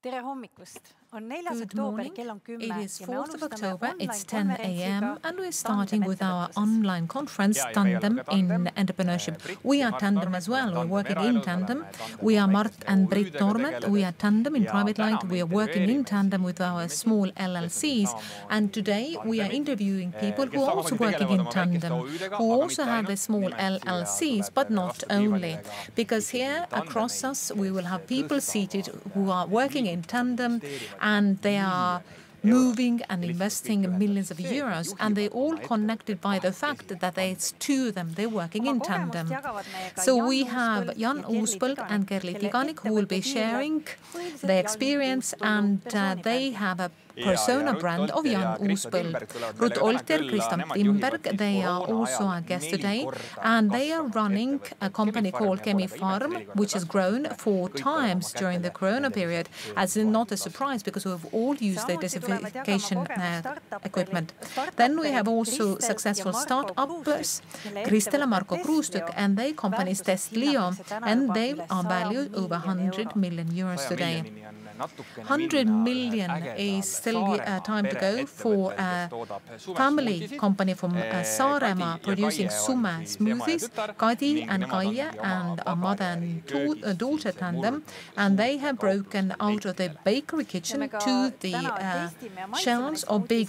Tere hommikust! On 4. Good oktoober, morning. kell on 10 It is ja me 4th of alustame October, it's 10 online-konverentsiga a.m. and we're starting Tandem with our ettevõtluses. online conference, Tandem in Entrepreneurship. We are Tandem as well, we're working in Tandem. We are Mart and Brit Normet, we are Tandem in private life, we are working in Tandem with our small LLCs. And today we are interviewing people who are also working in Tandem, who also have the small LLCs, but not only. Because here across us we will have people seated who are working in Tandem and they are moving and investing millions of euros, and they all connected by the fact that it's two of them, they're working in Tandem. So we have Jan Uuspõld and Kerli Tiganik who will be sharing their experience, and they have a persona brand of Jan Uuspõld. Ruth Olter, Krista Timberg, they are also our guests today, and they are running a company called Chemi-Farm, which has grown 4 times during the Corona period, as in not a surprise because we've all used the desinfection equipment. Then we have also successful startups, Kristel and Marko Kruustuk, and their company is Test Leo, and they are valued over 100 million euros today. 100 million is still time to go for a family company from Saaremaa producing Sume smoothies, Kadi and Kaia and a mother and daughter Tandem, and they have broken out of the bakery kitchen to the shelves of big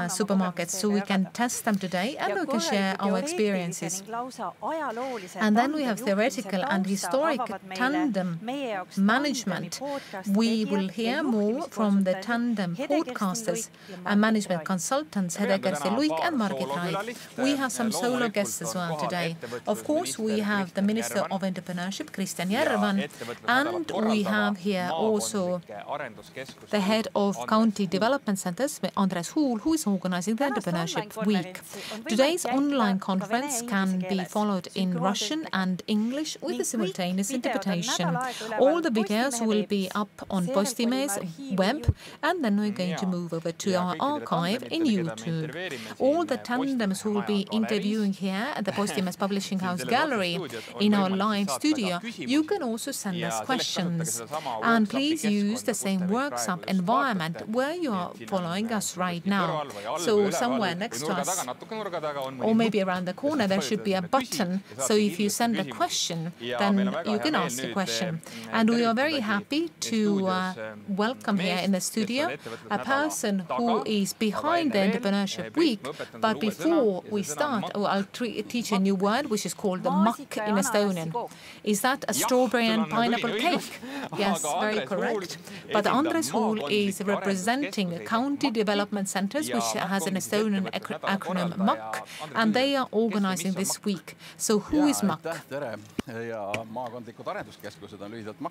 supermarkets, so we can test them today and we can share our experiences. And then we have theoretical and historic Tandem management. We will hear more from the Tandem podcasters and management consultants Hede Kersi-Luik and Margit Raid. We have some solo guests as well today. Of course, we have the Minister of Entrepreneurship, Kristjan Järvan, and we have here also the head of County Development Centers, Andres Huul, who is organizing the Entrepreneurship Week. Today's online conference can be followed in Russian and English with a simultaneous interpretation. All the videos will be up on Postimees web, and then we're going to move over to our archive in YouTube. All the Tandems who will be interviewing here at the Postimees Publishing House Gallery in our live studio, you can also send us questions. And please use the same workshop environment where you are following us right now. So somewhere next to us, or maybe around the corner, there should be a button. So if you send a question, then you can ask the question. And we are very happy to welcome here in the studio a person who is behind the Entrepreneurship Week. But before we start, I'll teach a new word which is called the makk in Estonian. Is that a strawberry and pineapple cake? Yes, very correct. But Andres Huul is representing County Development Centers, which has an Estonian acronym MAKK, and they are organizing this week. So who is MAKK?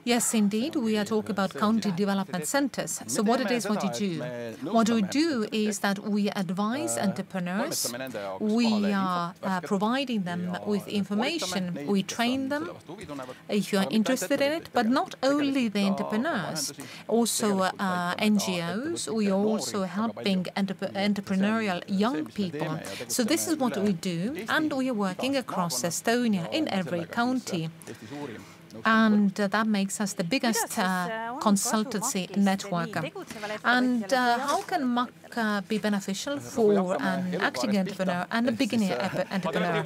Yes, indeed, we are talking about County Development Centers. So what it is, what you do? What we do is that we advise entrepreneurs, we are providing them with information, we train them if you are interested in it, but not only the entrepreneurs, also NGOs, we are also helping entrepreneurial young people. So this is what we do, and we are working across Estonia in every county. And that makes us the biggest consultancy network. And how can MAKK be beneficial for an acting entrepreneur and a beginning entrepreneur?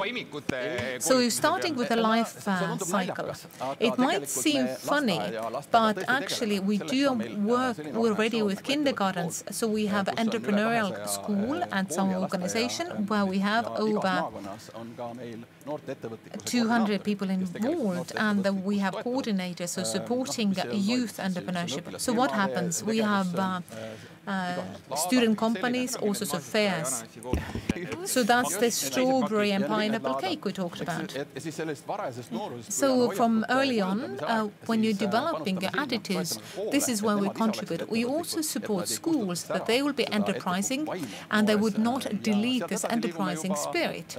So starting with a life cycle. It might seem funny, but actually we do work already with kindergartens. So we have entrepreneurial school and some organization where we have over 200 people involved, and we have coordinators so supporting youth entrepreneurship. So what happens? We have student companies, all sorts of fairs. So that's the strawberry and pineapple cake we talked about. So from early on, when you're developing your attitudes, this is where we contribute. We also support schools that they will be enterprising and they would not delete this enterprising spirit.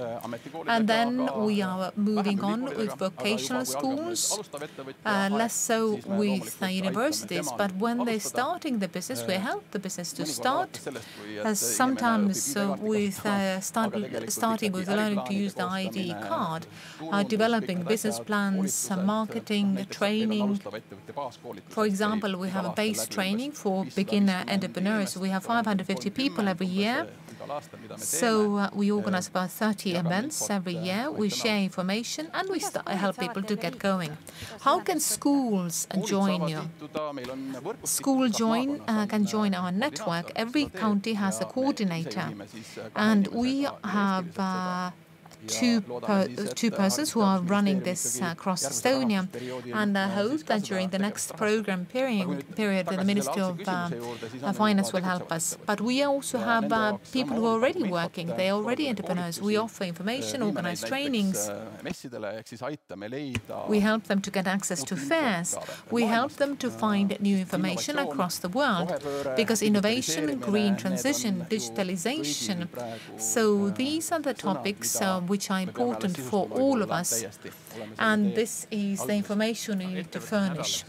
And then we are moving on with vocational schools, less so with universities, but when they're starting the business, we help the business license to start. Sometimes with starting with learning to use the ID card, developing business plans, marketing, training. For example, we have a base training for beginner entrepreneurs. We have 550 people every year. So we organize about 30 events every year. We share information and we help people to get going. How can schools join you? School can join our network. Every county has a coordinator, and we have two persons who are running this across Estonia, and I hope that during the next program period the Ministry of Finance will help us. But we also have people who are already working, they are already entrepreneurs. We offer information, organize trainings. We help them to get access to fairs. We help them to find new information across the world, because innovation, green transition, digitalization. So these are the topics which are important for all of us, and this is the information we need to furnish.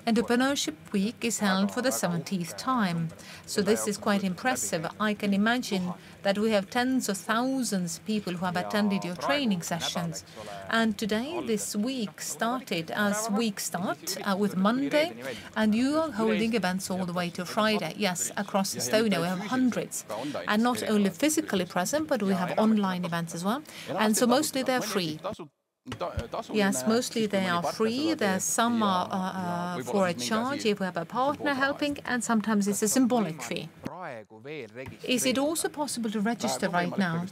Entrepreneurship Week is held for the 17th time, so this is quite impressive. I can imagine that we have tens of thousands of people who have attended your training sessions. And today, this week started as week start with Monday, and you are holding events all the way to Friday. Yes, across Estonia we have hundreds, and not only physically present, but we have online events as well. And so mostly they're free. Yes, mostly they are free. There's some are for a charge if we have a partner helping, and sometimes it's a symbolic fee. Is it also possible to register right now?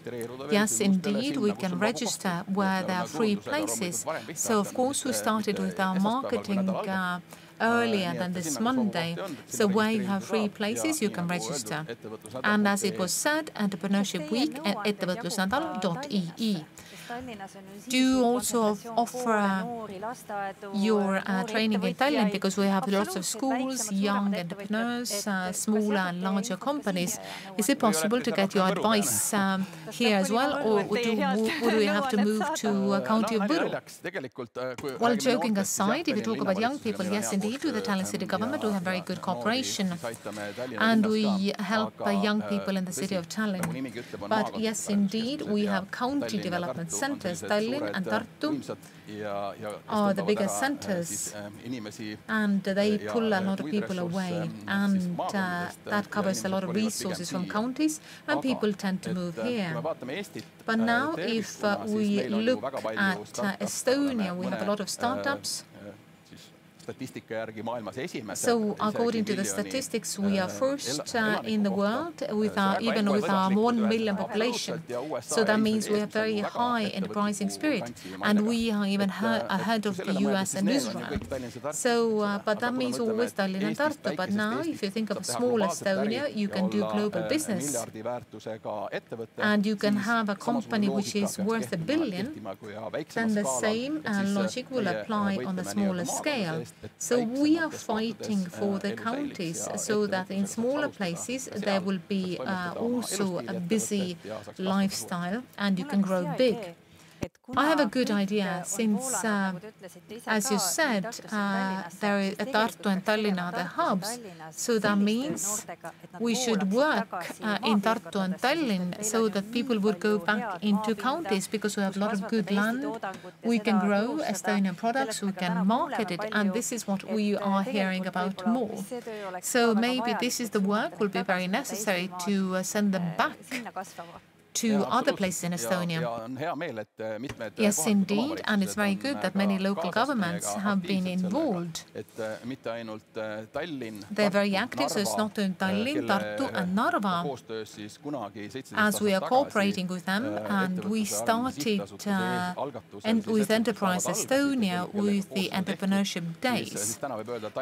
Yes, indeed, we can register where there are free places. So, of course, we started with our marketing earlier than this Monday. So where you have free places, you can register. And as it was said, Entrepreneurship Week at ettevõtlusnädal.ee. Do you also offer your training in Tallinn, because we have lots of schools, young entrepreneurs, smaller and larger companies? Is it possible to get your advice here as well, or would we have to move to County of Võru? Well, joking aside, if you talk about young people, yes, indeed, with the Tallinn City Government, we have very good cooperation, and we help young people in the city of Tallinn. But yes, indeed, we have county development centers. Tallinn and Tartu are the biggest centers, and they pull a lot of people away, and that covers a lot of resources from counties, and people tend to move here. But now, if we look at Estonia, we have a lot of startups. So, according to the statistics, we are first in the world even with our 1 million population. So that means we have very high enterprising spirit, and we are even ahead of the US and Israel. So, but that means always Tallinn and Tartu. But now, if you think of small Estonia, you can do global business, and you can have a company which is worth $1 billion. Then the same logic will apply on the smaller scale. So we are fighting for the counties so that in smaller places there will be also a busy lifestyle and you can grow big. I have a good idea, since, as you said, there is Tartu and Tallinn are the hubs. So that means we should work in Tartu and Tallinn so that people would go back into counties, because we have a lot of good land. We can grow Estonian products, we can market it, and this is what we are hearing about more. So maybe this is the work will be very necessary to send them back to other places in Estonia. Yes, indeed, and it's very good that many local governments have been involved. They're very active, so it's not only Tallinn, Tartu and Narva, as we are cooperating with them, and we started with Enterprise Estonia with the Entrepreneurship Days.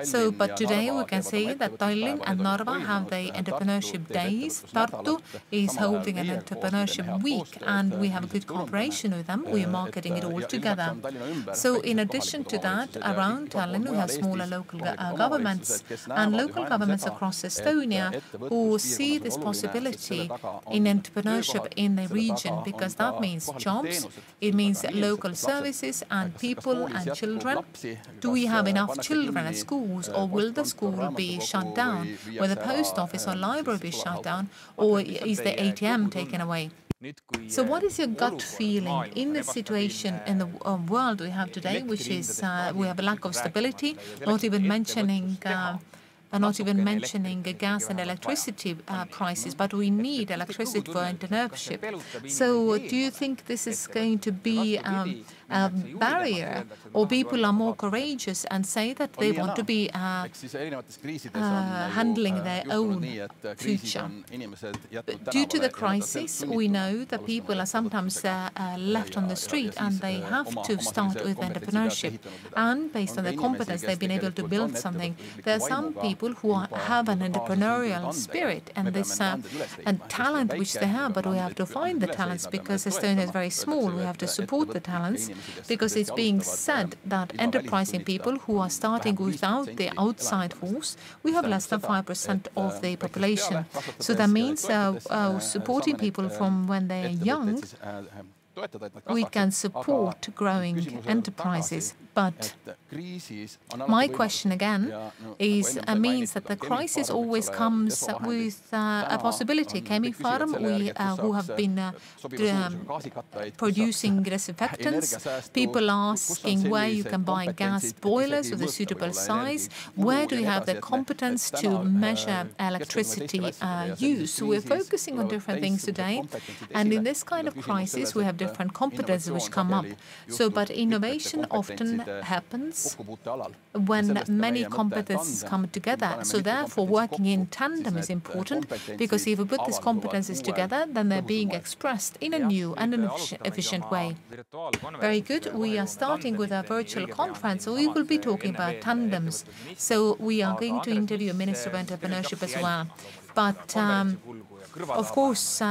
So, but today we can say that Tallinn and Narva have the Entrepreneurship Days. Tartu is holding an Entrepreneurship Entrepreneurship Week, and we have a good cooperation with them. We are marketing it all together. So in addition to that, around Tallinn, we have smaller local governments and local governments across Estonia who see this possibility in entrepreneurship in the region, because that means jobs, it means local services and people and children. Do we have enough children at schools, or will the school be shut down? Will the post office or library be shut down, or is the ATM taken away? So what is your gut feeling in the situation in the world we have today, which is we have a lack of stability, not even mentioning gas and electricity prices, but we need electricity for entrepreneurship. So do you think this is going to be a barrier, or people are more courageous and say that they want to be handling their own future? Due to the crisis, we know that people are sometimes left on the street, and they have to start with entrepreneurship. And based on their competence, they've been able to build something. There are some people who have an entrepreneurial spirit and this and talent which they have, but we have to find the talents, because Estonia is very small. We have to support the talents, because it's being said that enterprising people who are starting without the outside force, we have less than 5% of the population. So that means supporting people from when they are young, we can support growing enterprises. But my question again is means that the crisis always comes with a possibility. Chemical Farm, who have been producing disinfectants, people are asking where you can buy gas boilers with a suitable size, where do you have the competence to measure electricity use. So we're focusing on different things today, and in this kind of crisis we have different competences which come up. So, but innovation often happens when many competences come together. So therefore, working in tandem is important, because if we put these competences together, then they're being expressed in a new and an efficient way. Very good. We are starting with a virtual conference. So we will be talking about tandems. So we are going to interview Minister of Entrepreneurship as well. But of course,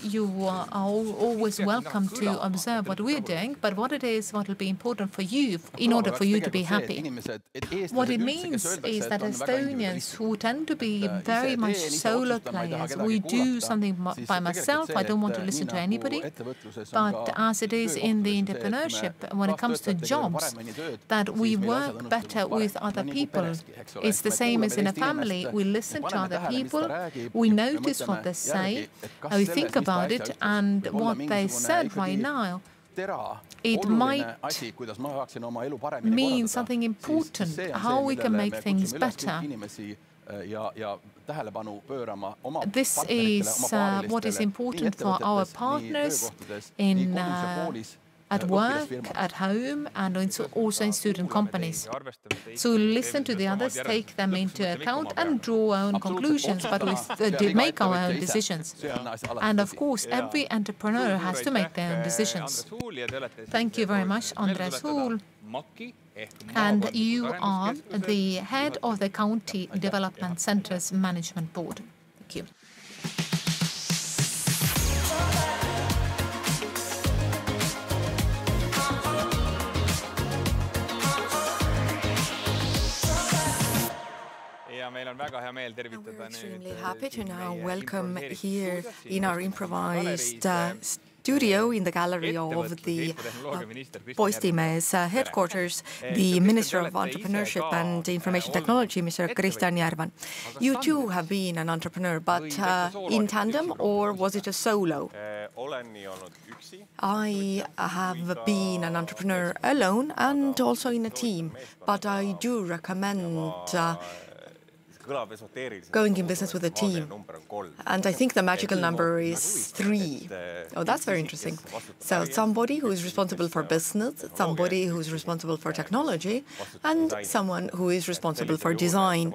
you are always welcome to observe what we're doing, but what will be important for you in order for you to be happy. What it means is that Estonians who tend to be very much solo players, we do something by myself, I don't want to listen to anybody, but as it is in the entrepreneurship, when it comes to jobs, that we work better with other people. It's the same as in a family. We listen to other people, we notice what they say, we think about it, and what they said right now, it might mean something important, how we can make things better. This is what is important for our partners in at work, at home, and also in student companies. So listen to the others, take them into account, and draw our own conclusions, but we make our own decisions. And of course, every entrepreneur has to make their own decisions. Thank you very much, Andres Huul. And you are the head of the County Development Centre's Management Board. Thank you. We're extremely happy to now welcome here in our improvised studio in the gallery of the Postimees headquarters, the Minister of Entrepreneurship and Information Technology, Mr. Kristjan Järvan. You too have been an entrepreneur, but in tandem, or was it a solo? I have been an entrepreneur alone and also in a team, but I do recommend going in business with a team. And I think the magical number is 3. Oh, that's very interesting. So somebody who is responsible for business, somebody who is responsible for technology, and someone who is responsible for design.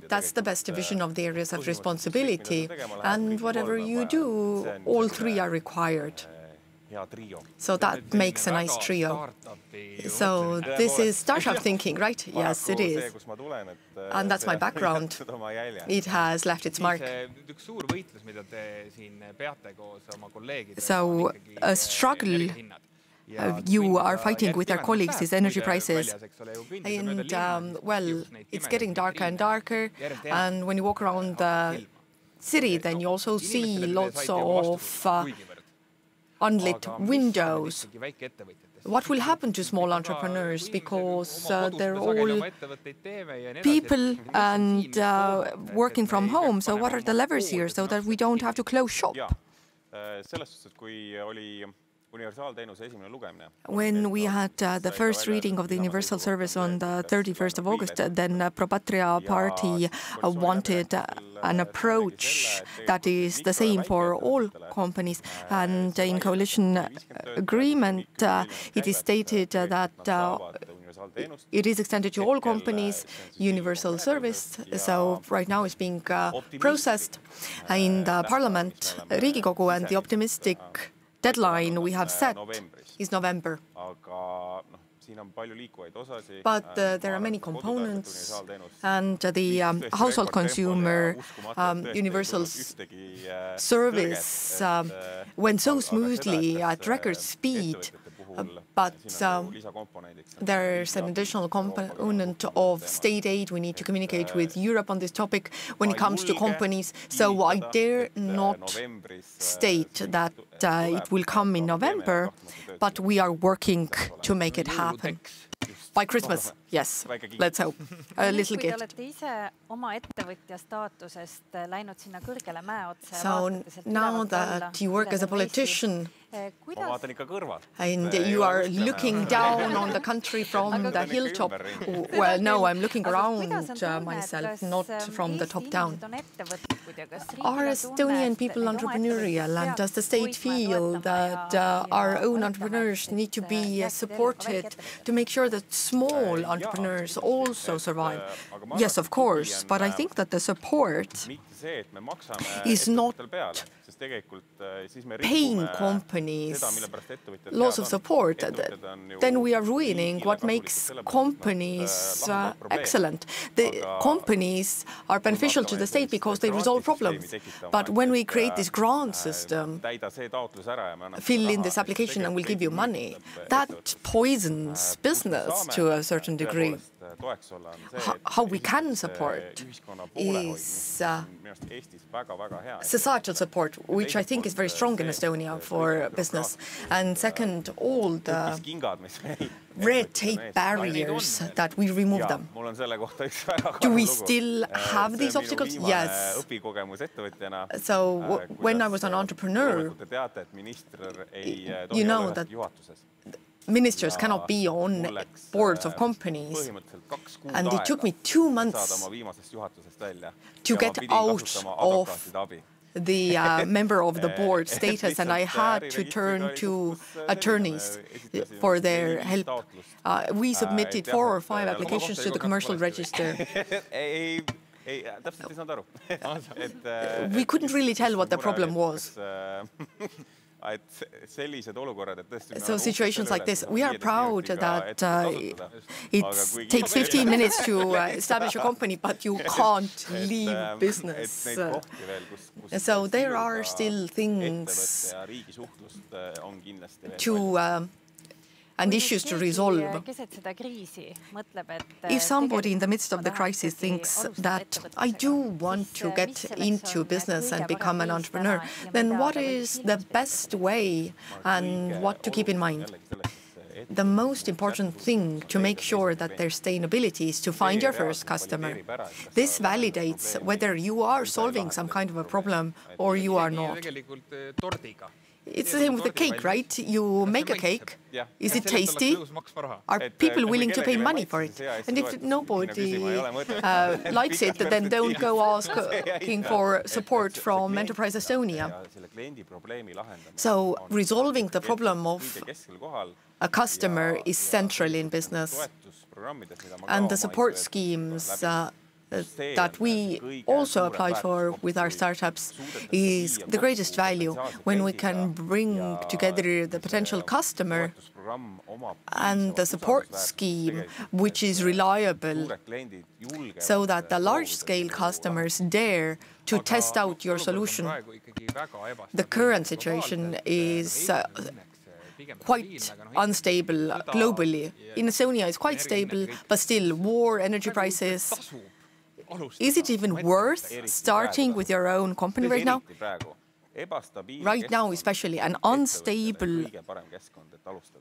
That's the best division of the areas of responsibility. And whatever you do, all 3 are required. So that makes a nice trio. So this is startup thinking, right? Yes, it is. And that's my background. It has left its mark. So a struggle you are fighting with your colleagues is energy prices. And, well, it's getting darker and darker. And when you walk around the city, then you also see lots of unlit windows. What will happen to small entrepreneurs? Because they're all people and working from home. So what are the levers here so that we don't have to close shop? When we had the first reading of the universal service on the 31st of August, then Pro Patria party wanted an approach that is the same for all companies. And in coalition agreement, it is stated that it is extended to all companies, universal service. So right now it's being processed in the parliament, Riigikogu, and the optimistic deadline we have set is November. But there are many components, and the household consumer universal service went so smoothly at record speed. But there's an additional component of state aid. We need to communicate with Europe on this topic when it comes to companies. So I dare not state that it will come in November, but we are working to make it happen. By Christmas, yes, let's hope. A little gift. So now that you work as a politician, and you are looking down on the country from the hilltop. Well, no, I'm looking around myself, not from the top down. Are Estonian people entrepreneurial, and does the state feel that our own entrepreneurs need to be supported to make sure that small entrepreneurs also survive? Yes, of course, but I think that the support is not paying companies lots of support. Then we are ruining what makes companies excellent. The companies are beneficial to the state because they resolve problems. But when we create this grant system, fill in this application and we'll give you money, that poisons business to a certain degree. How we can support is societal support, which I think is very strong in Estonia for business. And second, all the red tape barriers, that we remove them. Do we still have these obstacles? Yes. So when I was an entrepreneur, you know that ministers cannot be on boards of companies. And it took me 2 months to get out of the member of the board status, and I had to turn to attorneys for their help. We submitted 4 or 5 applications to the commercial register. We couldn't really tell what the problem was. So situations like this, we are proud that it takes 15 minutes to establish a company, but you can't leave business. So there are still things to and issues to resolve. If somebody in the midst of the crisis thinks that I do want to get into business and become an entrepreneur, then what is the best way and what to keep in mind? The most important thing to make sure that there's sustainability is to find your first customer. This validates whether you are solving some kind of a problem or you are not. It's the same with the cake, right? You make a cake. Is it tasty? Are people willing to pay money for it? And if nobody likes it, then don't go asking for support from Enterprise Estonia. So resolving the problem of a customer is central in business. And the support schemes that we also applied for with our startups is the greatest value when we can bring together the potential customer and the support scheme, which is reliable, so that the large-scale customers dare to test out your solution. The current situation is quite unstable globally. In Estonia, it's quite stable, but still, war, energy prices. Is it even worth starting with your own company right now? Right now, especially, an unstable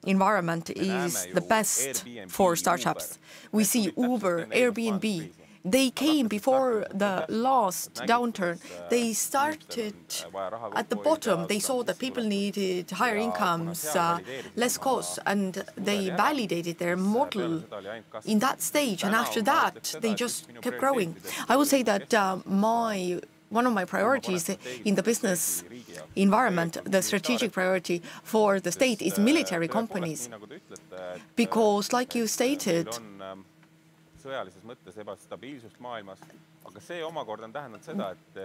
environment is the best for startups. We see Uber, Airbnb. They came before the last downturn. They started at the bottom. They saw that people needed higher incomes, less costs, and they validated their model in that stage. And after that, they just kept growing. I would say that one of my priorities in the business environment, the strategic priority for the state, is military companies. Because, like you stated,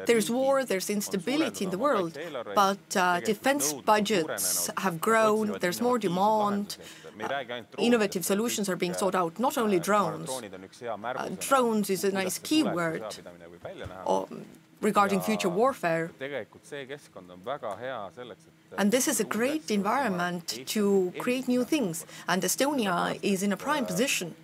there's war, there's instability in the world, but defense budgets have grown, there's more demand, innovative solutions are being sought out, not only drones. Drones is a nice keyword regarding future warfare. And this is a great environment to create new things. And Estonia is in a prime position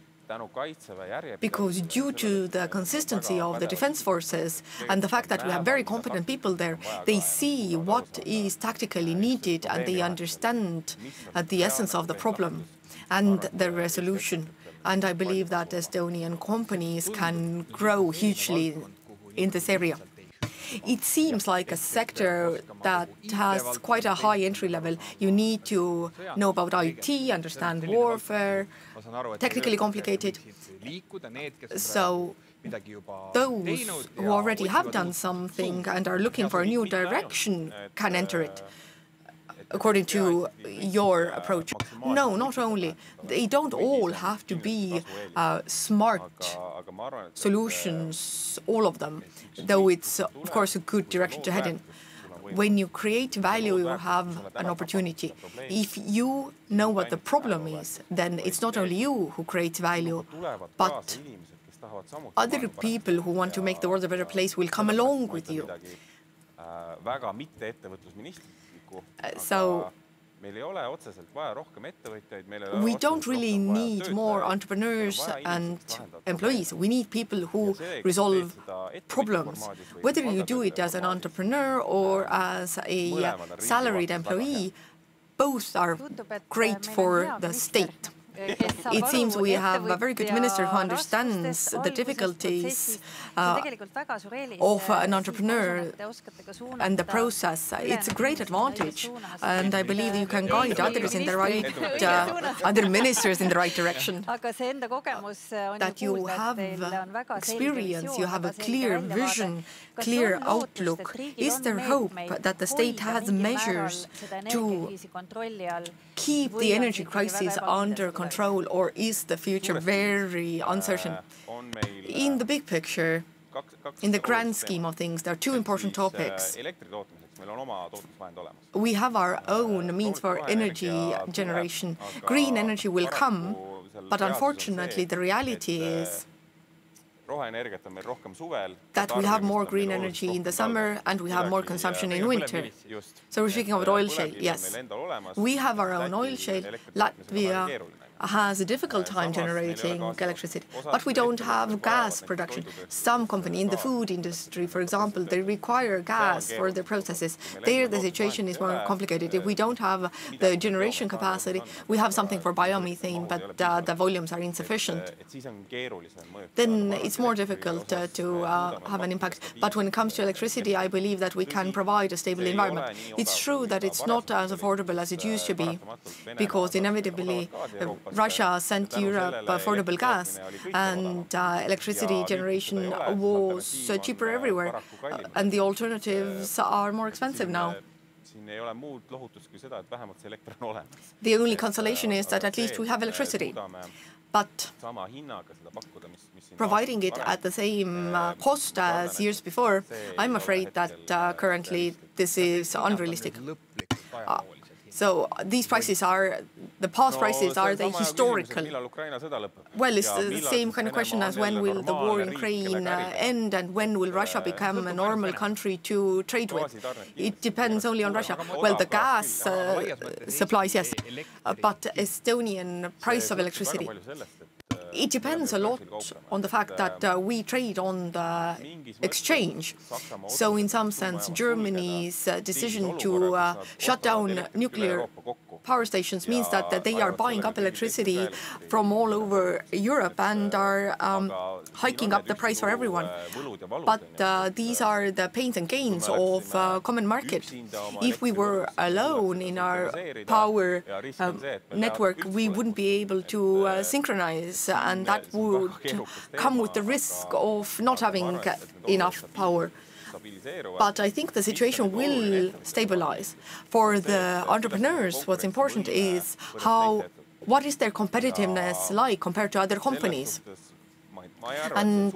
because due to the consistency of the defense forces and the fact that we have very competent people there, they see what is tactically needed and they understand the essence of the problem and the resolution. And I believe that Estonian companies can grow hugely in this area. It seems like a sector that has quite a high entry level. You need to know about IT, understand warfare, technically complicated. So those who already have done something and are looking for a new direction can enter it. According to your approach. No, not only. They don't all have to be smart solutions, all of them, though it's, of course, a good direction to head in. When you create value, you have an opportunity. If you know what the problem is, then it's not only you who creates value, but other people who want to make the world a better place will come along with you. So we don't really need more entrepreneurs and employees. We need people who resolve problems. Whether you do it as an entrepreneur or as a salaried employee, both are great for the state. It seems we have a very good minister who understands the difficulties of an entrepreneur and the process. It's a great advantage, and I believe you can guide others in the right, other ministers in the right direction. That you have experience, you have a clear vision, clear outlook. Is there hope that the state has measures to keep the energy crisis under control, or is the future very uncertain? In the big picture, in the grand scheme of things, there are two important topics. We have our own means for energy generation. Green energy will come, but unfortunately the reality is that we have more green energy in the summer and we have more consumption in winter. So we're speaking about oil shale, yes. We have our own oil shale. Latvia has a difficult time generating electricity, but we don't have gas production. Some company in the food industry, for example, they require gas for their processes. There the situation is more complicated. If we don't have the generation capacity, we have something for biomethane, but the volumes are insufficient. Then it's more difficult to have an impact. But when it comes to electricity, I believe that we can provide a stable environment. It's true that it's not as affordable as it used to be, because inevitably Russia sent Europe affordable gas, and electricity generation was cheaper everywhere, and the alternatives are more expensive now. The only consolation is that at least we have electricity. But providing it at the same cost as years before, I'm afraid that currently this is unrealistic. So these prices are, the past prices, are they historical? Well, it's the same kind of question as when will the war in Ukraine end and when will Russia become a normal country to trade with? It depends only on Russia. Well, the gas supplies, yes, but Estonian price of electricity. It depends a lot on the fact that we trade on the exchange. So in some sense, Germany's decision to shut down nuclear power stations means that they are buying up electricity from all over Europe and are hiking up the price for everyone. But these are the pains and gains of common market. If we were alone in our power network, we wouldn't be able to synchronize, and that would come with the risk of not having enough power. But I think the situation will stabilize. For the entrepreneurs, what's important is what is their competitiveness like compared to other companies. And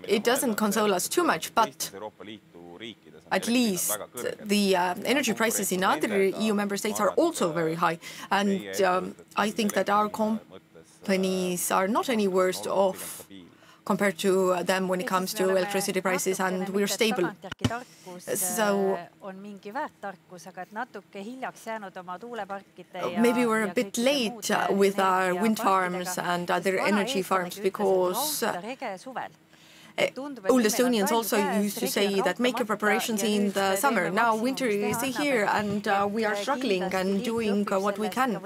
it doesn't console us too much, but at least the energy prices in other EU member states are also very high. And I think that our companies are not any worse off compared to them when it comes to electricity prices, and we're stable. So maybe we're a bit late with our wind farms and other energy farms because old Estonians also used to say that make your preparations in the summer. Now winter is here and we are struggling and doing what we can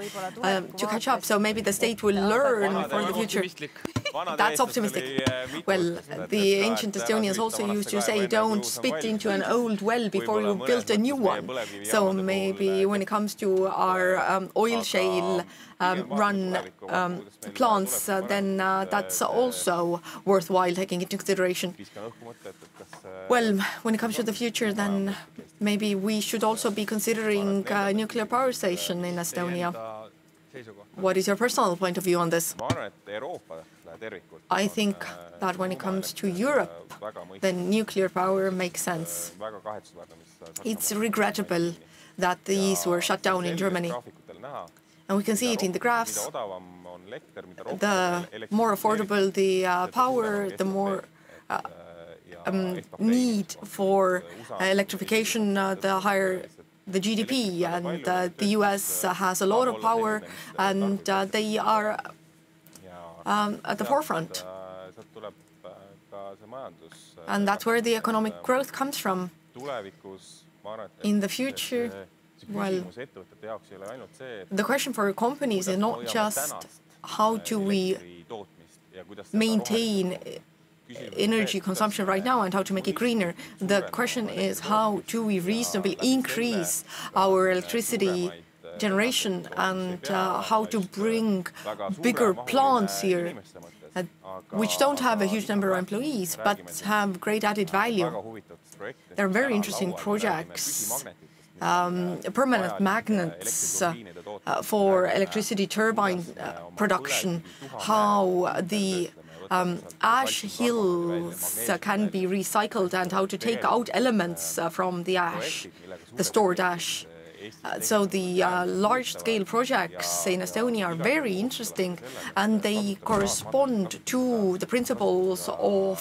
to catch up. So maybe the state will learn for the future. That's optimistic. Well, the ancient Estonians also used to say, don't spit into an old well before you build a new one. So maybe when it comes to our oil shale run plants, then that's also worthwhile taking into consideration. Well, when it comes to the future, then maybe we should also be considering a nuclear power station in Estonia. What is your personal point of view on this? I think that when it comes to Europe, then nuclear power makes sense. It's regrettable that these were shut down in Germany. And we can see it in the graphs. The more affordable the power, the more need for electrification, the higher the GDP. And the US has a lot of power, and they are at the forefront. And that's where the economic growth comes from. In the future, well, the question for companies is not just how do we maintain energy consumption right now and how to make it greener. The question is how do we reasonably increase our electricity generation and how to bring bigger plants here which don't have a huge number of employees but have great added value. They're very interesting projects. Permanent magnets for electricity turbine production, how the ash hills can be recycled and how to take out elements from the ash, the stored ash. So the large-scale projects in Estonia are very interesting, and they correspond to the principles of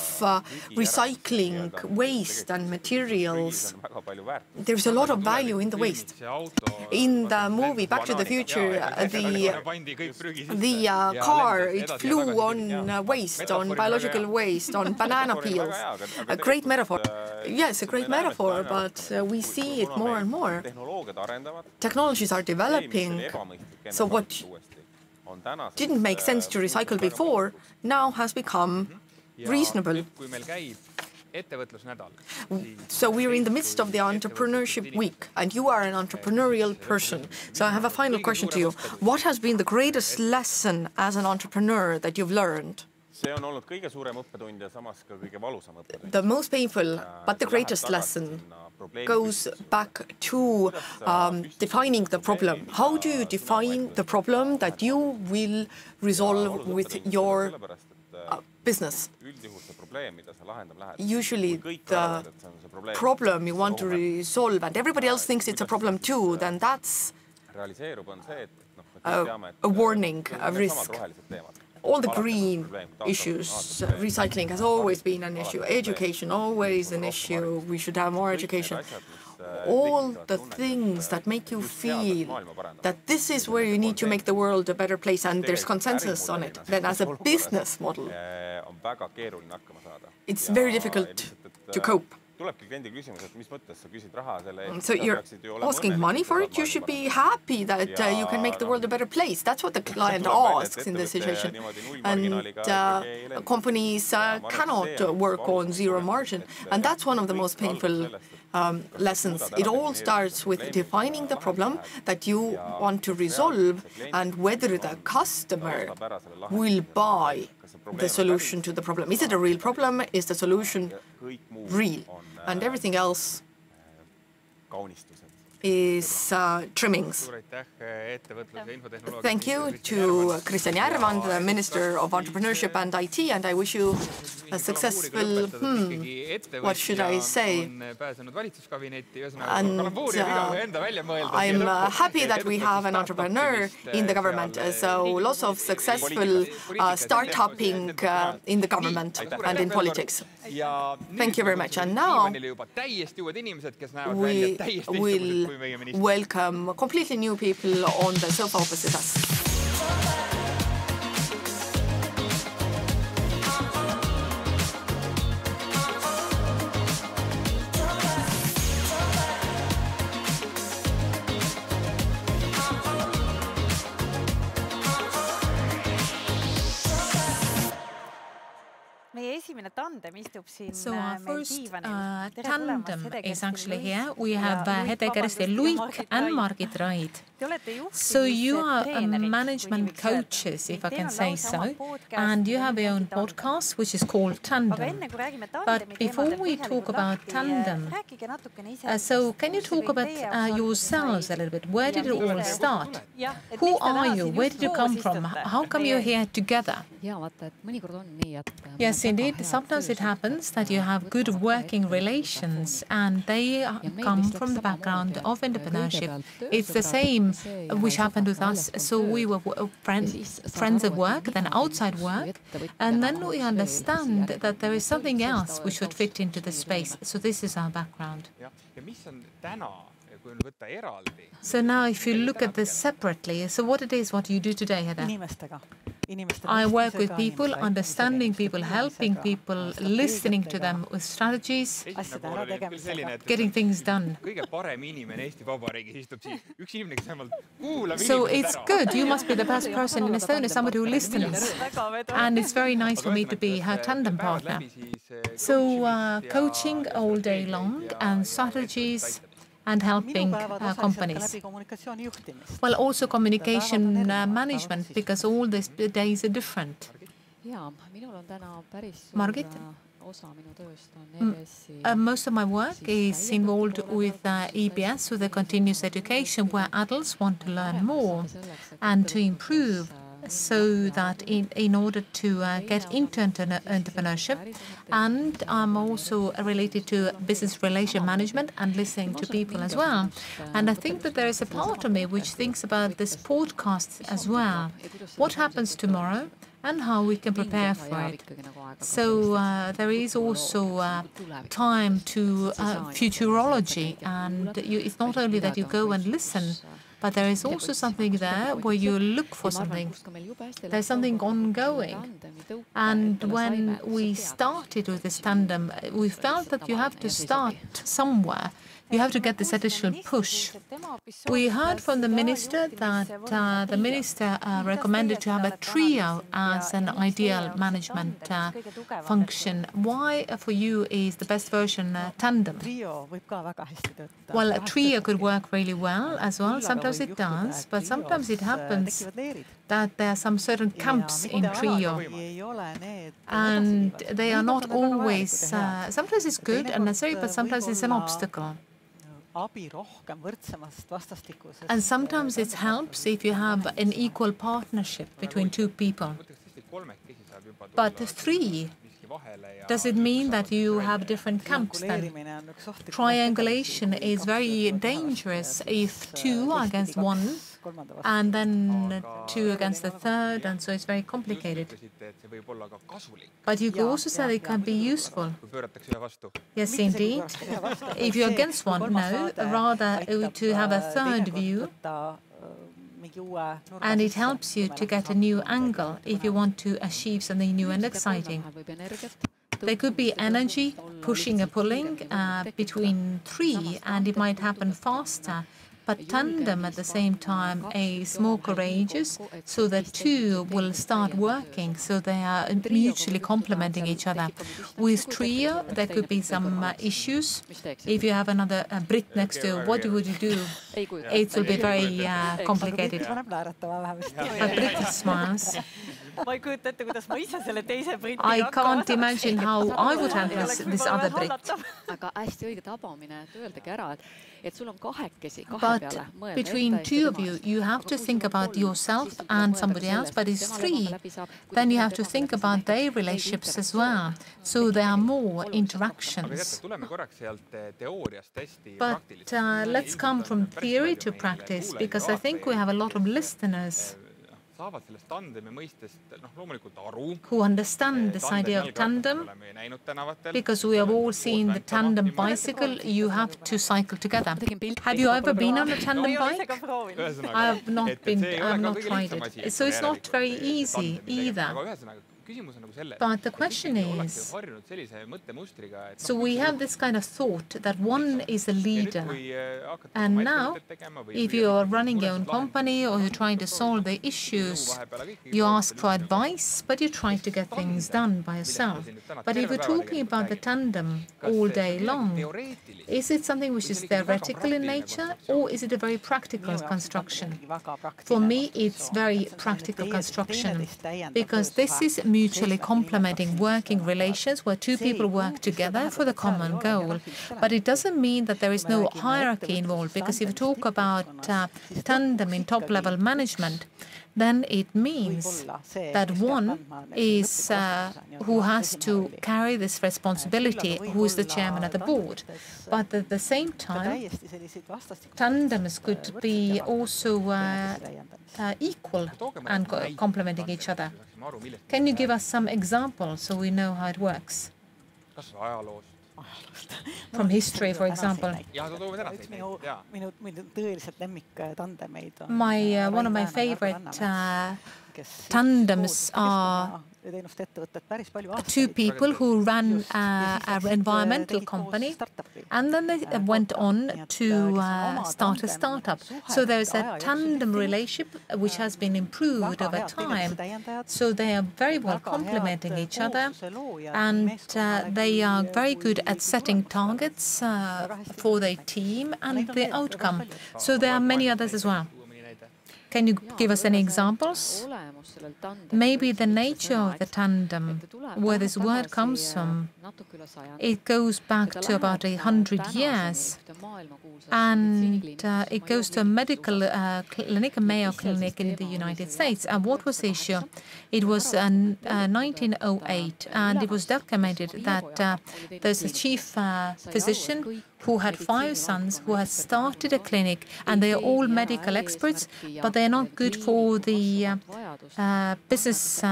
recycling waste and materials. There's a lot of value in the waste. In the movie Back to the Future, the car, it flew on waste, on biological waste, on banana peels. A great metaphor. Yes, a great metaphor, but we see it more and more. Technologies are developing, so what didn't make sense to recycle before now has become reasonable. So we're in the midst of the Entrepreneurship Week, and you are an entrepreneurial person. So I have a final question to you. What has been the greatest lesson as an entrepreneur that you've learned? The most painful, but the greatest lesson goes back to defining the problem. How do you define the problem that you will resolve with your business? Usually the problem you want to resolve and everybody else thinks it's a problem too, then that's a warning, a risk. All the green issues, recycling has always been an issue, education always an issue, we should have more education. All the things that make you feel that this is where you need to make the world a better place and there's consensus on it, then as a business model, it's very difficult to cope. So you're asking money for it? You should be happy that you can make the world a better place. That's what the client asks in this situation. And companies cannot work on zero margin. And that's one of the most painful lessons. It all starts with defining the problem that you want to resolve and whether the customer will buy the solution to the problem. Is it a real problem? Is the solution real? And everything else is trimmings. Thank you to Kristjan Järvan, the Minister of Entrepreneurship and IT, and I wish you a successful, what should I say? And I'm happy that we have an entrepreneur in the government, so lots of successful start-upping in the government and in politics. Thank you very much. And now we will welcome completely new people on the sofa opposite us. So our first tandem is actually here. We have Hede Kersti Luik and Margit Raid. So you are management coaches, if I can say so, and you have your own podcast, which is called Tandem. But before we talk about Tandem, so can you talk about yourselves a little bit? Where did it all start? Who are you? Where did you come from? How come you're here together? Yes, indeed. Sometimes it happens that you have good working relations and they come from the background of entrepreneurship. It's the same which happened with us. So we were friends at work, then outside work, and then we understand that there is something else which would fit into the space. So this is our background. So now if you look at this separately, so what you do today, Hede? I work with people, understanding people, helping people, listening to them with strategies, getting things done. So it's good. You must be the best person in Estonia, somebody who listens. And it's very nice for me to be her tandem partner. So coaching all day long and strategies and helping companies. Well, also communication management, because all these days are different. Margit? Most of my work is involved with EBS, with the continuous education, where adults want to learn more and to improve, so that in order to get into entrepreneurship. And I'm also related to business relation management and listening to people as well. And I think that there is a part of me which thinks about this podcast as well. What happens tomorrow and how we can prepare for it. So there is also time to futurology, and it's not only that you go and listen, but there is also something there where you look for something. There's something ongoing. And when we started with this tandem, we felt that you have to start somewhere. You have to get this additional push. We heard from the minister that the minister recommended to have a trio as an ideal management function. Why for you is the best version tandem? Well, a trio could work really well as well. Sometimes it does, but sometimes it happens that there are some certain camps in trio, and they are not always, sometimes it's good and necessary, but sometimes it's an obstacle. And sometimes it helps if you have an equal partnership between two people. But three, does it mean that you have different camps then? Triangulation is very dangerous if two are against one, and then two against the third, and so it's very complicated. But you could also say it can be useful. Yes, indeed. If you're against one, no, rather to have a third view, and it helps you to get a new angle if you want to achieve something new and exciting. There could be energy pushing and pulling between three, and it might happen faster. But tandem at the same time is more courageous, so that two will start working, so they are mutually complementing each other. With trio, there could be some issues. If you have another Brit next to you, what would you do? It will be very complicated. A Brit smiles. I can't imagine how I would handle this other Brit. But between two of you, you have to think about yourself and somebody else, but it's three. Then you have to think about their relationships as well. So there are more interactions. But let's come from theory to practice, because I think we have a lot of listeners who understand this idea of tandem, because we have all seen the tandem bicycle. You have to cycle together. Have you ever been on a tandem bike? I have not tried it. So it's not very easy either. But the question is, so we have this kind of thought that one is a leader. And now, if you are running your own company or you're trying to solve the issues, you ask for advice, but you try to get things done by yourself. But if we're talking about the tandem all day long, is it something which is theoretical in nature, or is it a very practical construction? For me, it's very practical construction, because this is mutually complementing working relations where two people work together for the common goal. But it doesn't mean that there is no hierarchy involved, because if you talk about tandem in top-level management, then it means that one is who has to carry this responsibility, who is the chairman of the board. But at the same time, tandems could be also equal and complementing each other. Can you give us some examples so we know how it works? From history, for example. One of my favorite tandems are two people who ran an environmental company, and then they went on to start a startup. So there's a tandem relationship which has been improved over time. So they are very well complementing each other, and they are very good at setting targets for their team and the outcome. So there are many others as well. Can you give us any examples? Maybe the nature of the tandem, where this word comes from, it goes back to about 100 years, and it goes to a medical clinic, a Mayo Clinic in the United States. And what was the issue? It was 1908, and it was documented that there's a chief physician who had 5 sons who had started a clinic, and they are all medical experts, but they are not good for the business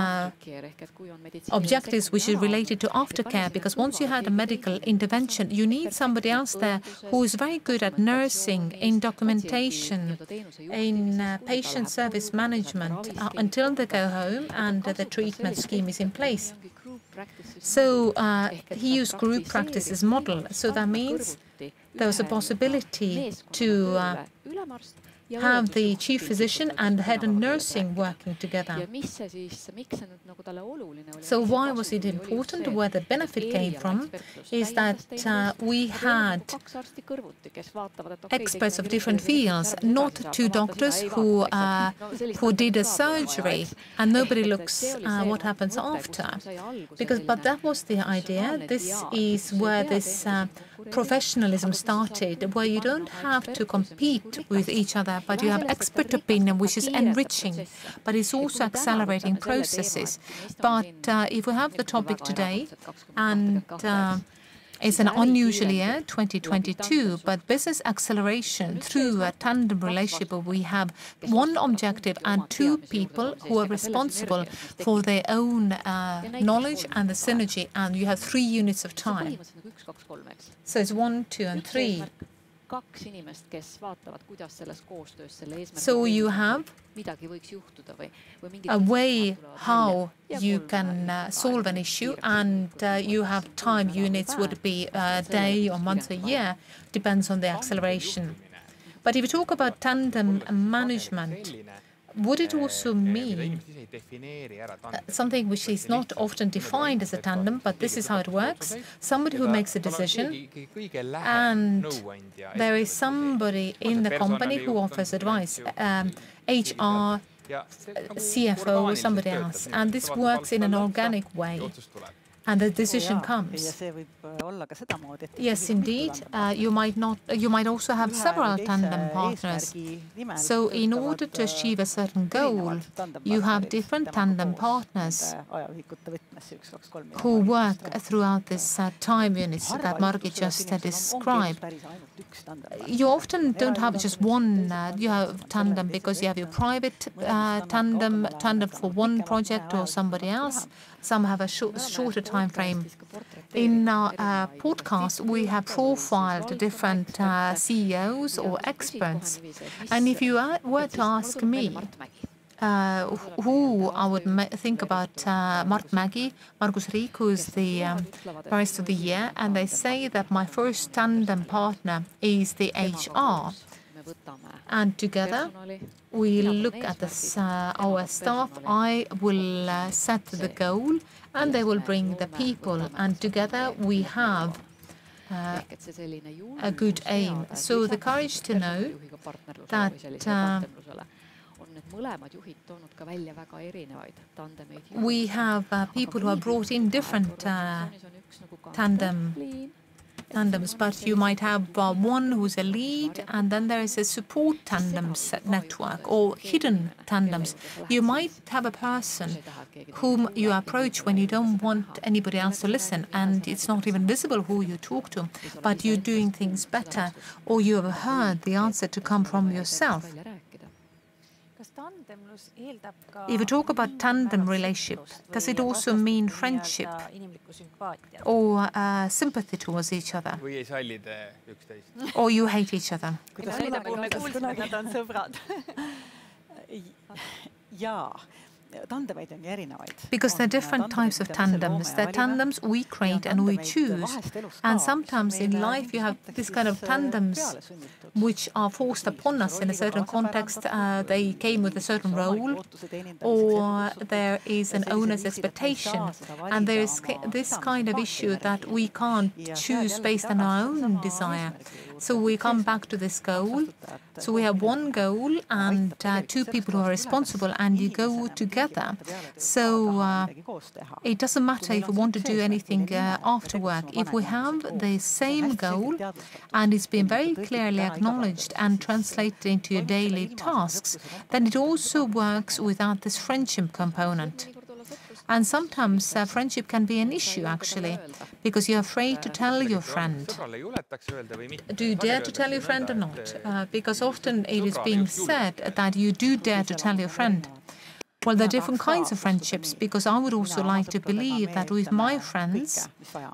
objectives which is related to aftercare, because once you had a medical intervention, you need somebody else there who is very good at nursing, in documentation, in patient service management until they go home and the treatment scheme is in place. So he used group practices model. So that means there was a possibility to have the chief physician and the head of nursing working together. So why was it important? Where the benefit came from is that we had experts of different fields, not two doctors who did a surgery and nobody looks what happens after. But that was the idea. This is where this professionalism started, where you don't have to compete with each other, but you have expert opinion, which is enriching, but it's also accelerating processes. But if we have the topic today, and it's an unusual year, 2022, but business acceleration through a tandem relationship where we have one objective and two people who are responsible for their own knowledge and the synergy, and you have 3 units of time. So it's 1, 2, and 3. So you have a way how you can solve an issue, and you have time units, would be a day or month or year, depends on the acceleration. But if you talk about tandem management, would it also mean something which is not often defined as a tandem, but this is how it works? Somebody who makes a decision, and there is somebody in the company who offers advice, HR, CFO, or somebody else, and this works in an organic way. And the decision comes. Yes, indeed. You might also have several tandem partners. So in order to achieve a certain goal, you have different tandem partners who work throughout this time units that Margit just described. You often don't have just one, you have tandem because you have your private tandem for one project or somebody else. Some have a shorter time frame. In our podcast, we have profiled different CEOs or experts. And if you were to ask me who I would think about Margus Riik, who is the Barrister of the Year, and they say that my first tandem partner is the HR. And together, we look at this, our staff. I will set the goal, and they will bring the people. And together, we have a good aim. So the courage to know that we have people who are brought in different tandems, but you might have one who's a lead, and then there is a support tandems network or hidden tandems. You might have a person whom you approach when you don't want anybody else to listen, and it's not even visible who you talk to, but you're doing things better, or you have heard the answer to come from yourself. If you talk about tandem relationship, does it also mean friendship or sympathy towards each other? Or you hate each other? Because there are different types of tandems. There are tandems we create and we choose. And sometimes in life you have this kind of tandems which are forced upon us in a certain context. They came with a certain role, or there is an owner's expectation. And there is this kind of issue that we can't choose based on our own desire. So we come back to this goal. So we have one goal and two people who are responsible, and you go together. So it doesn't matter if we want to do anything after work. If we have the same goal and it's been very clearly acknowledged and translated into your daily tasks, then it also works without this friendship component. And sometimes friendship can be an issue, actually, because you're afraid to tell your friend. Do you dare to tell your friend or not? Because often it is being said that you do dare to tell your friend. Well, there are different kinds of friendships, because I would also like to believe that with my friends,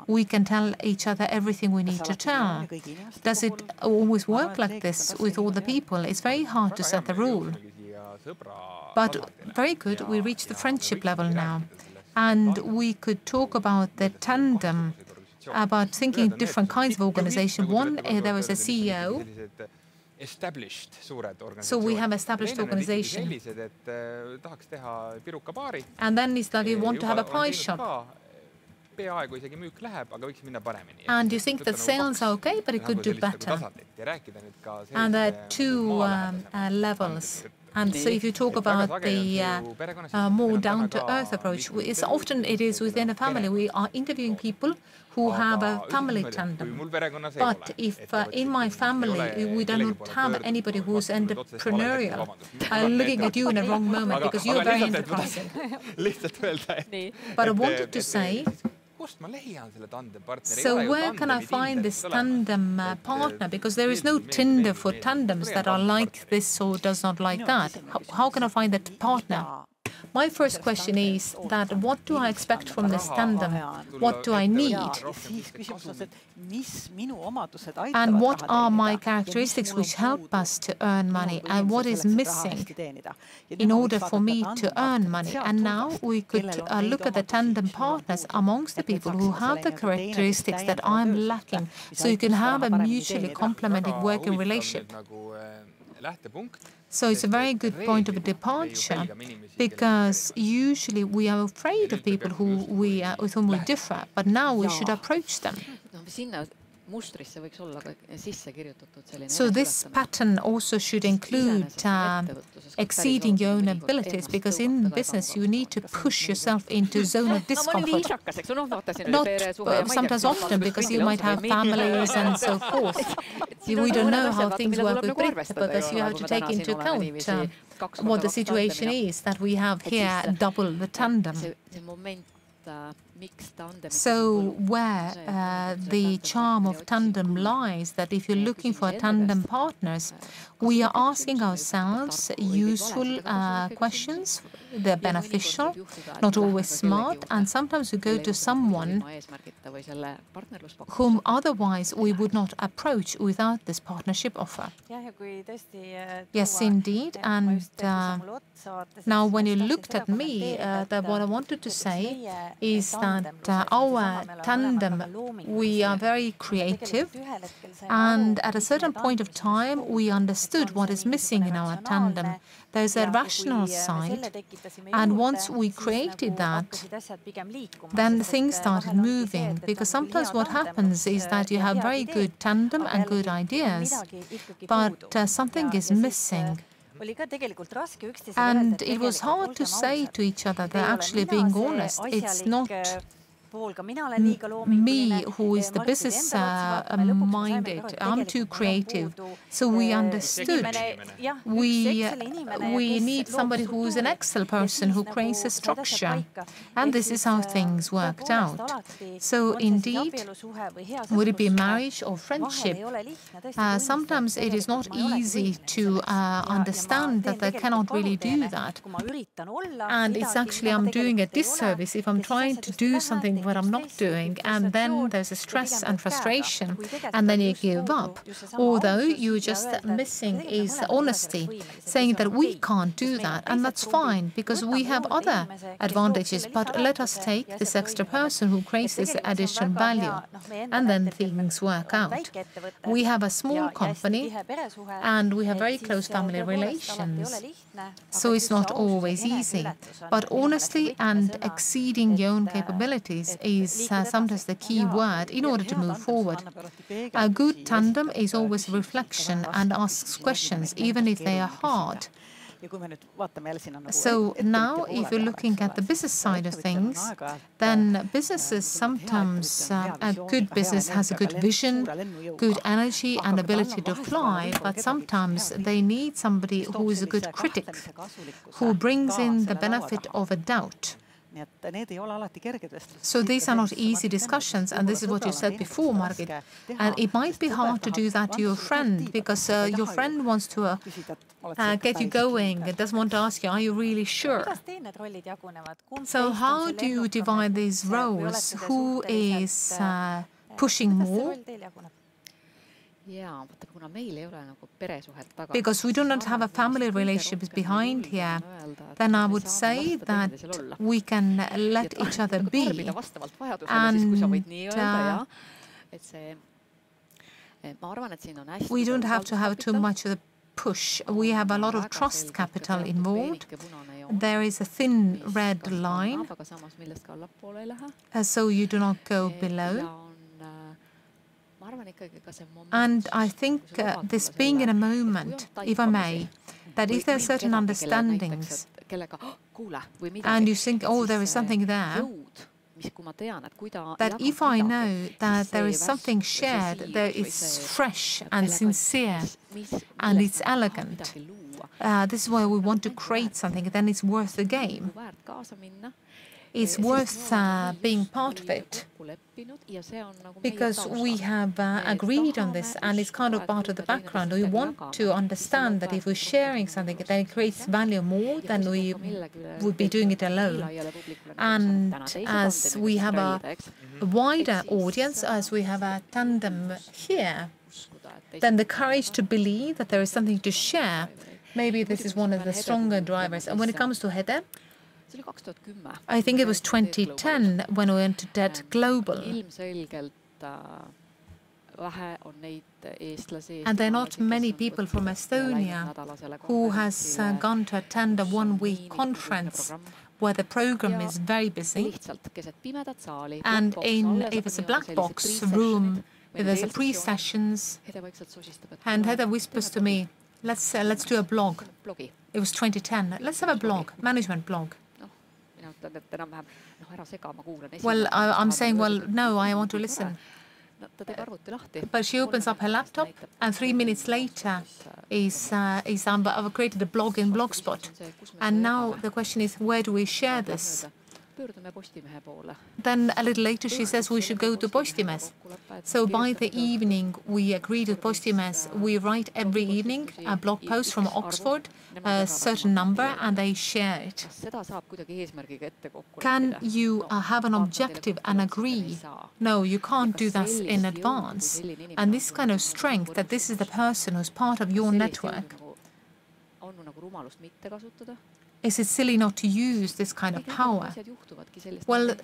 we can tell each other everything we need to tell. Does it always work like this with all the people? It's very hard to set the rule. But very good, we reached the friendship level now. And we could talk about the tandem, about thinking different kinds of organization. One, there was a CEO So we have established organization. And then it's like you want to have a pie shop. And you think that sales are okay, but it could do better. And there are two levels. And so if you talk about the more down-to-earth approach, it is within a family. We are interviewing people who have a family tandem. But if in my family we do not have anybody who's entrepreneurial, I'm looking at you in a wrong moment because you're very enterprising. But I wanted to say, so where can I find this tandem partner? Because there is no Tinder for tandems that are like this or does not like that. How can I find that partner? My first question is that what do I expect from this tandem? What do I need? And what are my characteristics which help us to earn money? And what is missing in order for me to earn money? And now we could look at the tandem partners amongst the people who have the characteristics that I'm lacking. So you can have a mutually complementing working relationship. So it's a very good point of departure because usually we are afraid of people with whom we differ, but now we should approach them. So this pattern also should include exceeding your own abilities, because in business you need to push yourself into zone of discomfort. Not sometimes often, because you might have families and so forth. We don't know how things work with Brit, because you have to take into account what the situation is that we have here, double the tandem. So where the charm of tandem lies, that if you're looking for tandem partners, we are asking ourselves useful questions. They're beneficial, not always smart, and sometimes we go to someone whom otherwise we would not approach without this partnership offer. Yes, indeed. And now when you looked at me, what I wanted to say is that our tandem, we are very creative, and at a certain point of time we understood what is missing in our tandem. There's a rational side, and once we created that, then things started moving, because sometimes what happens is that you have very good tandem and good ideas, but something is missing. And it was hard to say to each other, they're actually being honest. It's not me who is the business minded. I'm too creative. So we understood we need somebody who is an Excel person who creates a structure. And this is how things worked out. So indeed, would it be marriage or friendship? Sometimes it is not easy to understand that they cannot really do that. And it's actually, I'm doing a disservice if I'm trying to do something what I'm not doing, and then there's a stress and frustration, and then you give up. Although you're just missing is honesty, saying that we can't do that, and that's fine, because we have other advantages, but let us take this extra person who creates this additional value, and then things work out. We have a small company, and we have very close family relations, so it's not always easy. But honestly and exceeding your own capabilities is sometimes the key word in order to move forward. A good tandem is always reflection and asks questions, even if they are hard. So now, if you're looking at the business side of things, then businesses sometimes, a good business has a good vision, good energy and ability to fly, but sometimes they need somebody who is a good critic, who brings in the benefit of a doubt. So these are not easy discussions, and this is what you said before, Margit. And it might be hard to do that to your friend, because your friend wants to get you going, and doesn't want to ask you, are you really sure? So how do you divide these roles? Who is pushing more? Because we do not have a family relationship behind here, then I would say that we can let each other be. And We don't have to have too much of the push. We have a lot of trust capital involved. There is a thin red line, so you do not go below. And I think this being in a moment, if I may, that if there are certain understandings and you think, oh, there is something there, that if I know that there is something shared, that it's fresh and sincere and it's elegant, this is why we want to create something, then it's worth the game. It's worth being part of it because we have agreed on this and it's kind of part of the background. We want to understand that if we're sharing something, then it creates value more than we would be doing it alone. And as we have a wider audience, as we have a tandem here, then the courage to believe that there is something to share, maybe this is one of the stronger drivers. And when it comes to Hede, I think it was 2010 when we went to TED Global. And there are not many people from Estonia who has gone to attend a one-week conference where the program is very busy. And it was a black box room, there's a pre-sessions, and Hede whispers to me, let's do a blog. It was 2010. Let's have a blog, management blog. Well, I'm saying, well, no, I want to listen. But she opens up her laptop, and 3 minutes later, I've created a blog in Blogspot. And now the question is, where do we share this? Then a little later she says we should go to Postimees. So by the evening we agreed with Postimees. We write every evening a blog post from Oxford, a certain number, and they share it. Can you have an objective and agree? No, you can't do that in advance. And this kind of strength, that this is the person who's part of your network. Is it silly not to use this kind of power? Well,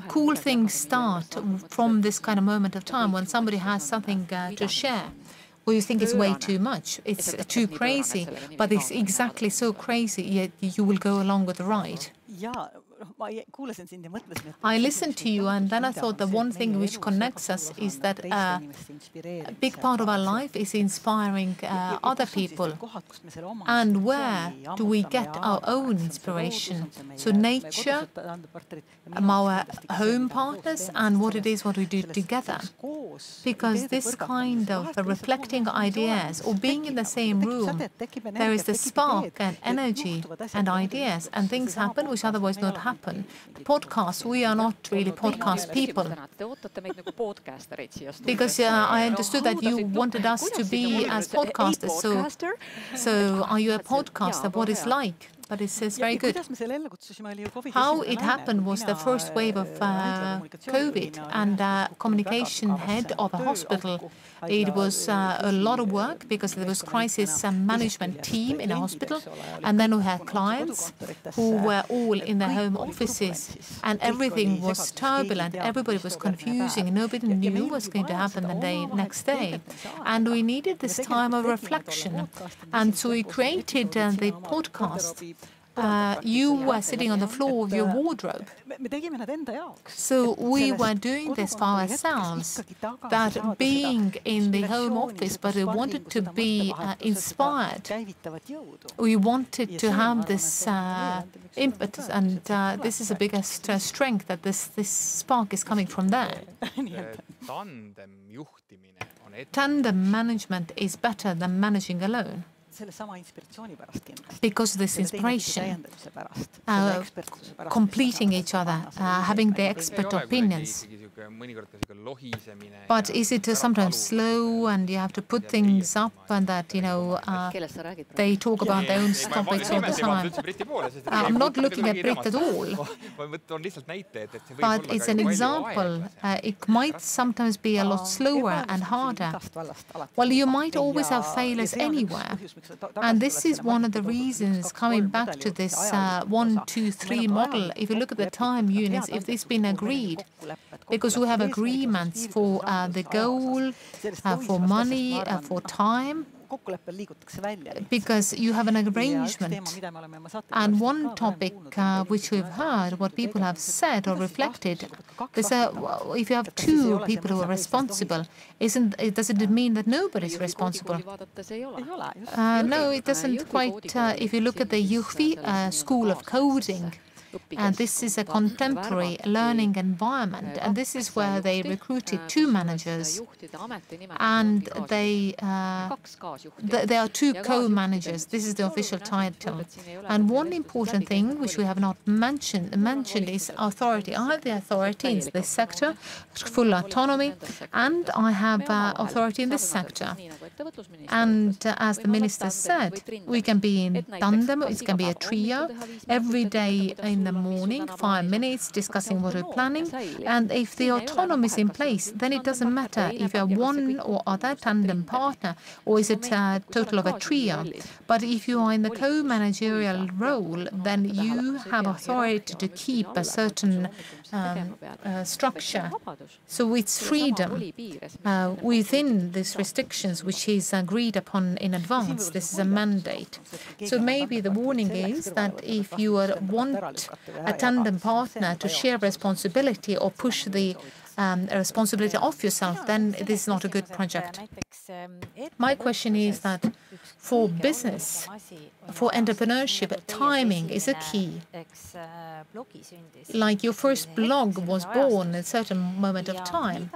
cool things start from this kind of moment of time when somebody has something to share. Or you think it's way too much, it's too crazy, but it's exactly so crazy, yet you will go along with the ride. I listened to you and then I thought the one thing which connects us is that a big part of our life is inspiring other people. And where do we get our own inspiration? So nature, our home partners, and what it is what we do together. Because this kind of reflecting ideas or being in the same room, there is the spark and energy and ideas, and things happen which otherwise not happen. The podcast, we are not really podcast people. Because I understood that you wanted us to be as podcasters. So are you a podcaster? What it's like? But it says very good. How it happened was the first wave of COVID, and communication head of a hospital. It was a lot of work because there was crisis management team in a hospital, and then we had clients who were all in their home offices, and everything was turbulent. Everybody was confusing. Nobody knew what was going to happen the next day, and we needed this time of reflection, and so we created the podcast. You were sitting on the floor of your wardrobe. So we were doing this for ourselves, that being in the home office, but we wanted to be inspired. We wanted to have this impetus, and this is the biggest strength, that this spark is coming from there. Tandem management is better than managing alone. Because of this inspiration, completing each other, having the expert opinions. But is it sometimes slow and you have to put things up and that, they talk about their own topics all the time? I'm not looking at Brit at all. But it's an example. It might sometimes be a lot slower and harder. Well, you might always have failures anywhere. And this is one of the reasons coming back to this 1, 2, 3 model. If you look at the time units, if this been agreed, because we have agreements for the goal, for money, for time, because you have an arrangement. And one topic which we've heard, what people have said or reflected, they say, well, if you have 2 people who are responsible, does it mean that nobody's responsible? No, it doesn't quite. If you look at the Jõhvi School of Coding, and this is a contemporary learning environment, and this is where they recruited 2 managers, and there are 2 co-managers. This is the official title. And one important thing which we have not mentioned is authority. I have the authority in this sector, full autonomy, and I have authority in this sector. And as the minister said, we can be in tandem, it can be a trio, every day in the morning, 5 minutes, discussing what we're planning. And if the autonomy is in place, then it doesn't matter if you have one or other tandem partner, or is it a total of a trio. But if you are in the co-managerial role, then you have authority to keep a certain structure. So it's freedom within these restrictions, which is agreed upon in advance. This is a mandate. So maybe the warning is that if you want a tandem partner to share responsibility or push the responsibility of yourself, then it is not a good project. My question is that for business, for entrepreneurship, timing is a key. Like your first blog was born at a certain moment of time.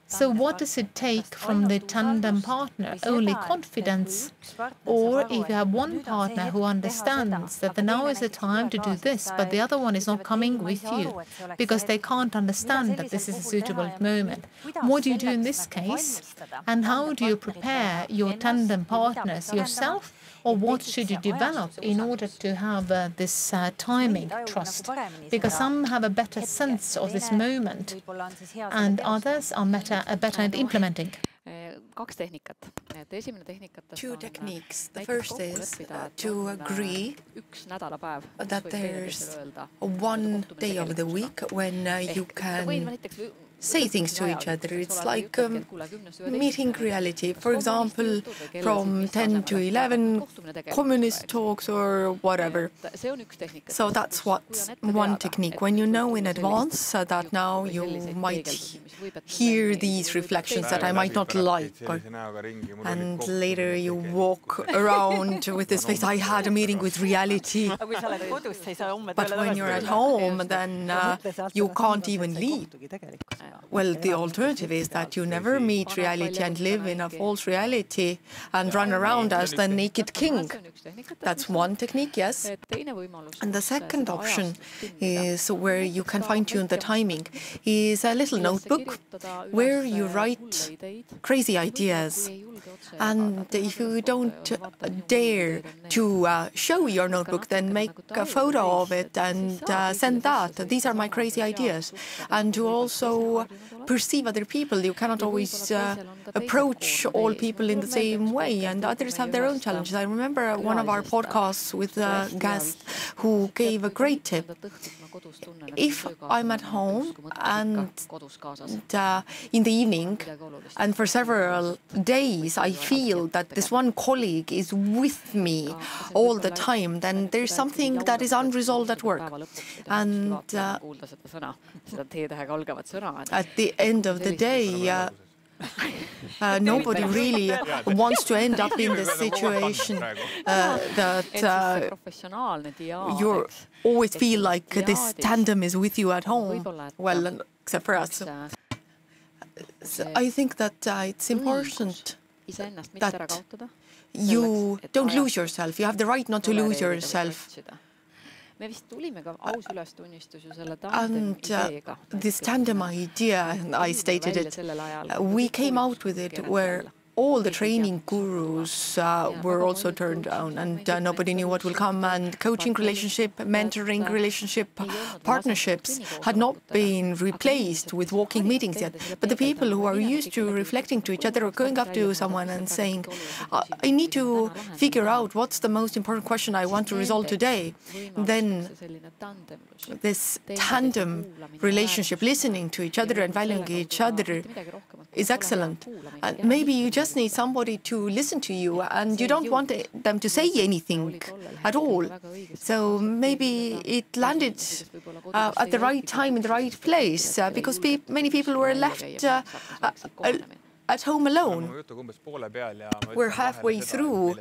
So what does it take from the tandem partner? Only confidence? Or if you have one partner who understands that now is the time to do this, but the other one is not coming with you because they can't understand that this is a suitable moment. What do you do in this case? And how do you prepare your tandem partners yourself? Or what should you develop in order to have this timing trust? Because some have a better sense of this moment and others are better at implementing. 2 techniques. The first is to agree that there's one day of the week when you can say things to each other. It's like meeting reality. For example, from 10 to 11, communist talks or whatever. So that's one technique. When you know in advance that now you might hear these reflections that I might not like, and later you walk around with this face, I had a meeting with reality. But when you're at home, then you can't even leave. Well, the alternative is that you never meet reality and live in a false reality and run around as the naked king. That's one technique, yes. And the second option is where you can fine-tune the timing, is a little notebook where you write crazy ideas. And if you don't dare to show your notebook, then make a photo of it and send that. These are my crazy ideas. And to also perceive other people. You cannot always approach all people in the same way, and others have their own challenges. I remember one of our podcasts with a guest who gave a great tip. If I'm at home and in the evening and for several days I feel that this one colleague is with me all the time, then there's something that is unresolved at work. And at the end of the day, nobody really wants to end up in this situation that you always feel like this tandem is with you at home. Well, except for us. So I think that it's important that you don't lose yourself. You have the right not to lose yourself. And this tandem idea, I stated it, we came out with it where all the training gurus were also turned down, and nobody knew what will come, and coaching relationship, mentoring relationship, partnerships had not been replaced with walking meetings yet. But the people who are used to reflecting to each other or going up to someone and saying, I need to figure out what's the most important question I want to resolve today, then this tandem relationship, listening to each other and valuing each other, is excellent. And maybe you just need somebody to listen to you, and you don't want them to say anything at all. So maybe it landed at the right time in the right place, because many people were left at home alone. We're halfway through,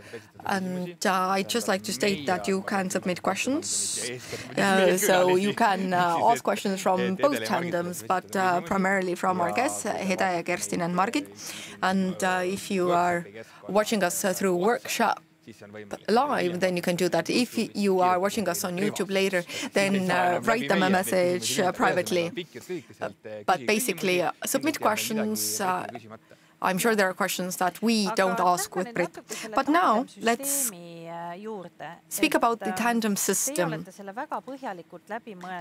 and I'd just like to state that you can submit questions. So you can ask questions from both tandems, but primarily from our guests, Heda, Kerstin and Margit. And if you are watching us through workshop live, then you can do that. If you are watching us on YouTube later, then write them a message privately. But basically, submit questions. I'm sure there are questions that we don't ask with Brit. But now, let's speak about the tandem system.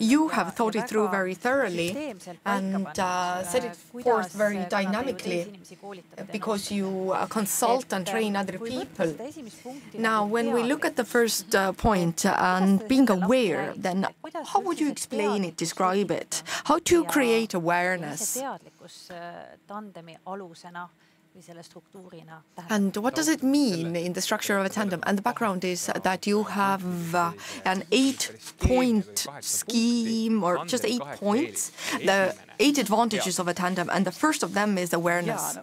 You have thought it through very thoroughly and set it forth very dynamically, because you consult and train other people. Now, when we look at the first point and being aware, then how would you explain it, describe it? How to create awareness? And what does it mean in the structure of a tandem? And the background is that you have an 8-point scheme, or just 8 points, the 8 advantages of a tandem, and the first of them is awareness.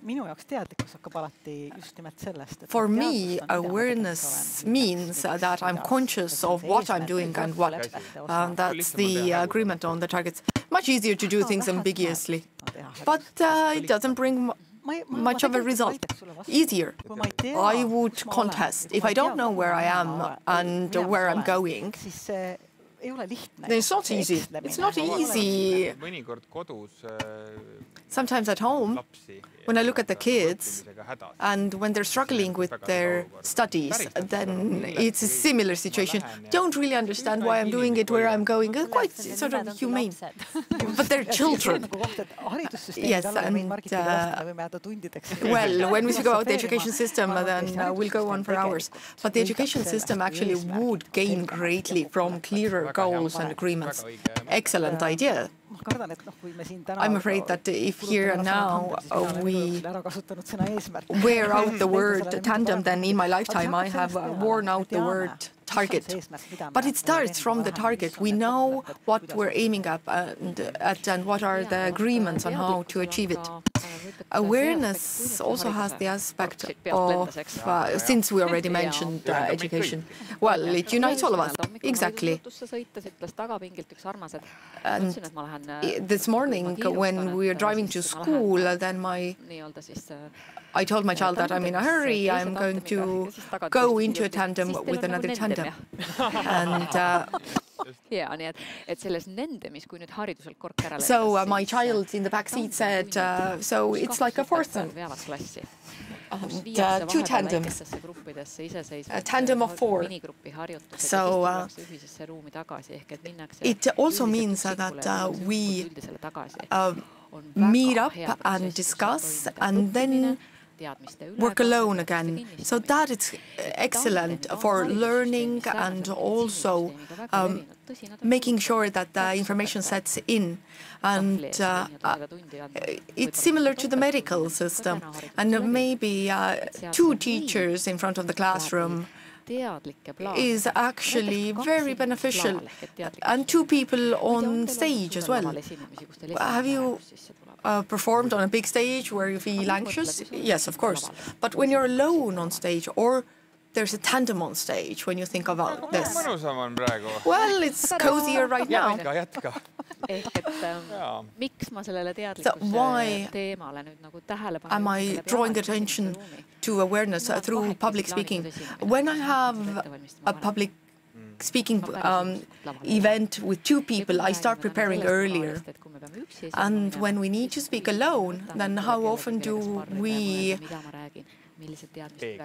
For me, awareness means that I'm conscious of what I'm doing and what. That's the agreement on the targets. Much easier to do things ambiguously, but it doesn't bring much of a result. Easier. I would contest. If I don't know where I am and where I'm going, then it's not easy. It's not easy. Sometimes at home, when I look at the kids and when they're struggling with their studies, then it's a similar situation. Don't really understand why I'm doing it, where I'm going. Quite sort of humane. But they're children. Yes, and well, when we speak about the education system, then we'll go on for hours. But the education system actually would gain greatly from clearer goals and agreements. Excellent idea. I'm afraid that if here and now we wear out the word tandem, then in my lifetime I have worn out the word target. But it starts from the target. We know what we're aiming at and what are the agreements on how to achieve it. Awareness also has the aspect of, since we already mentioned education, well, it unites all of us. Exactly. And this morning, when we were driving to school, then I told my child that I'm in a hurry, I'm going to go into a tandem with another tandem. And so my child in the back seat said, so it's like a foursome. 2 tandems, a tandem of 4. So it also means that we meet up and discuss and then work alone again. So that is excellent for learning and also making sure that the information sets in. And it's similar to the medical system. And maybe 2 teachers in front of the classroom is actually very beneficial. And 2 people on stage as well. Have you performed on a big stage where you feel anxious? Yes, of course. But when you're alone on stage, or there's a tandem on stage when you think about this. Well, it's cozier right now. So why am I drawing attention to awareness through public speaking? When I have a public speaking event with 2 people, I start preparing earlier. And when we need to speak alone, then how often do we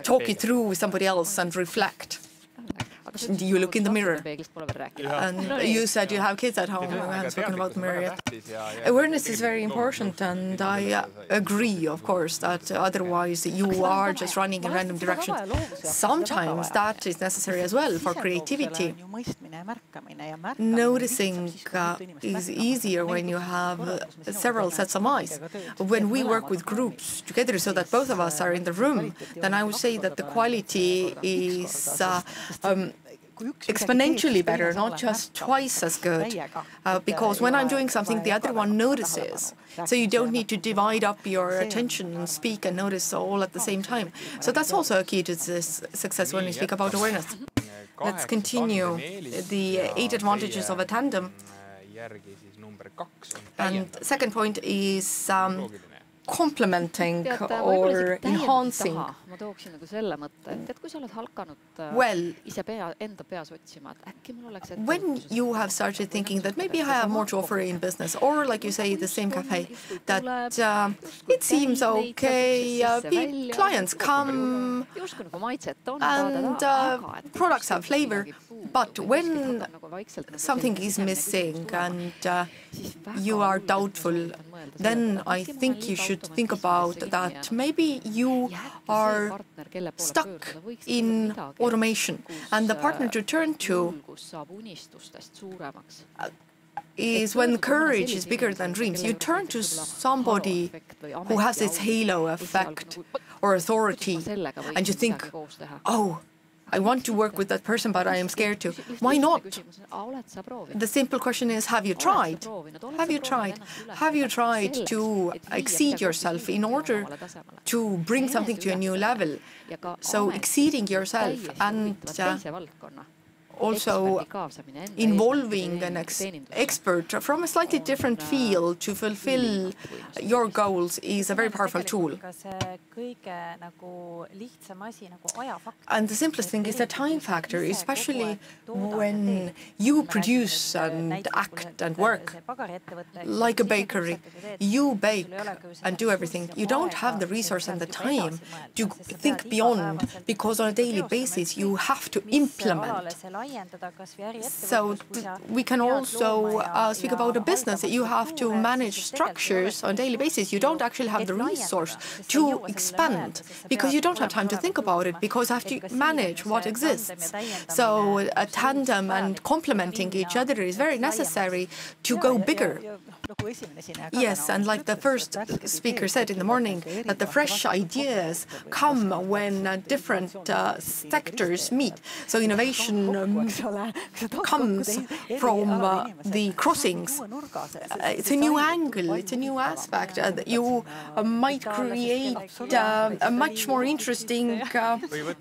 talk it through with somebody else and reflect? Do you look in the mirror? And you said you have kids at home. We haven't spoken about the mirror yet. Awareness is very important, and I agree, of course, that otherwise you are just running in random directions. Sometimes that is necessary as well for creativity. Noticing is easier when you have several sets of eyes. When we work with groups together so that both of us are in the room, then I would say that the quality is exponentially better, not just twice as good. Because when I'm doing something, the other one notices. So you don't need to divide up your attention and speak and notice all at the same time. So that's also a key to this success when we speak about awareness. Let's continue. The 8 advantages of a tandem. And second point is complementing or enhancing. Well, when you have started thinking that maybe I have more to offer in business, or like you say, the same cafe, that it seems okay, clients come and products have flavor, but when something is missing and you are doubtful, then I think you should think about that maybe you are stuck in automation, and the partner to turn to is when courage is bigger than dreams. You turn to somebody who has this halo effect or authority, and you think, oh, I want to work with that person, but I am scared to. Why not? The simple question is, have you tried? Have you tried? Have you tried to exceed yourself in order to bring something to a new level? So exceeding yourself and also involving an expert from a slightly different field to fulfill your goals is a very powerful tool. And the simplest thing is the time factor, especially when you produce and act and work like a bakery. You bake and do everything. You don't have the resource and the time to think beyond, because on a daily basis you have to implement. So we can also speak about a business that you have to manage structures on a daily basis. You don't actually have the resource to expand because you don't have time to think about it, because you have to manage what exists. So a tandem and complementing each other is very necessary to go bigger. Yes, and like the first speaker said in the morning, that the fresh ideas come when different sectors meet. So innovation comes from the crossings. It's a new angle, it's a new aspect. You might create a much more interesting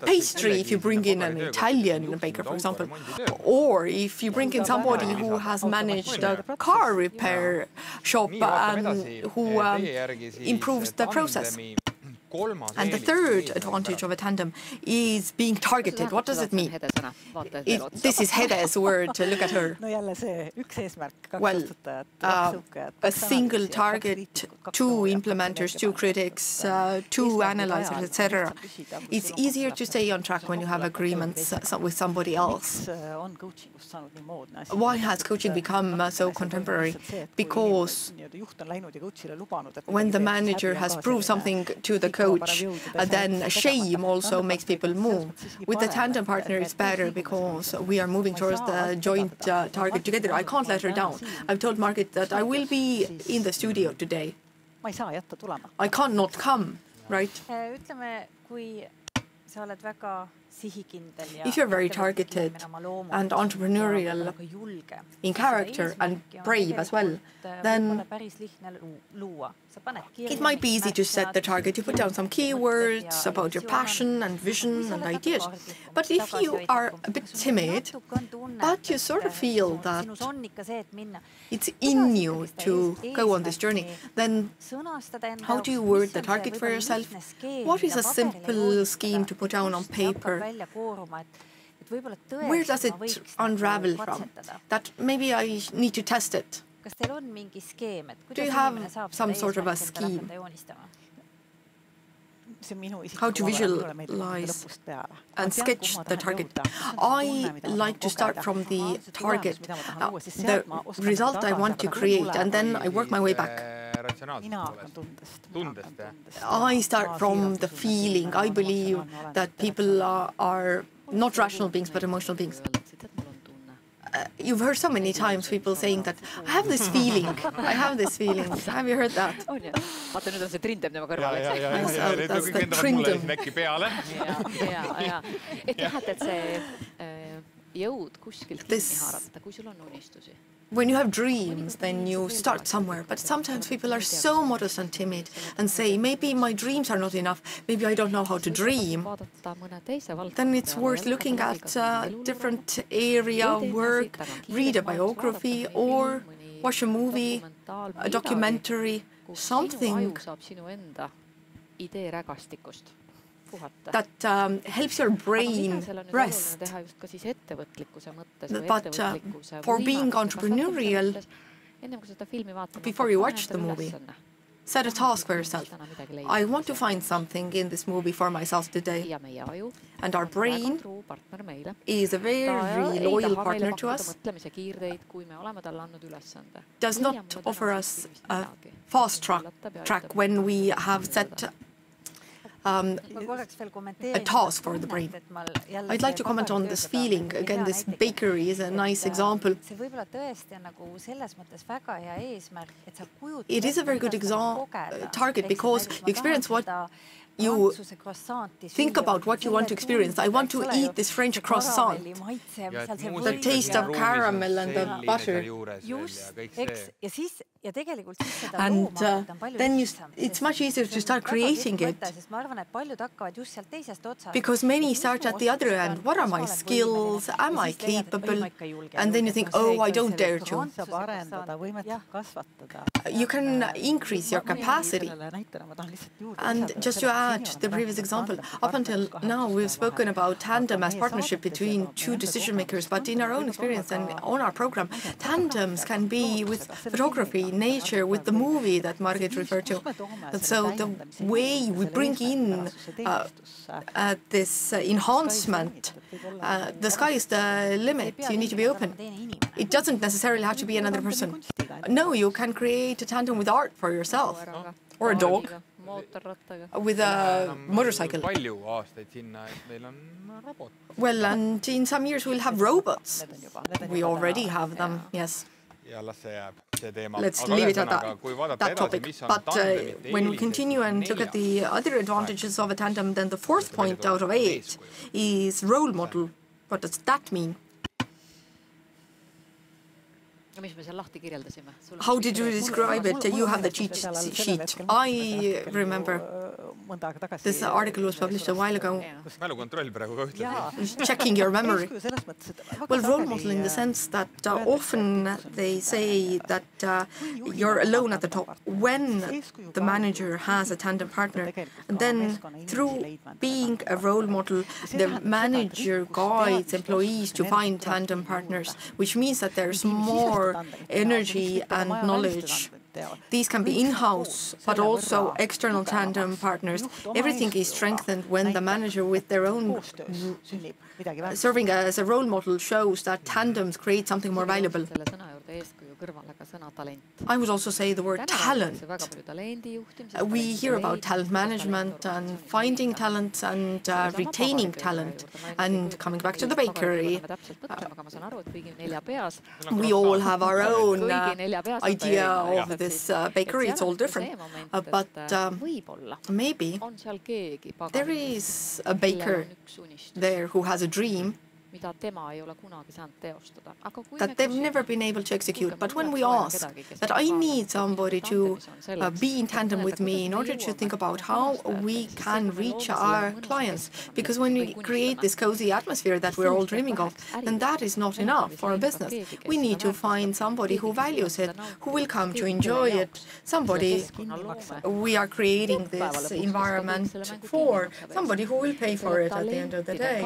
pastry if you bring in an Italian baker, for example, or if you bring in somebody who has managed a car repair shop and who improves the process. And the third advantage of a tandem is being targeted. What does it mean? This is Hede's word. Look at her. Well, a single target, 2 implementers, 2 critics, 2 analyzers, etc. It's easier to stay on track when you have agreements with somebody else. Why has coaching become so contemporary? Because when the manager has proved something to the coach, then shame also makes people move. With the tandem partner, it's better because we are moving towards the joint target together. I can't let her down. I've told Margit that I will be in the studio today. I can't not come, right? If you're very targeted and entrepreneurial in character and brave as well, then it might be easy to set the target. You put down some keywords about your passion and vision and ideas. But if you are a bit timid, but you sort of feel that it's in you to go on this journey, then how do you word the target for yourself? What is a simple scheme to put down on paper where does it unravel from? That maybe I need to test it. Do you have some sort of a scheme? How to visualize and sketch the target. I like to start from the target, the result I want to create, and then I work my way back. I start from the feeling. I believe that people are not rational beings, but emotional beings. You've heard so many times people saying that, I have this feeling, I have this feeling. Have you heard that? That's the Tandem. When you have dreams, then you start somewhere. But sometimes people are so modest and timid and say, maybe my dreams are not enough. Maybe I don't know how to dream. Then it's worth looking at a different area of work, read a biography or watch a movie, a documentary, something that helps your brain rest. But for being entrepreneurial, before you watch the movie, set a task for yourself. I want to find something in this movie for myself today. And our brain is a very loyal partner to us. Does not offer us a fast track when we have set a task for the brain. I'd like to comment on this feeling. Again, this bakery is a nice example. It is a very good target because you experience what you think about what you want to experience. I want to eat this French croissant. The taste of caramel and the butter. And then it's much easier to start creating it. Because many start at the other end. What are my skills? Am I capable? And then you think, oh, I don't dare to. You can increase your capacity. And just to add the previous example, up until now we've spoken about Tandem as partnership between two decision makers, but in our own experience and on our program, tandems can be with photography, nature, with the movie that Margit referred to. And so the way we bring in this enhancement, the sky is the limit. You need to be open. It doesn't necessarily have to be another person. No, you can create a tandem with art for yourself, or a dog, with a motorcycle. Well, and in some years we'll have robots. We already have them, yes. Let's leave it at that topic. But when we continue and look at the other advantages of a tandem, then the fourth point out of 8 is role model. What does that mean? How did you describe it? You have the cheat sheet. I remember this article was published a while ago. Checking your memory. Well, role model in the sense that often they say that you're alone at the top when the manager has a tandem partner. And then through being a role model, the manager guides employees to find tandem partners, which means that there's more energy and knowledge. These can be in-house, but also external tandem partners. Everything is strengthened when the manager with their own serving as a role model shows that tandems create something more valuable. I would also say the word talent. We hear about talent management and finding talent and retaining talent. And coming back to the bakery, we all have our own idea of this bakery. It's all different. But maybe there is a baker there who has a dream that they've never been able to execute. But when we ask that I need somebody to be in tandem with me in order to think about how we can reach our clients, because when we create this cozy atmosphere that we're all dreaming of, then that is not enough for a business. We need to find somebody who values it, who will come to enjoy it, somebody we are creating this environment for, somebody who will pay for it at the end of the day.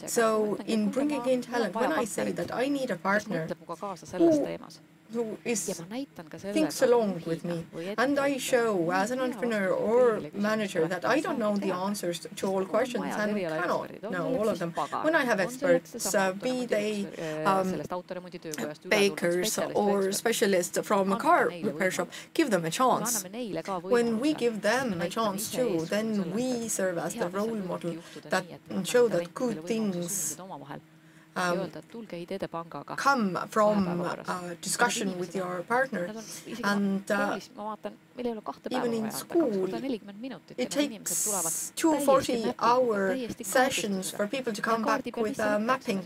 So in in bringing in talent, when I say that I need a partner who thinks along with me, and I show as an entrepreneur or manager that I don't know the answers to all questions and cannot know all of them. When I have experts, be they bakers or specialists from a car repair shop, give them a chance. When we give them a chance too, then we serve as the role model that show that good things come from discussion with your partner. And even in school, it takes 2 40-hour sessions for people to come back with mapping,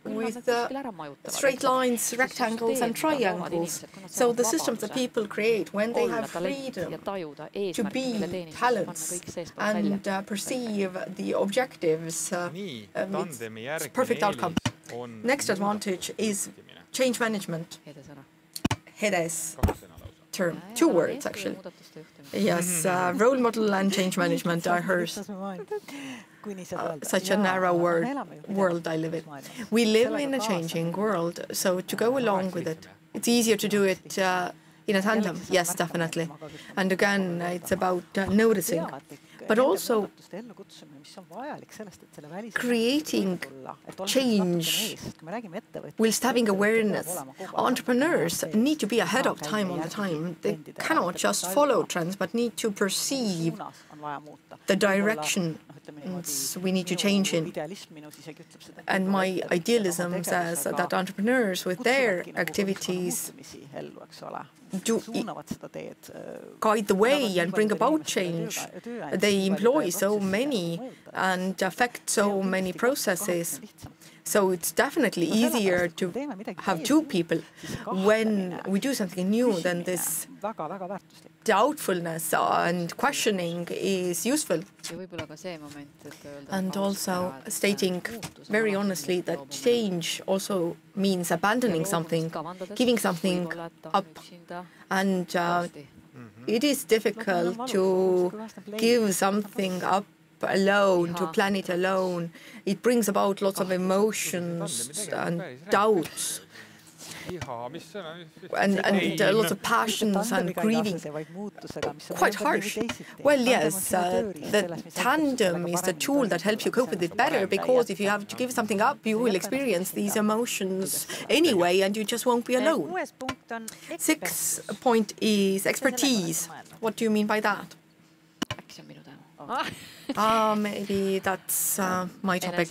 with straight lines, rectangles, and triangles. So the systems that people create when they have freedom to be talents and perceive the objectives, it's a perfect outcome. Next advantage is change management. HEDES term. 2 words, actually. Yes, role model and change management are hers. Such a narrow world I live in. We live in a changing world, so to go along with it, it's easier to do it in a tandem. Yes, definitely. And again, it's about noticing, but also creating change whilst having awareness. Entrepreneurs need to be ahead of time all the time. They cannot just follow trends, but need to perceive the direction we need to change in. And my idealism says that entrepreneurs with their activities do guide the way and bring about change. They employ so many and affect so many processes. So it's definitely easier to have 2 people. When we do something new, then this doubtfulness and questioning is useful. And also stating very honestly that change also means abandoning something, giving something up. And it is difficult to give something up alone, to plan it alone. It brings about lots of emotions and doubts and lots of passions and grieving. Quite harsh. Well, yes, the tandem is the tool that helps you cope with it better, because if you have to give something up, you will experience these emotions anyway, and you just won't be alone. 6th point is expertise. What do you mean by that? Maybe that's my topic.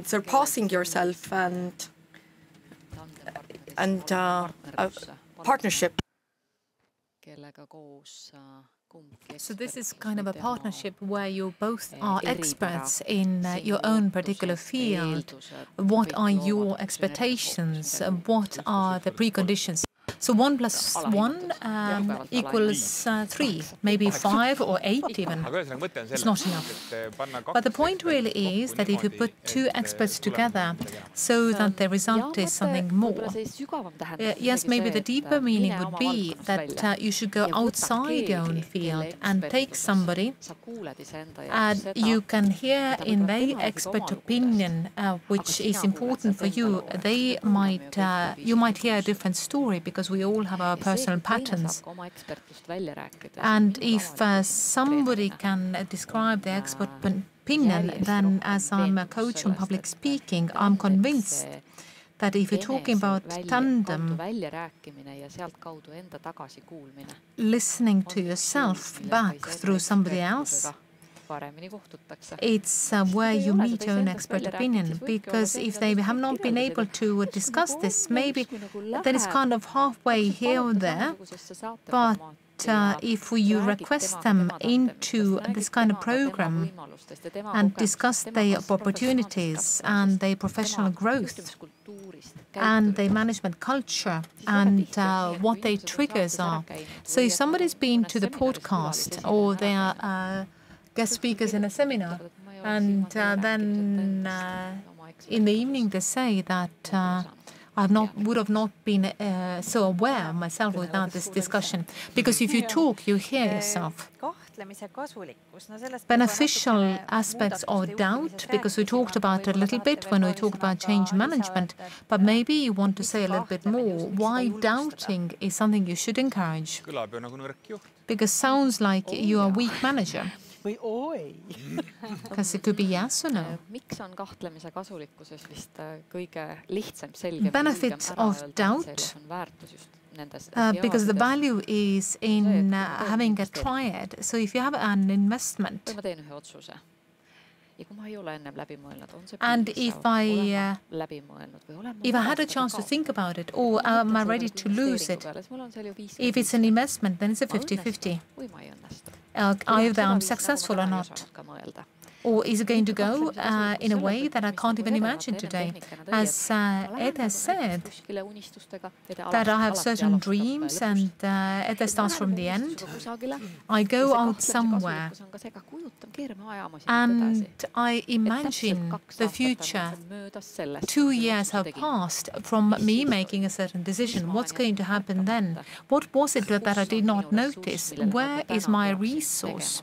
Surpassing yourself and partnership. So this is kind of a partnership where you both are experts in your own particular field. What are your expectations? What are the preconditions? So 1 + 1 equals 3, maybe 5 or 8 even. It's not enough. But the point really is that if you put 2 experts together so that the result is something more, yes, maybe the deeper meaning would be that you should go outside your own field and take somebody and you can hear in their expert opinion, which is important for you. You might hear a different story, because we all have our personal patterns. And if somebody can describe the expert opinion, then as I'm a coach on public speaking, I'm convinced that if you're talking about tandem, listening to yourself back through somebody else, it's where you meet your own expert opinion, because if they have not been able to discuss this, maybe then it's kind of halfway here or there. But if you request them into this kind of program and discuss their opportunities and their professional growth and their management culture and what their triggers are. So if somebody's been to the podcast or they are guest speakers in a seminar, and then in the evening they say that would have not been so aware myself without this discussion. Because if you talk, you hear yourself. beneficial aspects of doubt, because we talked about it a little bit when we talked about change management, but maybe you want to say a little bit more why doubting is something you should encourage. Because it sounds like you are a weak manager. Because it could be yes or no. Benefits of doubt. Because the value is in having a triad. So if you have an investment, and if I had a chance to think about it, or am I ready to lose it? If it's an investment, then it's a 50-50. Either I'm successful or not. Or is it going to go in a way that I can't even imagine today? As Ed has said, that I have certain dreams, and Ed starts from the end. I go out somewhere and I imagine the future. 2 years have passed from me making a certain decision. What's going to happen then? What was it that I did not notice? Where is my resource?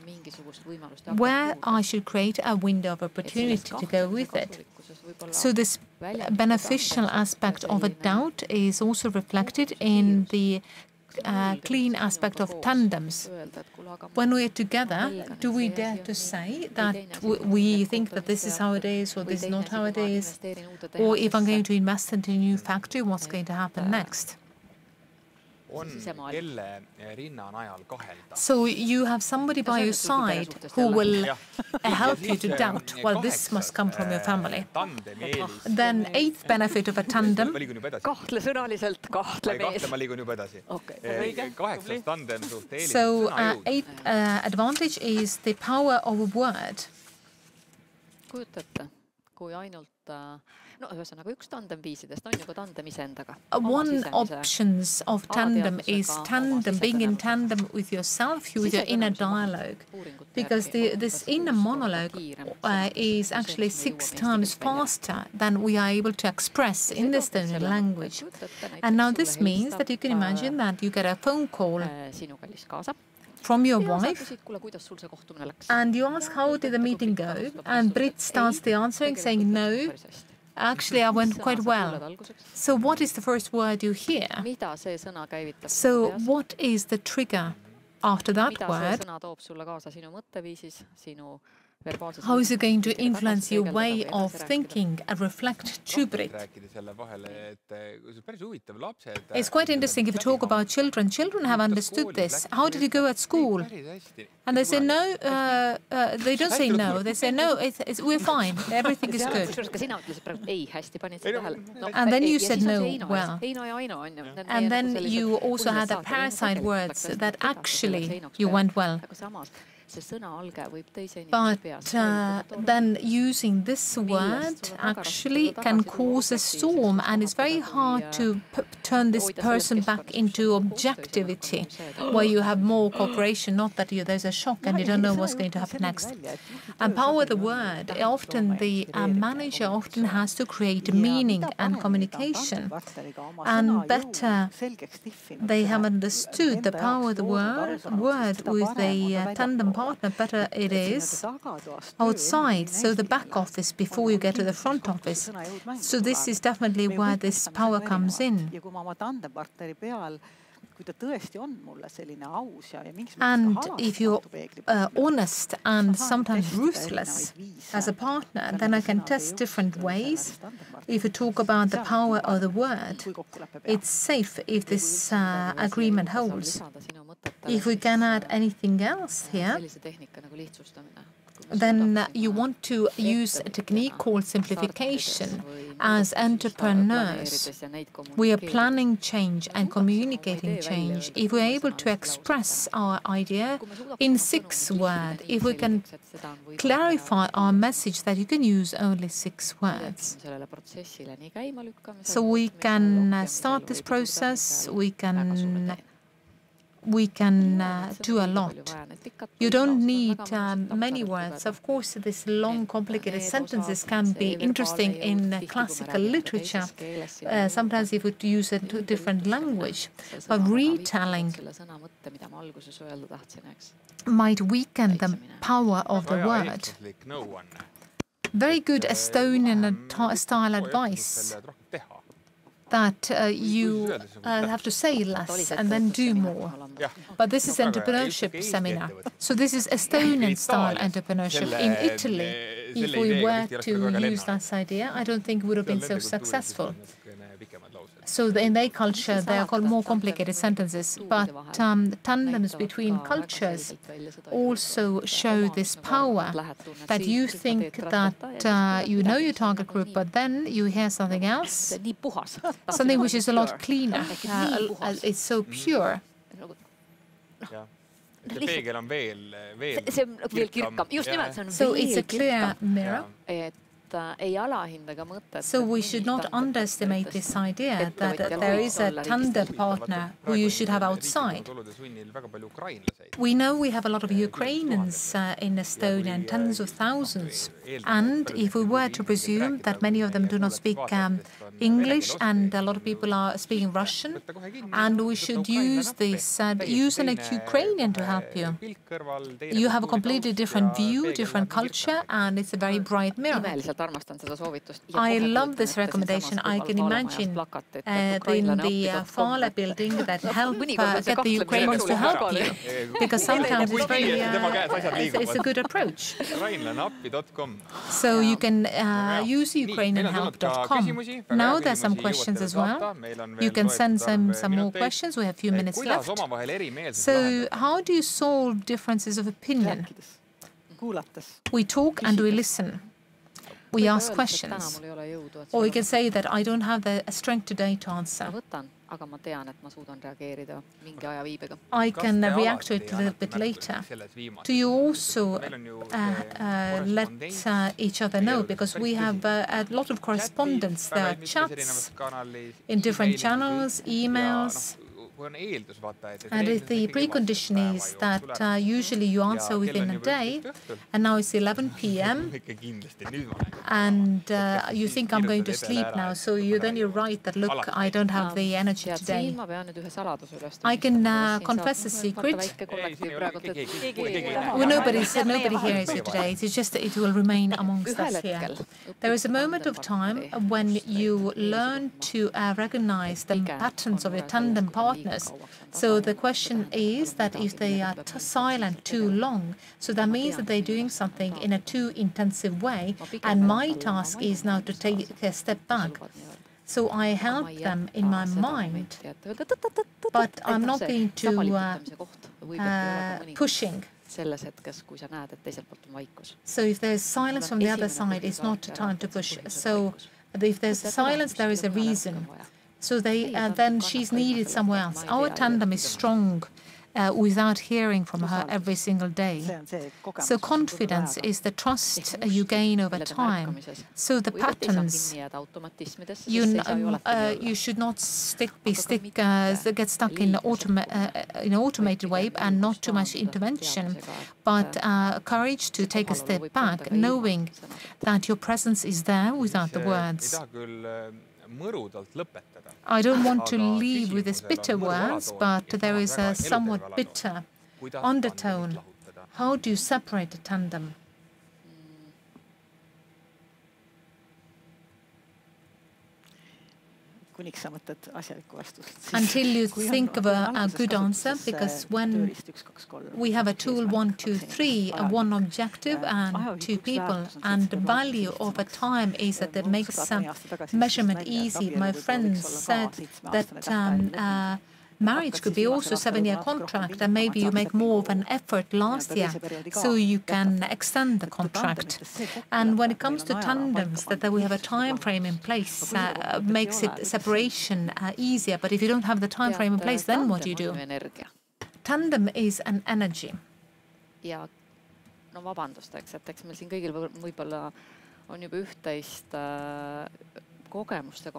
Where I should create a window of opportunity to go with it. So this beneficial aspect of a doubt is also reflected in the clean aspect of tandems. When we are together, do we dare to say that we think that this is how it is, or this is not how it is? Or if I'm going to invest into a new factory, what's going to happen next? So you have somebody by your side who will help you to doubt, well, this must come from your family. Then 8th benefit of a tandem. So 8th advantage is the power of a word. One options of tandem is tandem, being in tandem with yourself, with your inner dialogue. Because this inner monologue is actually 6 times faster than we are able to express in the Estonian language. And now this means that you can imagine that you get a phone call from your wife, and you ask, how did the meeting go? And Brit starts the answering, saying, no, actually, I went quite well. So what is the first word you hear? So what is the trigger after that word? How is it going to influence your way of thinking and reflect to Brit? It's quite interesting if you talk about children. Children have understood this. How did you go at school? And they say no, they don't say no. They say no, we're fine. Everything is good. And then you said no, well. And then you also had the parasite words that actually you went well. But then using this word actually can cause a storm, and it's very hard to turn this person back into objectivity, where you have more cooperation, not that there's a shock and you don't know what's going to happen next. And power of the word, often the manager often has to create meaning and communication. And better they have understood the power of the word with the tandem partner, better it is outside, so the back office before you get to the front office. So this is definitely where this power comes in. And if you're honest and sometimes ruthless as a partner, then I can test different ways. If you talk about the power of the word, it's safe if this agreement holds. If we can add anything else here, then you want to use a technique called simplification. As entrepreneurs, we are planning change and communicating change. If we're able to express our idea in 6 words, if we can clarify our message that you can use only 6 words. So we can start this process, we can we can do a lot. You don't need many words. Of course, these long, complicated sentences can be interesting in classical literature. Sometimes you would use a different language, but retelling might weaken the power of the word. Very good Estonian style advice that you have to say less and then do more. But this is entrepreneurship seminar. So this is Estonian style entrepreneurship. In Italy, if we were to use that idea, I don't think it would have been so successful. So in their culture, they are called more complicated sentences, but tandems between cultures also show this power that you think that you know your target group, but then you hear something else, something which is a lot cleaner. It's so pure. So it's a clear mirror. So we should not underestimate this idea that there is a tandem partner who you should have outside. We know we have a lot of Ukrainians in Estonia, and tens of thousands. And if we were to presume that many of them do not speak English and a lot of people are speaking Russian, and we should use this, use an Ukrainian to help you. You have a completely different view, different culture, and it's a very bright mirror. I love this recommendation. I can imagine in the Fale building that help get the Ukrainians to help you, because sometimes it's very it's a good approach. So you can use ukrainianhelp.com. Now there's some questions as well. You can send some more questions. We have a few minutes left. So how do you solve differences of opinion? We talk and we listen. We ask questions. Or we can say that I don't have the strength today to answer. I can react to it a little bit later. Do you also let each other know? Because we have a lot of correspondence. There are chats in different channels, emails. And if the precondition is that usually you answer within a day, and now it's 11 p.m. and you think I'm going to sleep now, so then you write that, look, I don't have the energy today. I can confess a secret. Well, nobody here is here today. It's just that it will remain amongst us here. There is a moment of time when you learn to recognize the patterns of your tandem partner. So the question is that if they are silent too long, so that means that they're doing something in a too intensive way, and my task is now to take a step back. So I help them in my mind, but I'm not going to pushing. So if there's silence from the other side, it's not time to push. So if there's silence, there is a reason. So then she's needed somewhere else. Our tandem is strong without hearing from her every single day. So confidence is the trust you gain over time. So the patterns, you should not get stuck in an automated way and not too much intervention, but courage to take a step back, knowing that your presence is there without the words. I don't want to leave with these bitter words, but there is a somewhat bitter undertone. How do you separate a tandem? Until you think of a good answer, because when we have a tool 1, 2, 3, one objective and 2 people, and the value over time is that it makes measurement easy. My friend said that marriage could be also a 7-year contract, and maybe you make more of an effort last year, so you can extend the contract. And when it comes to tandems, that we have a time frame in place makes it separation easier. But if you don't have the time frame in place, then what do you do? Tandem is an energy.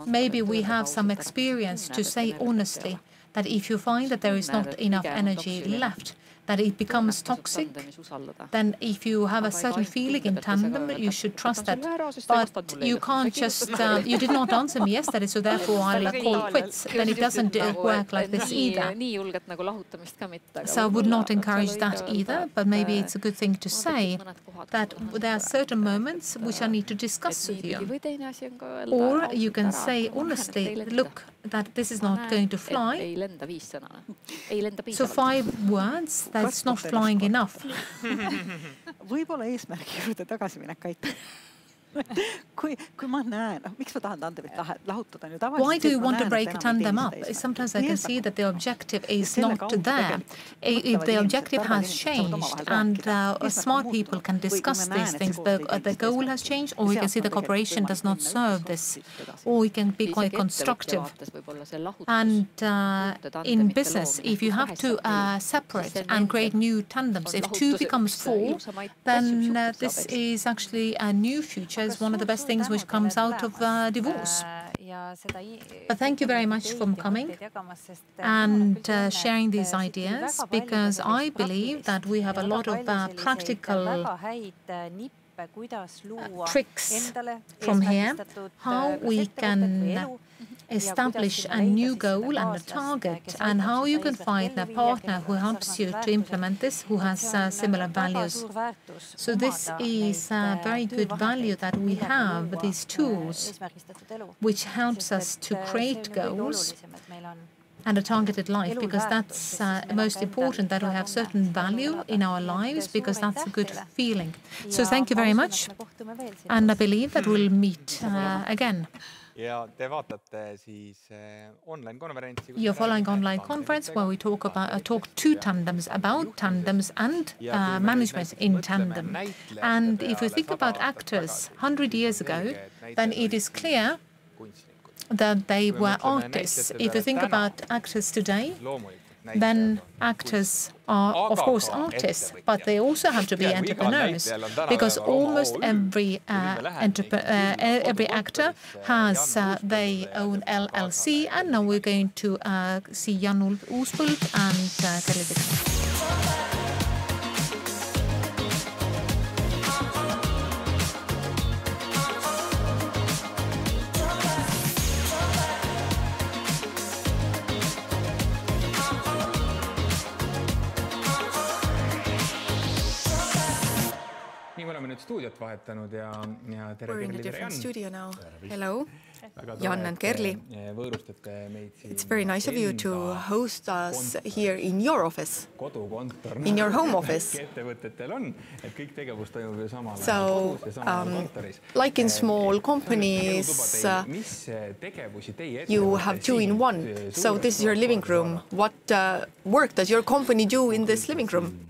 maybe we have some experience to say honestly that if you find that there is not enough energy left, that it becomes toxic, then if you have a certain feeling in tandem, you should trust that. But you can't just, you did not answer me yesterday, so therefore I'll call quits. Then it doesn't work like this either. So I would not encourage that either, but maybe it's a good thing to say that there are certain moments which I need to discuss with you. Or you can say honestly, look, that this is not going to fly. So 5 words, that's not flying enough. Võib-olla eesmärgi juurde tagasiminek aitab. Kui ma näen, miks ma tahan tandemit lahutada? Why do you want to break tandem up? Sometimes I can see that the objective is not there. If the objective has changed and smart people can discuss these things, the goal has changed, or we can see the cooperation does not serve this, or we can be quite constructive. And in business, if you have to separate and create new tandems, if 2 becomes 4, then this is actually a new future. Is one of the best things which comes out of divorce. But thank you very much for coming and sharing these ideas, because I believe that we have a lot of practical tricks from here, how we can establish a new goal and a target, and how you can find a partner who helps you to implement this, who has similar values. So this is a very good value that we have, these tools, which helps us to create goals and a targeted life, because that's most important, that we have certain value in our lives, because that's a good feeling. So thank you very much, and I believe that we'll meet again. Ja te vaatate siis online-konverentsi. You're following online conference where we talk to tandems, about tandems and management in tandem. And if you think about actors 100 years ago, then it is clear that they were artists. If you think about actors today, then actors are, of course, artists, but they also have to be entrepreneurs, because almost every actor has their own LLC. And now we're going to see Jan Uuspõld and Kerli Tikk. We're in a different studio now. Hello, Jan and Kerli. It's very nice of you to host us here in your office, in your home office. So, like in small companies, you have 2 in 1. So this is your living room. What work does your company do in this living room?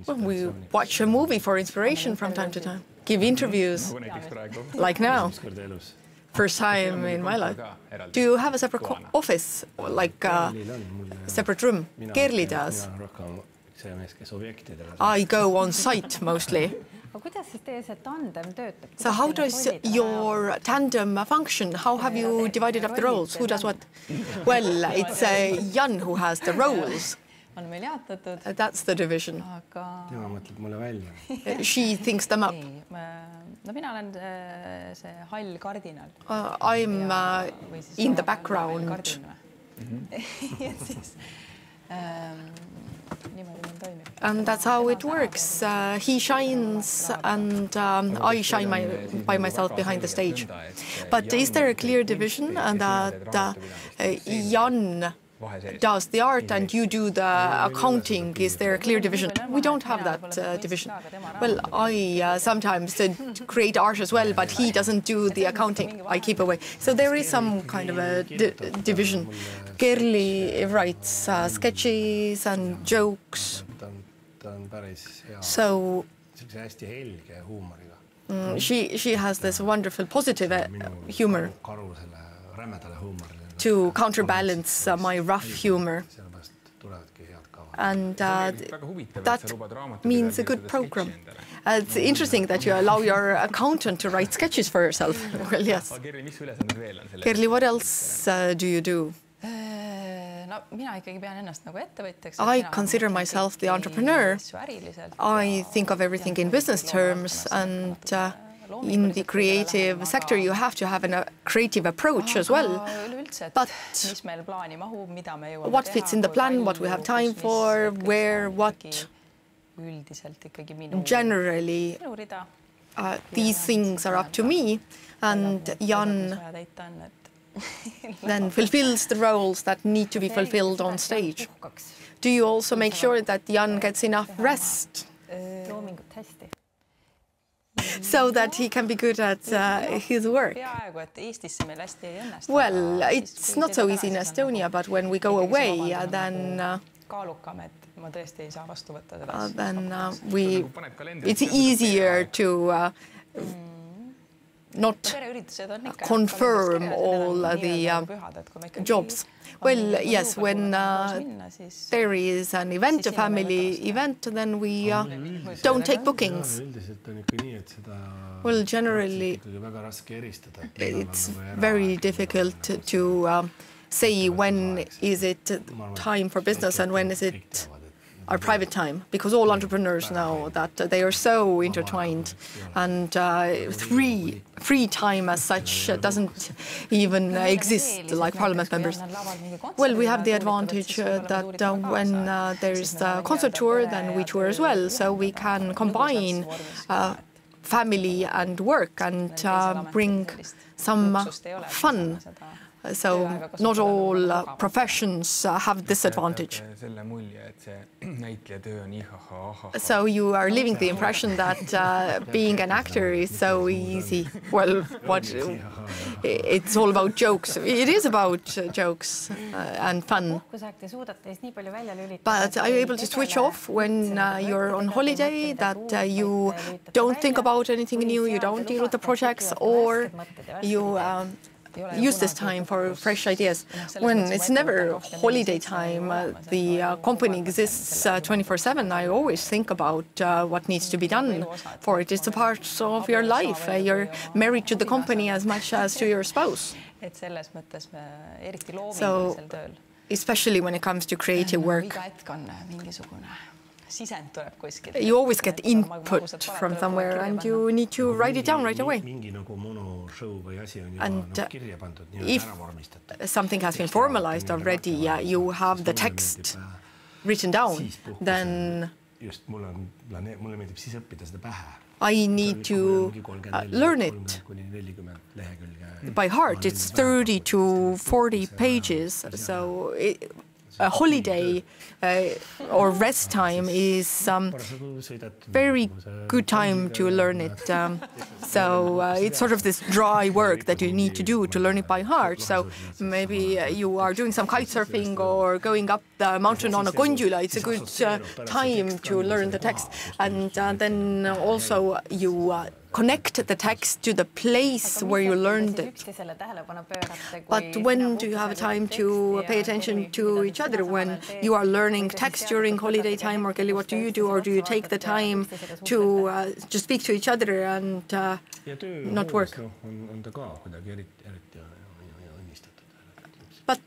Well, we watch a movie for inspiration from time to time, give interviews, like now, first time in my life. Do you have a separate office, like a separate room? Kerli does. I go on site mostly. So how does your tandem function? How have you divided up the roles? Who does what? Well, it's Jan who has the roles. That's the division. She thinks them up. I'm in the background. And that's how it works. He shines and I shine by myself behind the stage. But is there a clear division that Jan does the art and you do the accounting? Is there a clear division? We don't have that division. Well, I sometimes create art as well, but he doesn't do the accounting. I keep away. So there is some kind of a division. Kerli writes sketches and jokes. So she has this wonderful positive humor to counterbalance my rough humor. And that means a good program. It's interesting that you allow your accountant to write sketches for yourself. Well, yes. Kerli, what else do you do? I consider myself the entrepreneur. I think of everything in business terms, and in the creative sector you have to have a creative approach as well. But what fits in the plan, what we have time for, where, what, generally these things are up to me, and Jan then fulfills the roles that need to be fulfilled on stage. Do you also make sure that Jan gets enough rest so that he can be good at his work? Well, it's not so easy in Estonia, but when we go away, then it's easier to not confirm all the jobs. Well, yes, when there is an event, a family event, then we don't take bookings. Well, generally, it's very difficult to say when is it time for business and when is it our private time, because all entrepreneurs know that they are so intertwined, and free time as such doesn't even exist like parliament members. Well, we have the advantage that when there is a concert tour, then we tour as well, so we can combine family and work and bring some fun. So not all professions have this advantage. So you are leaving the impression that being an actor is so easy. Well, it's all about jokes. It is about jokes and fun. But are you able to switch off when you're on holiday, that you don't think about anything new, you don't deal with the projects, or you use this time for fresh ideas? When it's never holiday time, the company exists 24/7. I always think about what needs to be done for it. It's a part of your life. You're married to the company as much as to your spouse. So, especially when it comes to creative work, you always get input from somewhere and you need to write it down right away. And if something has been formalized already, you have the text written down, then I need to learn it by heart. It's 30 to 40 pages, so a holiday or rest time is very good time to learn it. So it's sort of this dry work that you need to do to learn it by heart. So maybe you are doing some kite surfing or going up the mountain on a gondola. It's a good time to learn the text. And then also you connect the text to the place where you learned it. But when do you have time to pay attention to each other? When you are learning text during holiday time, or Kelly, what do you do? Or do you take the time to just speak to each other and not work? But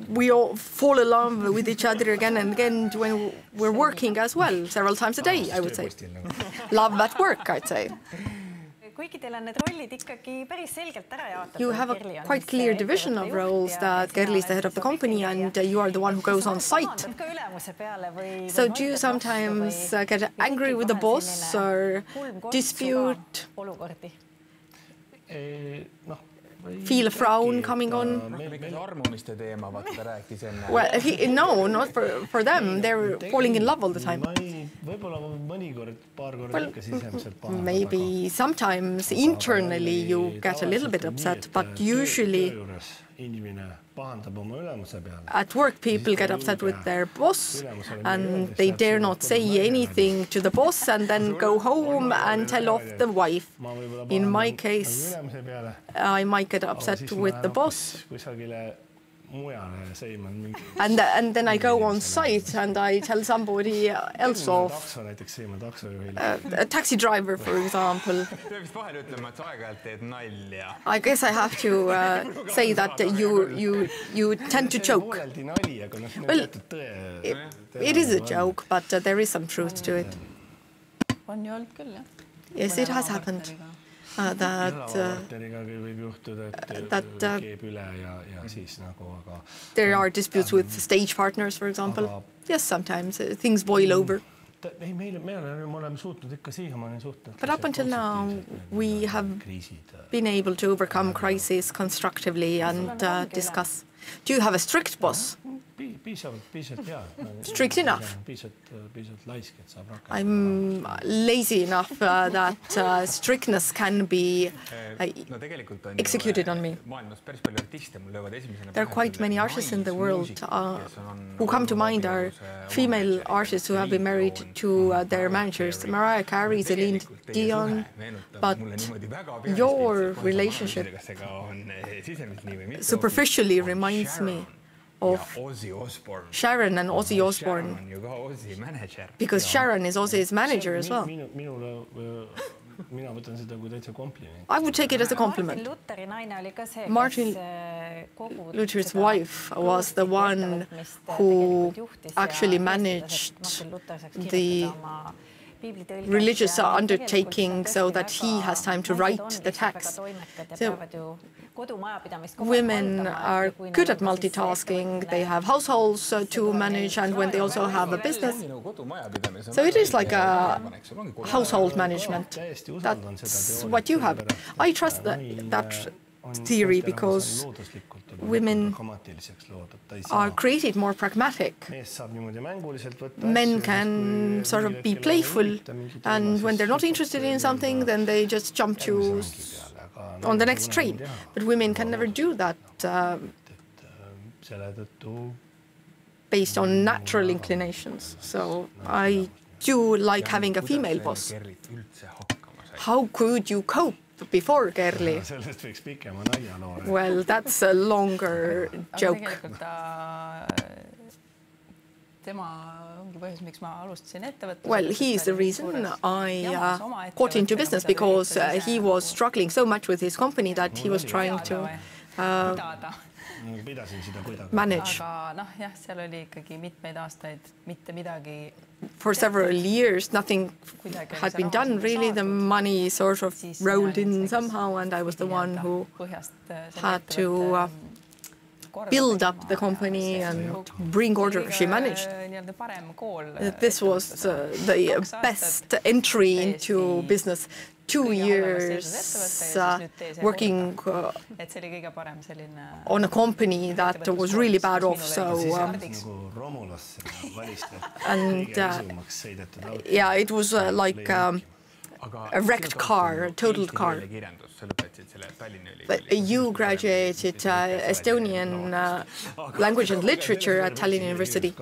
we all fall in love with each other again and again when we're working as well, several times a day, I would say. Love at work, I'd say. You have a quite clear division of roles, that Kerli is the head of the company and you are the one who goes on site. So do you sometimes get angry with the boss or dispute? Feel a frown coming on? Well, no, not for them. They're falling in love all the time. Well, maybe sometimes internally you get a little bit upset, but usually at work people get upset with their boss and they dare not say anything to the boss and then go home and tell off the wife. In my case, I might get upset with the boss, And then I go on site and I tell somebody else off. A taxi driver, for example. I guess I have to say that you tend to joke. Well, it is a joke, but there is some truth to it. Yes, it has happened. There are disputes with stage partners, for example. Yes, sometimes things boil over. But up until now, we have been able to overcome crises constructively and discuss. Do you have a strict boss? Strict enough. I'm lazy enough that strictness can be executed on me. There are quite many artists in the world who come to mind are female artists who have been married to their managers. Mariah Carey, Celine Dion, but your relationship superficially reminds me of Sharon and Ozzy Osbourne, because Sharon is Ozzy's manager as well. I would take it as a compliment. Martin Luther's wife was the one who actually managed the religious undertaking so that he has time to write the text. So women are good at multitasking. They have households to manage, and when they also have a business. So it is like a household management. That's what you have. I trust that theory because women are created more pragmatic. Men can sort of be playful, and when they're not interested in something, then they just jump to on the next train. But women can never do that based on natural inclinations. So I do like having a female boss. How could you cope before Gerli? Well, that's a longer joke. Well, he is the reason I got into business, because he was struggling so much with his company that he was trying to manage. For several years, nothing had been done, really. The money sort of rolled in somehow, and I was the one who had to build up the company and bring order. She managed. This was the best entry into business. 2 years working on a company that was really bad off. So, and yeah, it was like a wrecked car, a totaled car. But you graduated Estonian language and literature at Tallinn University.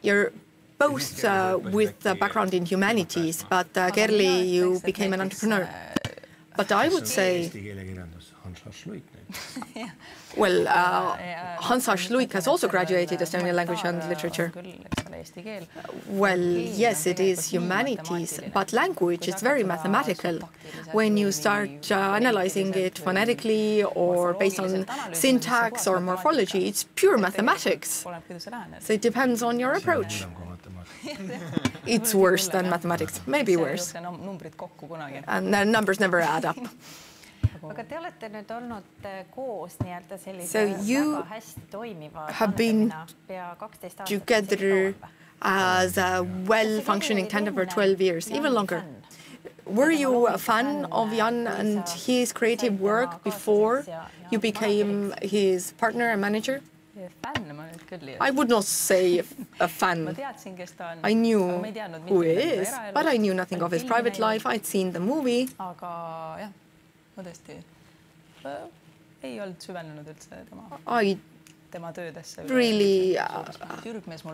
You're both with a background in humanities, but Gerli, you became an entrepreneur. But I would say, well, Hans-Lars Luik has also graduated Estonian language and literature. Well, yes, it is humanities, but language is very mathematical. When you start analyzing it phonetically or based on syntax or morphology, it's pure mathematics. So it depends on your approach. It's worse than mathematics, maybe worse. And the numbers never add up. So you have been together as a well-functioning tandem for 12 years, even longer. Were you a fan of Jan and his creative work before you became his partner and manager? I would not say a fan. I knew who he is, but I knew nothing of his private life. I'd seen the movie. I really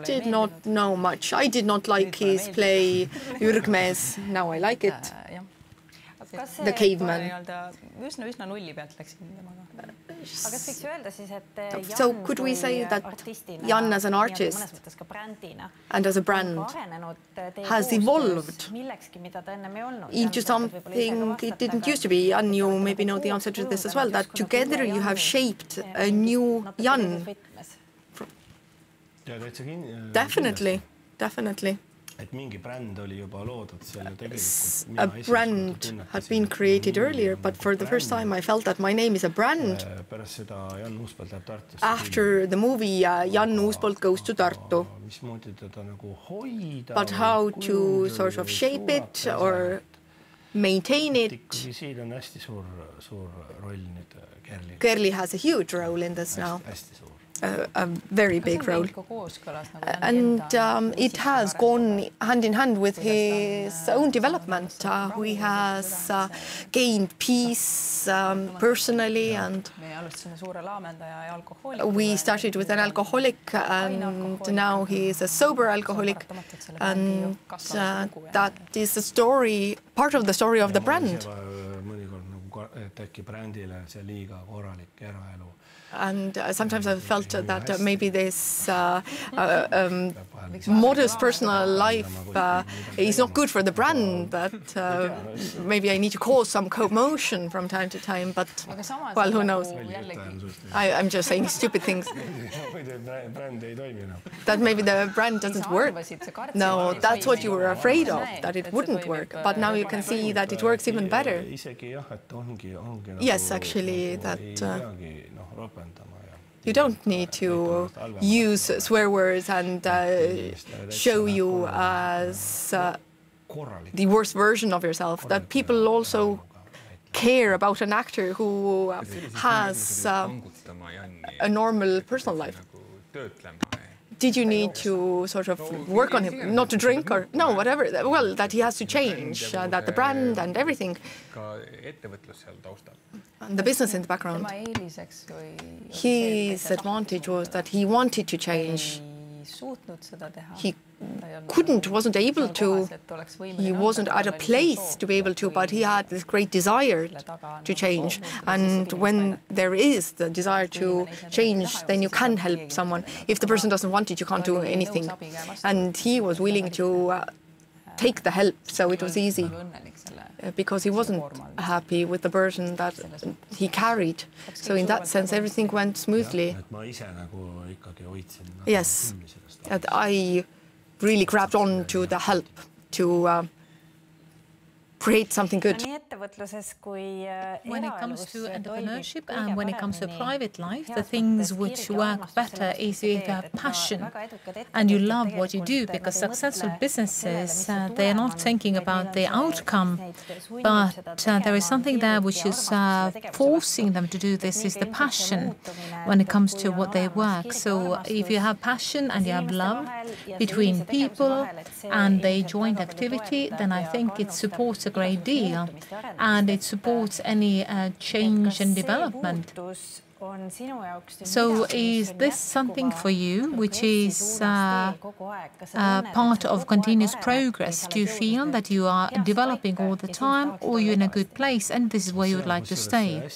did not know much. I did not like his play Jürgmees. Now I like it. the caveman. So could we say that Jan as an artist and as a brand has evolved into something it didn't used to be? And you maybe know the answer to this as well, that together you have shaped a new Jan. Definitely, definitely. A brand had been created earlier, but for the first time I felt that my name is a brand. After the movie Jan Uuspõld Goes to Tartu. But how to sort of shape it or maintain it. Kerli has a huge role in this now. A very big role. And it has gone hand in hand with his own development. He has gained peace personally, and we started with an alcoholic and now he is a sober alcoholic, and that is the story, part of the story of the brand. And sometimes I felt that maybe this modest personal life is not good for the brand, that maybe I need to cause some commotion from time to time, but, well, who knows? I'm just saying stupid things. That maybe the brand doesn't work. No, that's what you were afraid of, that it wouldn't work. But now you can see that it works even better. Yes, actually, that you don't need to use swear words and show you as the worst version of yourself. That people also care about an actor who has a normal personal life. Did you need to sort of work on him, not to drink or no, whatever? Well, that he has to change, that the brand and everything. And the business in the background. His advantage was that he wanted to change. He wasn't able to. He wasn't at a place to be able to, but he had this great desire to change. And when there is the desire to change, then you can help someone. If the person doesn't want it, you can't do anything. And he was willing to take the help, so it was easy. Because he wasn't happy with the burden that he carried. So in that sense, everything went smoothly. Yes, I really grabbed on to the help to create something good. When it comes to entrepreneurship and when it comes to private life, the things which work better is if you have passion and you love what you do, because successful businesses, they are not thinking about the outcome, but there is something there which is forcing them to do this, is the passion when it comes to what they work. So if you have passion and you have love between people and they joint activity, then I think it supports a great deal, and it supports any change and development. So is this something for you which is part of continuous progress? Do you feel that you are developing all the time, or you're in a good place and this is where you would like to stay?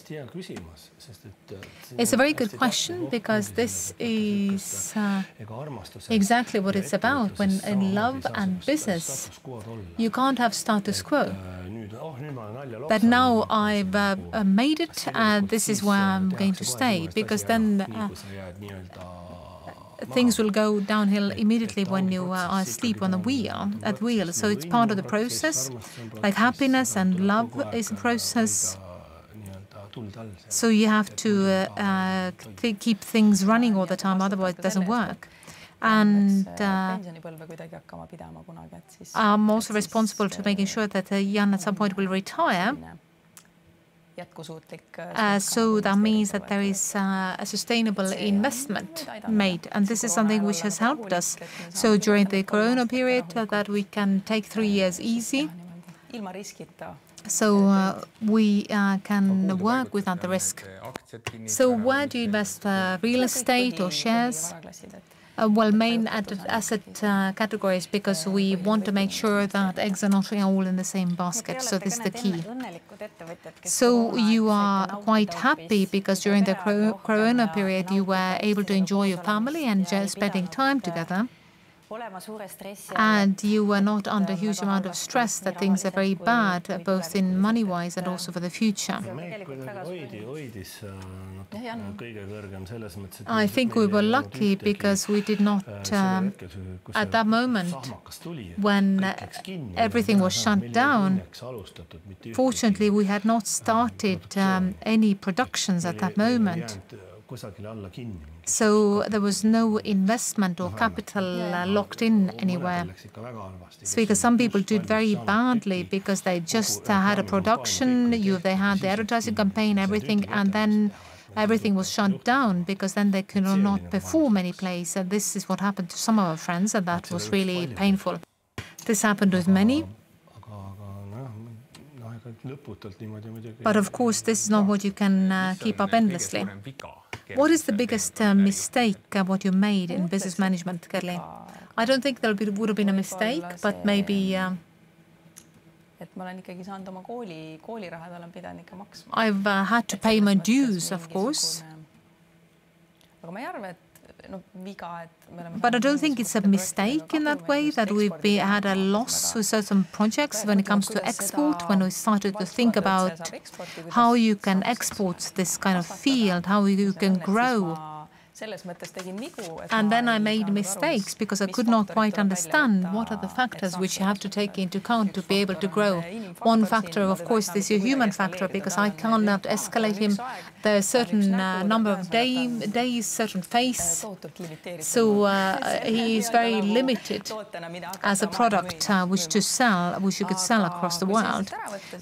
It's a very good question, because this is exactly what it's about. When in love and business, you can't have status quo. That now I've made it, and this is where I'm going to stay, because then things will go downhill immediately when you are asleep on the wheel. So it's part of the process, like happiness and love is a process. So you have to keep things running all the time, otherwise it doesn't work. And I'm also responsible to making sure that Jan at some point will retire. So that means that there is a sustainable investment made, and this is something which has helped us. So during the Corona period, that we can take 3 years easy. So we can work without the risk. So where do you invest? Real estate or shares? Well, main asset categories, because we want to make sure that eggs are not all in the same basket. So this is the key. So you are quite happy because during the corona period, you were able to enjoy your family and just spending time together. And you were not under a huge amount of stress that things are very bad, both in money-wise and also for the future. I think we were lucky because we did not, at that moment, when everything was shut down, fortunately, we had not started any productions at that moment. So there was no investment or capital locked in anywhere. So because some people did very badly because they just had a production, they had the advertising campaign, everything, and then everything was shut down because then they could not perform any place. And this is what happened to some of our friends, and that was really painful. This happened with many. But of course, this is not what you can keep up endlessly. What is the biggest mistake what you made in business management, Kerli? I don't think there would have been a mistake, but maybe I've had to pay my dues, of course. But I don't think it's a mistake in that way that we've had a loss with certain projects when it comes to export, when we started to think about how you can export this kind of field, how you can grow. And then I made mistakes because I could not quite understand what are the factors which you have to take into account to be able to grow. One factor, of course, is your human factor, because I cannot escalate him. There's a certain number of days, certain phase. So he is very limited as a product which you could sell across the world.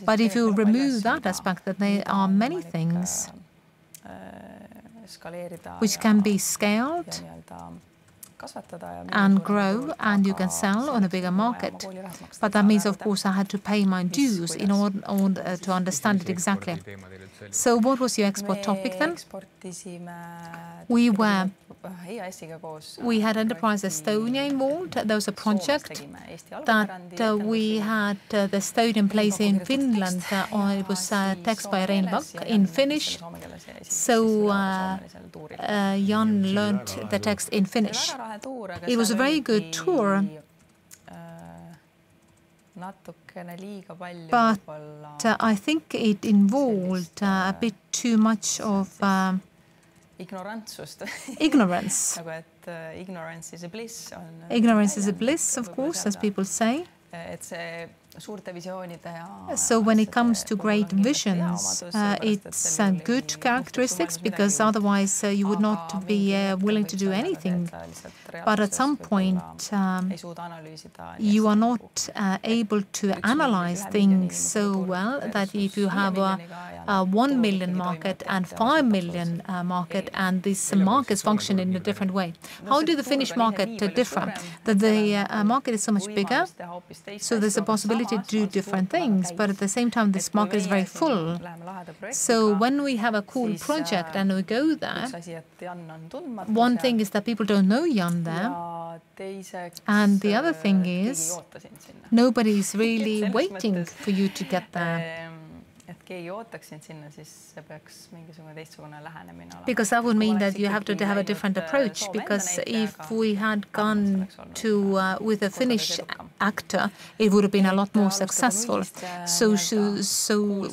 But if you remove that aspect, that there are many things which can be scaled and grow, and you can sell on a bigger market. But that means, of course, I had to pay my dues in order to understand it exactly. So what was your export topic then? We had Enterprise Estonia involved. There was a project that we had the Estonian place in Finland. It was text by Rein Bakk in Finnish. So Jan learned the text in Finnish. It was a very good tour. But I think it involved a bit too much of ignorance. Ignorance is a bliss, of course, as people say. So when it comes to great visions, it's good characteristics, because otherwise you would not be willing to do anything. But at some point, you are not able to analyze things so well that if you have a 1 million market and 5 million market, and these markets function in a different way. How do the Finnish market differ? That the market is so much bigger, so there's a possibility to do different things, but at the same time this market is very full. So when we have a cool project and we go there, one thing is that people don't know Jan there, and the other thing is nobody is really waiting for you to get there. Because that would mean that you have to have a different approach, because if we had gone to with a Finnish actor, it would have been a lot more successful. So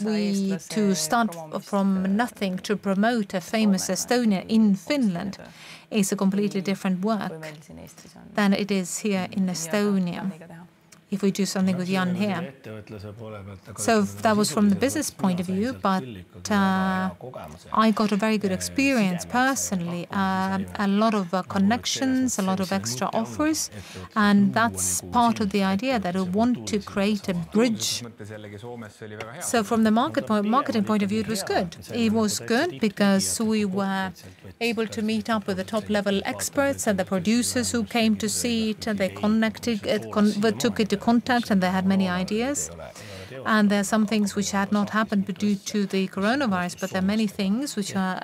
we to start from nothing to promote a famous Estonian in Finland is a completely different work than it is here in Estonia, if we do something with Jan here. So that was from the business point of view, but I got a very good experience personally, a lot of connections, a lot of extra offers, and that's part of the idea that we want to create a bridge. So from the marketing point of view, it was good. It was good because we were able to meet up with the top-level experts and the producers who came to see it, and they connected, took it to contact, and they had many ideas. And there are some things which had not happened due to the coronavirus, but there are many things which are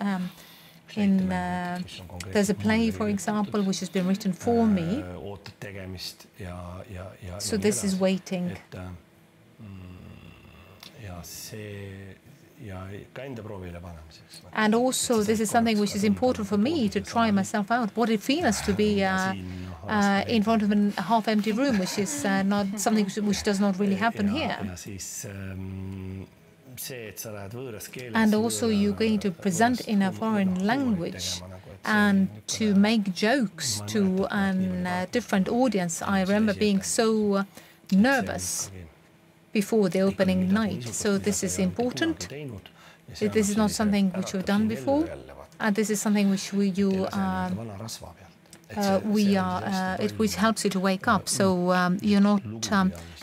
there's a play, for example, which has been written for me. So this is waiting. And also, this is something which is important for me to try myself out, what it feels to be in front of a half-empty room, which is not something which does not really happen here. And also, you're going to present in a foreign language and to make jokes to a different audience. I remember being so nervous before the opening night. So this is important. This is not something which we've done before, and this is something which which helps you to wake up. So you're not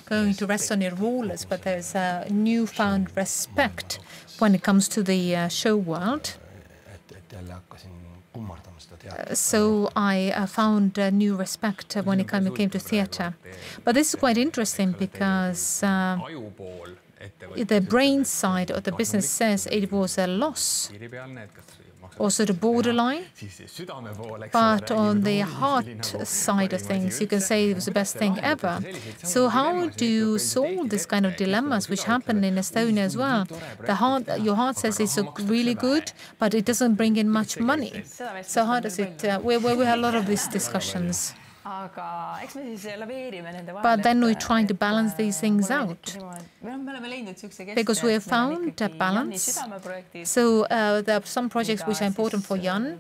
going to rest on your laurels, but there's a newfound respect when it comes to the show world. So I found new respect when it came to theatre. But this is quite interesting because the brain side of the business says it was a loss, also the borderline. But on the heart side of things, you can say it was the best thing ever. So how do you solve this kind of dilemmas which happen in Estonia as well? Your heart says it's really good, but it doesn't bring in much money. So how does it, we have a lot of these discussions. But then we're trying to balance these things out, because we have found a balance. So there are some projects which are important for Jan,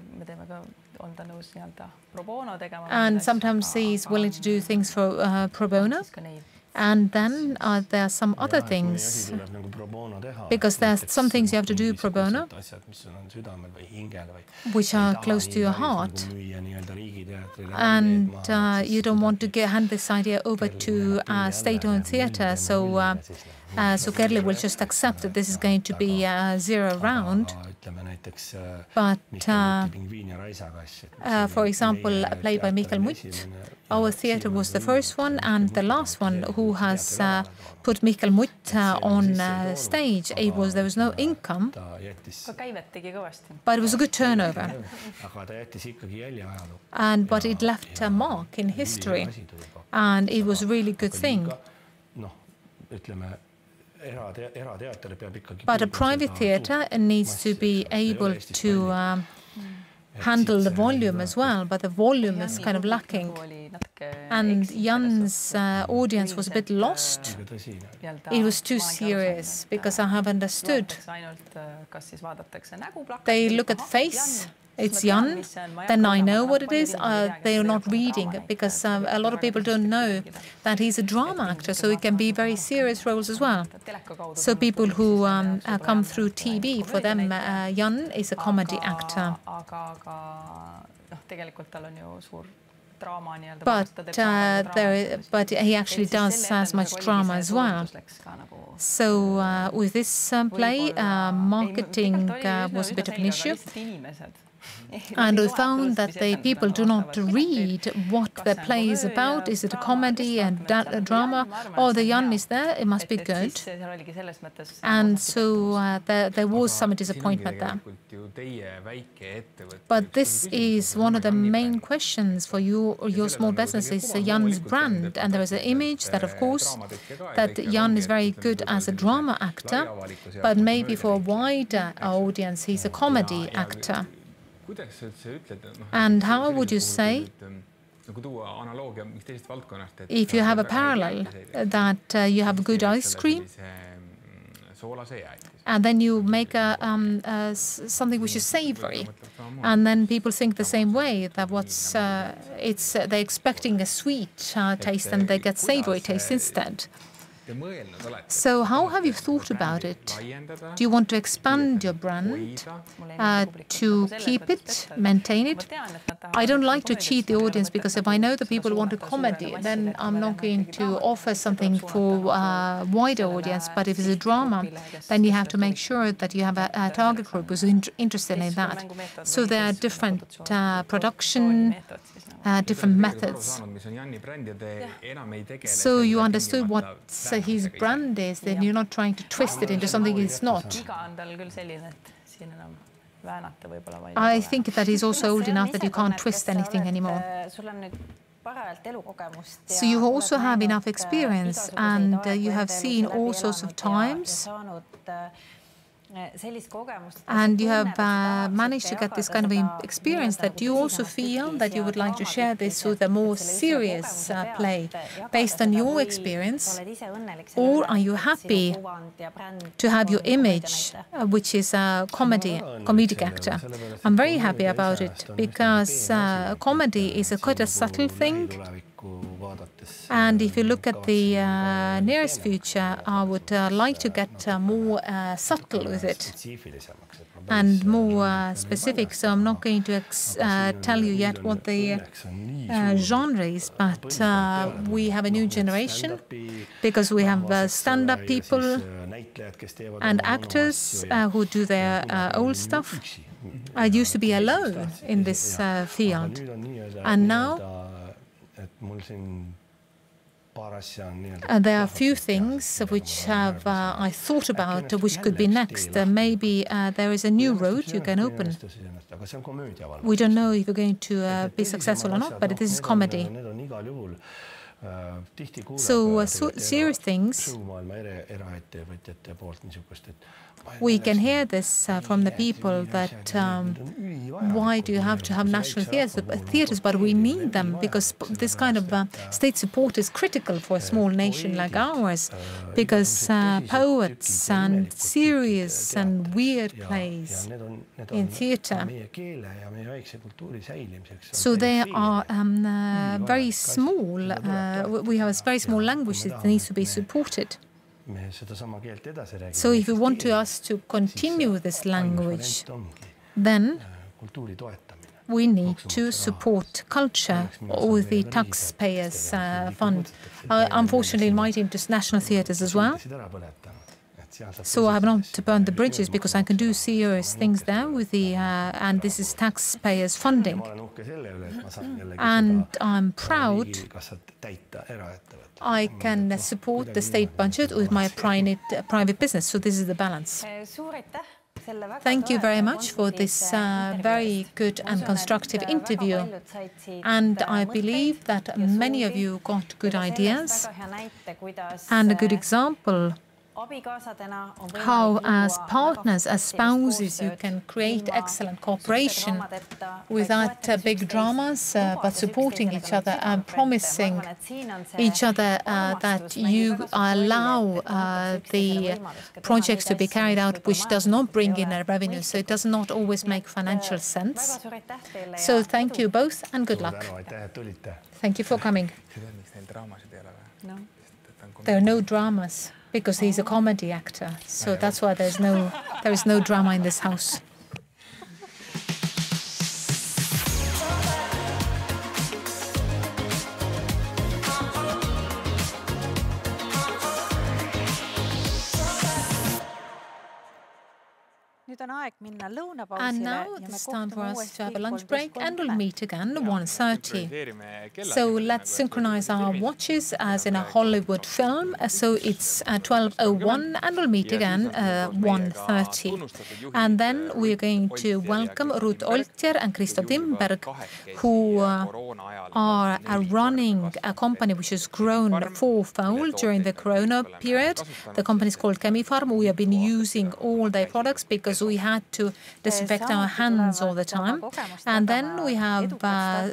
and sometimes he's willing to do things for pro bono. And then there are some other things, because there's some things you have to do pro bono, which are close to your heart. And you don't want to hand this idea over to state-owned theatre. So Kerli will just accept that this is going to be a zero round. But, for example, played by Michael Mutt, our theatre was the first one and the last one who has put Michael Mutt on stage. There was no income, but it was a good turnover. But it left a mark in history, and it was a really good thing. But a private theatre needs to be able to handle the volume as well, but the volume is kind of lacking. And Jan's audience was a bit lost. It was too serious, because I have understood. They look at face. It's Jan, then I know what it is. They are not reading, because a lot of people don't know that he's a drama actor, so it can be very serious roles as well. So people who come through TV, for them, Jan is a comedy actor. But he actually does as much drama as well. So with this play, marketing was a bit of an issue. And we found that the people do not read what the play is about. Is it a comedy and a drama? Oh, the Jan is there, it must be good. And so there was some disappointment there. But this is one of the main questions for your small business, is Jan's brand. And there is an image that, of course, that Jan is very good as a drama actor, but maybe for a wider audience, he's a comedy actor. And how would you say, if you have a parallel, that you have good ice cream, and then you make something which is savory, and then people think the same way, that they're expecting a sweet taste and they get savory taste instead. So how have you thought about it? Do you want to expand your brand, to keep it, maintain it? I don't like to cheat the audience, because if I know that people want a comedy, then I'm not going to offer something for a wider audience. But if it's a drama, then you have to make sure that you have a target group who's interested in that. So there are different production, different methods. So you understood what his brand is, then you're not trying to twist it into something it's not. I think that he's also old enough that you can't twist anything anymore. So you also have enough experience and you have seen all sorts of times. And you have managed to get this kind of experience that you also feel that you would like to share this with a more serious play based on your experience, or are you happy to have your image, which is a comedic actor? I'm very happy about it because comedy is quite a subtle thing. And if you look at the nearest future, I would like to get more subtle with it and more specific. So I'm not going to tell you yet what the genre is, but we have a new generation because we have stand-up people and actors who do their old stuff. I used to be alone in this field, and now there are a few things which I thought about which could be next. Maybe there is a new road you can open. We don't know if you're going to be successful or not, but this is comedy. So serious things, we can hear this from the people that why do you have to have national theatres, but we need them because this kind of state support is critical for a small nation like ours, because poets and serious and weird plays in theatre, so they are very small. We have a very small language that needs to be supported. So if you want us to continue this language, then we need to support culture with the taxpayers' fund. Unfortunately, in my team, to national theatres as well. So I have not burned the bridges because I can do serious things there with the and this is taxpayers' funding. And I'm proud I can support the state budget with my private business. So this is the balance. Thank you very much for this very good and constructive interview. And I believe that many of you got good ideas and a good example how as partners, as spouses, you can create excellent cooperation without big dramas, but supporting each other and promising each other that you allow the projects to be carried out which does not bring in a revenue, so it does not always make financial sense. So thank you both and good luck. Thank you for coming. There are no dramas. Because he's a comedy actor, so that's why there is no drama in this house. And now it's time for us to have a lunch break and we'll meet again at 1:30. So let's synchronize our watches as in a Hollywood film. So it's 12:01 and we'll meet again at 1:30. And then we're going to welcome Ruth Oltjer and Kristo Timberg, who are running a company which has grown fourfold during the Corona period. The company is called Chemifarm. We have been using all their products because we had to disinfect our hands all the time. And then we have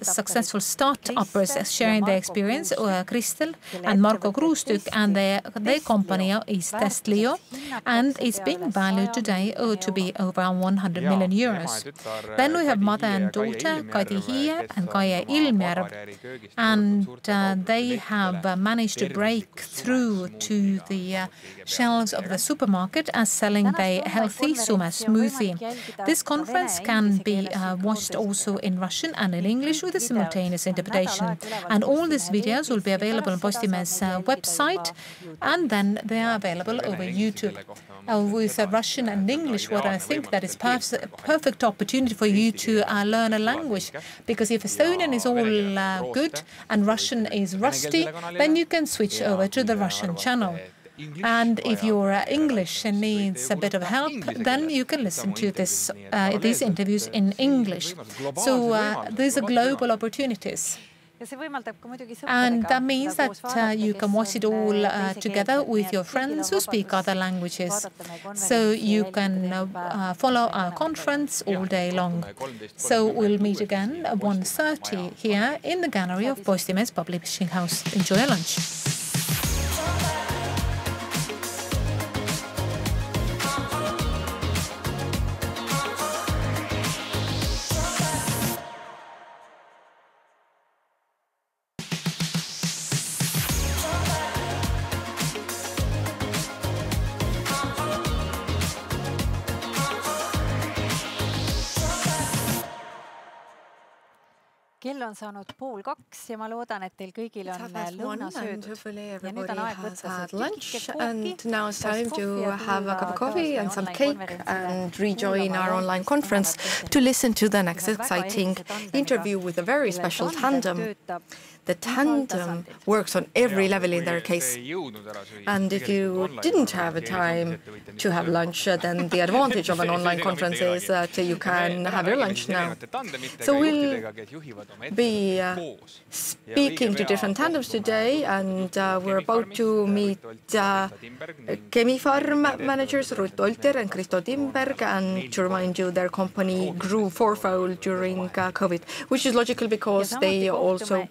successful start-uppers sharing their experience, Kristel and Marko Kruustük, and their company is Testlio, and it's being valued today to be over 100 million euros. Then we have mother and daughter, Kadi Hiie and Kaie Ilmjärv, and they have managed to break through to the shelves of the supermarket as selling their healthy Sume smoothie. This conference can be watched also in Russian and in English with a simultaneous interpretation. And all these videos will be available on Postimees website, and then they are available over YouTube. With Russian and English, what I think that is a perfect opportunity for you to learn a language, because if Estonian is all good and Russian is rusty, then you can switch over to the Russian channel. And if your English needs a bit of help, then you can listen to these interviews in English. So these are global opportunities. And that means that you can watch it all together with your friends who speak other languages. So you can follow our conference all day long. So we'll meet again at 1:30 here in the gallery of Postimees Publishing House. Enjoy your lunch. Kell on saanud 1:30 ja ma loodan, et teil kõigil on lõuna söödud. Ja nüüd on aeg võtta see lunch, and now it's time to have a cup of coffee and some cake and rejoin our online conference to listen to the next exciting interview with a very special Tandem. The Tandem works on every level in their case. And if you didn't have a time to have lunch, then the advantage of an online conference is that you can have your lunch now. So we'll be speaking to different tandems today, and we're about to meet Chemifarm managers Ruth Olter and Kristo Timberg, and to remind you, their company grew fourfold during COVID, which is logical because they also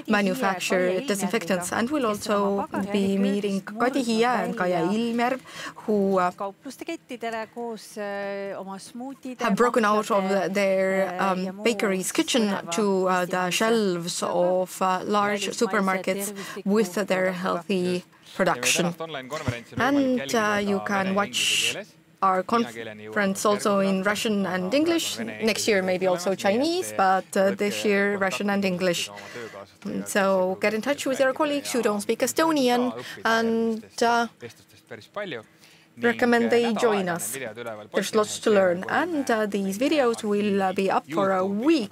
manufacture disinfectants. And we'll also be meeting Kadi Hiia and Kaia Ilmerv, who have broken out of their bakery's kitchen to the shelves of large supermarkets with their healthy production. And you can watch our conference also in Russian and English. Next year maybe also Chinese, but this year Russian and English. So get in touch with your colleagues who don't speak Estonian and recommend they join us. There's lots to learn, and these videos will be up for a week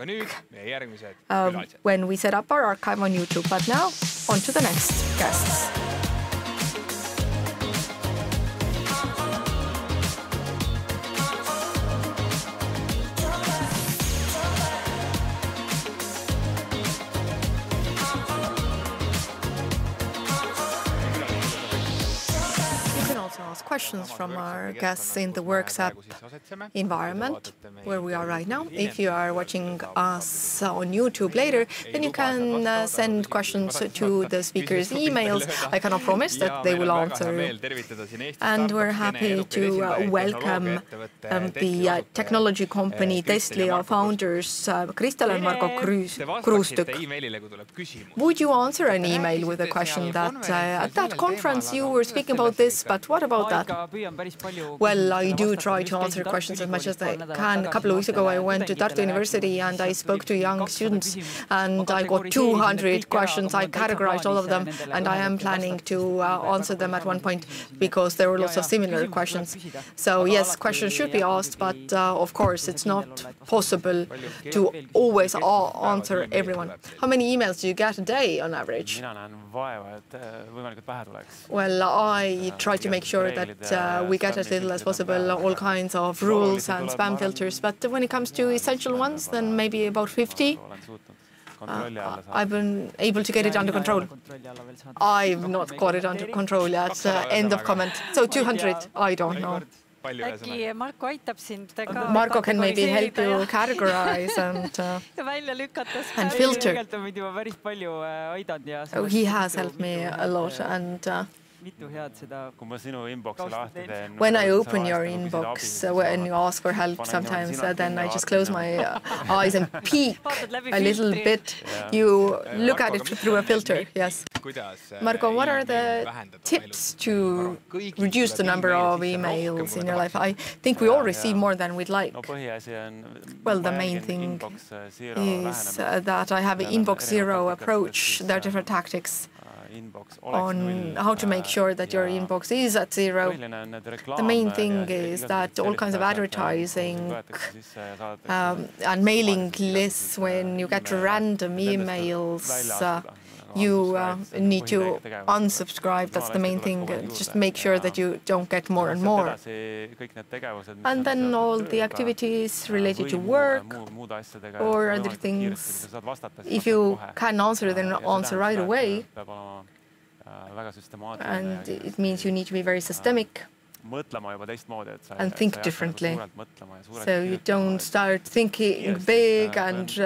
when we set up our archive on YouTube. But now, on to the next guests. Questions from our guests in the workshop environment where we are right now. If you are watching us on YouTube later, then you can send questions to the speakers' emails. I cannot promise that they will answer. And we're happy to welcome the technology company Tesla founders Kristel and Marko Kruustük. Would you answer an email with a question that at that conference you were speaking about this, but what about that? Well, I do try to answer questions as much as I can. A couple of weeks ago, I went to Tartu University and I spoke to young students, and I got 200 questions. I categorized all of them, and I am planning to answer them at one point because there were lots of similar questions. So yes, questions should be asked, but of course, it's not possible to always answer everyone. How many emails do you get a day on average? Well, I try to make sure that we get as little as possible all kinds of rules and spam filters, but when it comes to essential ones, then maybe about 50. I've been able to get it under control. I've not got it under control yet. End of comment. So 200, I don't know. Marko can maybe help you categorize and filter. So he has helped me a lot, and when I open your inbox, when you ask for help sometimes, then I just close my eyes and peek a little bit. You look at it through a filter, yes. Marko, what are the tips to reduce the number of emails in your life? I think we all receive more than we'd like. Well, the main thing is that I have an inbox zero approach. There are different tactics on how to make sure that your inbox is at zero. The main thing is that all kinds of advertising and mailing lists, when you get random emails, you need to unsubscribe. That's the main thing. Just make sure that you don't get more and more. And then all the activities related to work or other things. If you can answer, then answer right away. And it means you need to be very systemic and think differently. So you don't start thinking big and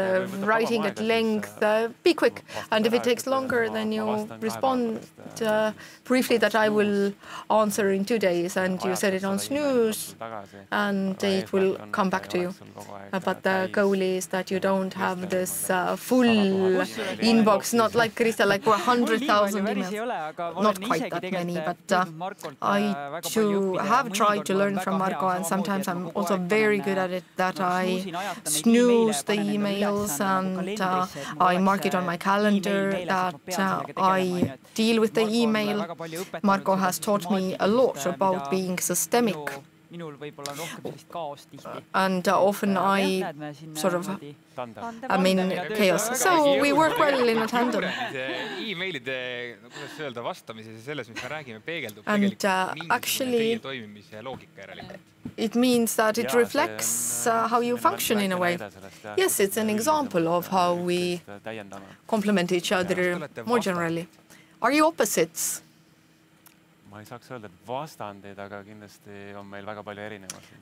writing at length. Be quick. And if it takes longer, then you respond briefly that I will answer in 2 days, and you set it on snooze, and it will come back to you. But the goal is that you don't have this full inbox, not like Krista, like 100,000 emails. Not quite that many, but I have tried to learn from Marko, and sometimes I'm also very good at it, that I snooze the emails and I mark it on my calendar, that I deal with the email. Marko has taught me a lot about being systemic. And often I sort of am in chaos. So we work well in a tandem. And actually, it means that it reflects how you function in a way. Yes, it's an example of how we complement each other more generally. Are you opposites?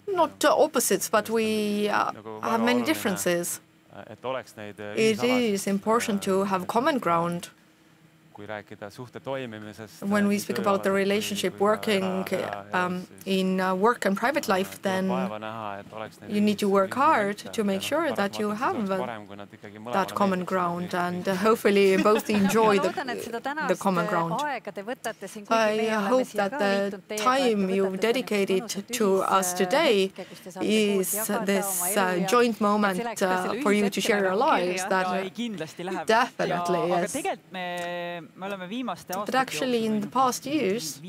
Not opposites, but we have many differences. It is important to have common ground. When we speak about the relationship working in work and private life, then you need to work hard to make sure that you have that common ground, and hopefully both enjoy the common ground. I hope that the time you've dedicated to us today is this joint moment for you to share your lives. That definitely, yes. But actually in the past years,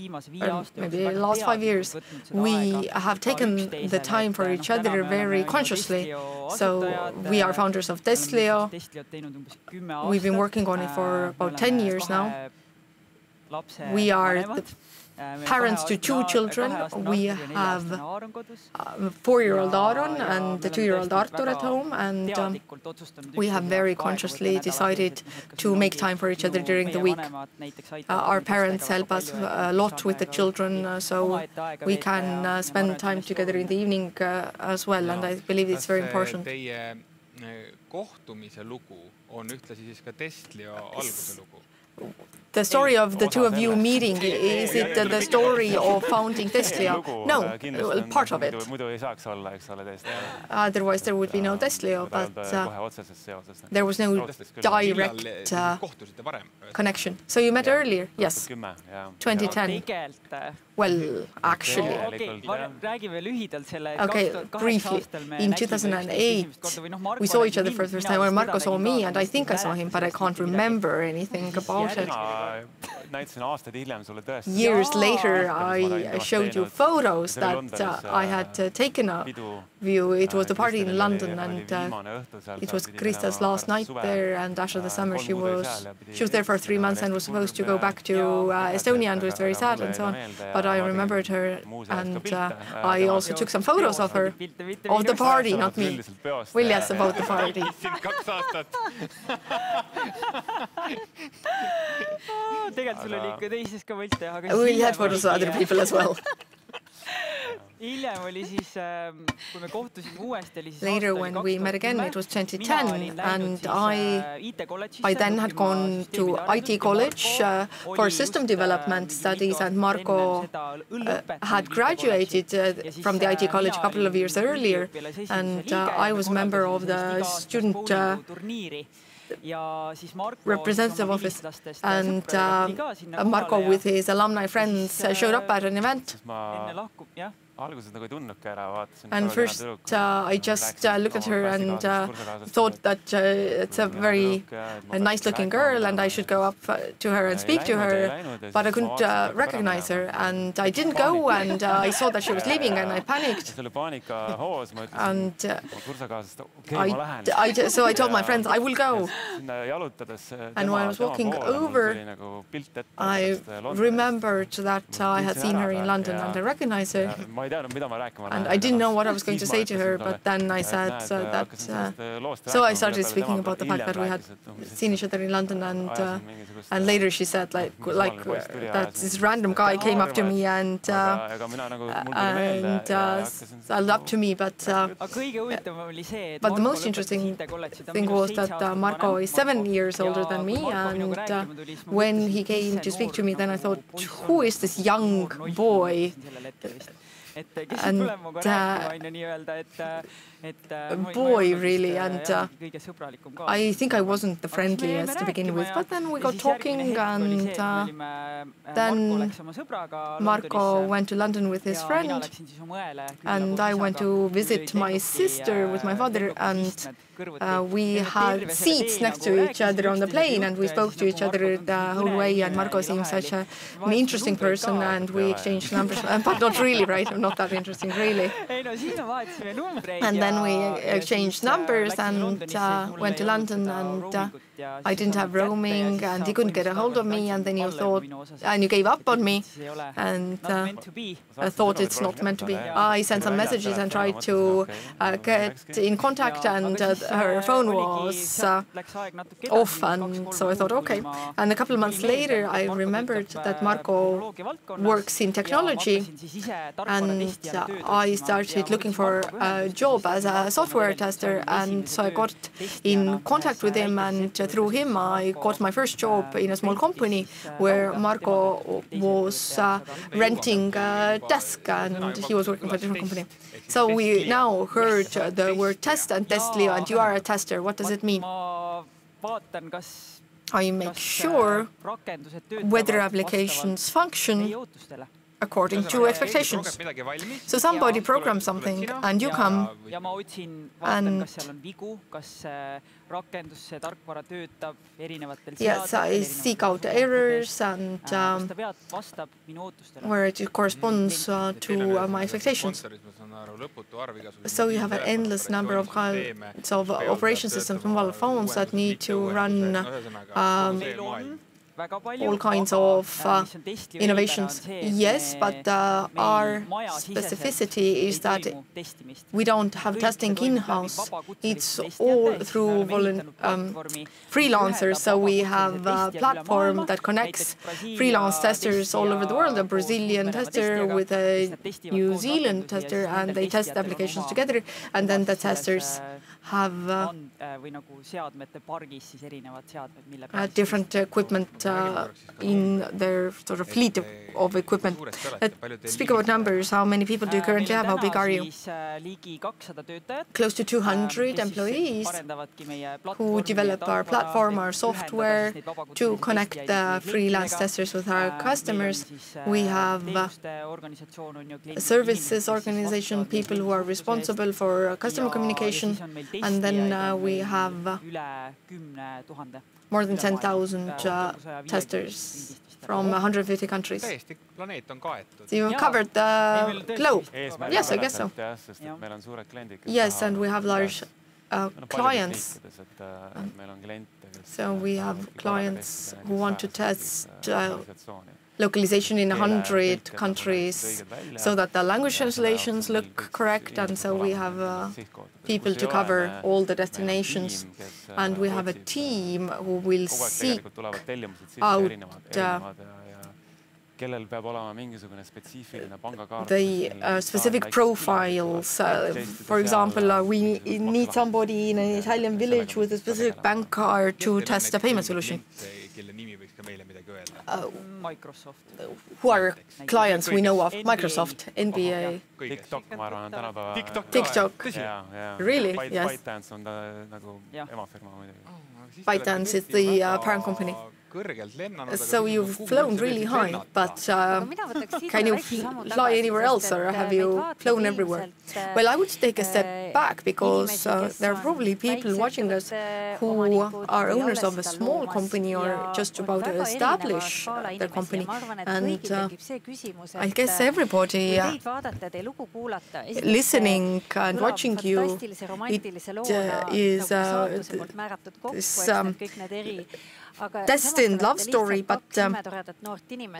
or maybe the last 5 years, we have taken the time for each other very consciously. So we are founders of Testlio. We've been working on it for about 10 years now. We are the parents to 2 children. We have a 4-year-old Aaron and a 2-year-old Artur at home, and we have very consciously decided to make time for each other during the week. Our parents help us a lot with the children, so we can spend time together in the evening as well, and I believe it's very important. The story of the 2 of you meeting, is it the story of founding Testlio? No, part of it. Otherwise there would be no Testlio, but there was no direct connection. So you met earlier? Yes. 2010. Well, actually. Okay, briefly. In 2008, we saw each other for the first time, where Marko saw me, and I think I saw him, but I can't remember anything about it. Years later, I showed you photos that I had taken of you. It was the party in London, and it was Krista's last night there, and after the summer she was there for 3 months and was supposed to go back to Estonia, and was very sad and so on. But I remembered her, and I also took some photos of her, of the party, not me. Well, yes, about the party. We had photos of other people as well. Later, when we met again, it was 2010, and I by then had gone to IT college for system development studies, and Marko had graduated from the IT college a couple of years earlier, and I was a member of the student representative office, and Marko with his alumni friends showed up at an event. And first, I just looked at her and thought that it's a very nice-looking girl and I should go up to her and speak to her, but I couldn't recognize her. And I didn't go, and I saw that she was leaving, and I panicked. And so I told my friends, I will go. And when I was walking over, I remembered that I had seen her in London and I recognized her. And I didn't know what I was going to say to her, but then I said that. So I started speaking about the fact that we had seen each other in London, and later she said like that this random guy came up to me and up to me, but the most interesting thing was that Marko is 7 years older than me, and when he came to speak to me, then I thought, who is this young boy? And boy, really, and I think I wasn't the friendliest to begin with, but then we got talking, and then Marko went to London with his friend, and I went to visit my sister with my father, and we had seats next to each other on the plane, and we spoke to each other the whole way, and Marko seemed such an interesting person, and we exchanged numbers, but not really, right? Not that interesting, really. And then we exchanged numbers and went to London, and I didn't have roaming, and he couldn't get a hold of me, and then you gave up on me, and I thought it's not meant to be. I sent some messages and tried to get in contact, and her phone was off, and so I thought, okay. And a couple of months later, I remembered that Marko works in technology, and I started looking for a job as a software tester, and so I got in contact with him, and through him I got my first job in a small company where Marko was renting a desk, and he was working for a different company. So we now heard the word test and test, Leo, and you are a tester. What does it mean? I make sure whether applications function according to expectations. So somebody programs something, and you come and yes, I seek out errors and where it corresponds to my expectations. So you have an endless number of kinds of operation systems, mobile phones that need to run all kinds of innovations. Yes, but our specificity is that we don't have testing in-house. It's all through freelancers. So we have a platform that connects freelance testers all over the world, a Brazilian tester with a New Zealand tester, and they test applications together, and then the testers have different equipment in their sort of fleet of equipment. Let's speak about numbers. How many people do you currently have? How big are you? Close to 200 employees who develop our platform, our software, to connect the freelance testers with our customers. We have a services organization, people who are responsible for customer communication, and then we have more than 10,000 testers from 150 countries. So you've covered the globe. Yes, I guess so. Yes, and we have large clients. So we have clients who want to test localization in 100 countries so that the language translations look correct, and so we have people to cover all the destinations, and we have a team who will seek out the specific profiles. For example, we need somebody in an Italian village with a specific bank card to test a payment solution. kelle nimi võiks ka meile midagi öelda? Microsoft. Who are clients we know of? Microsoft, NBA. TikTok, ma arvan, on tänapäeva. TikTok. Really? Yes. ByteDance on ta nagu emafirma muidugi. ByteDance is the parent company. So you've flown really high, but can you fly anywhere else or have you flown everywhere? Well, I would take a step back because there are probably people watching us who are owners of a small company or just about to establish their company. And I guess everybody listening and watching you, it is this destined love story, but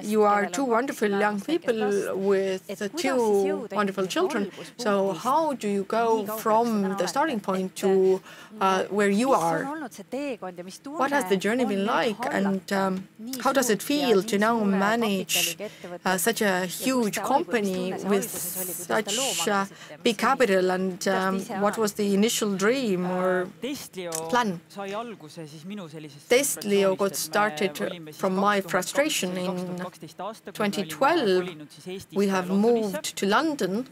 you are two wonderful young people with two wonderful children. So how do you go from the starting point to where you are? What has the journey been like, and how does it feel to now manage such a huge company with such big capital, and what was the initial dream or plan? Testlio got started from my frustration in 2012. We have moved to London.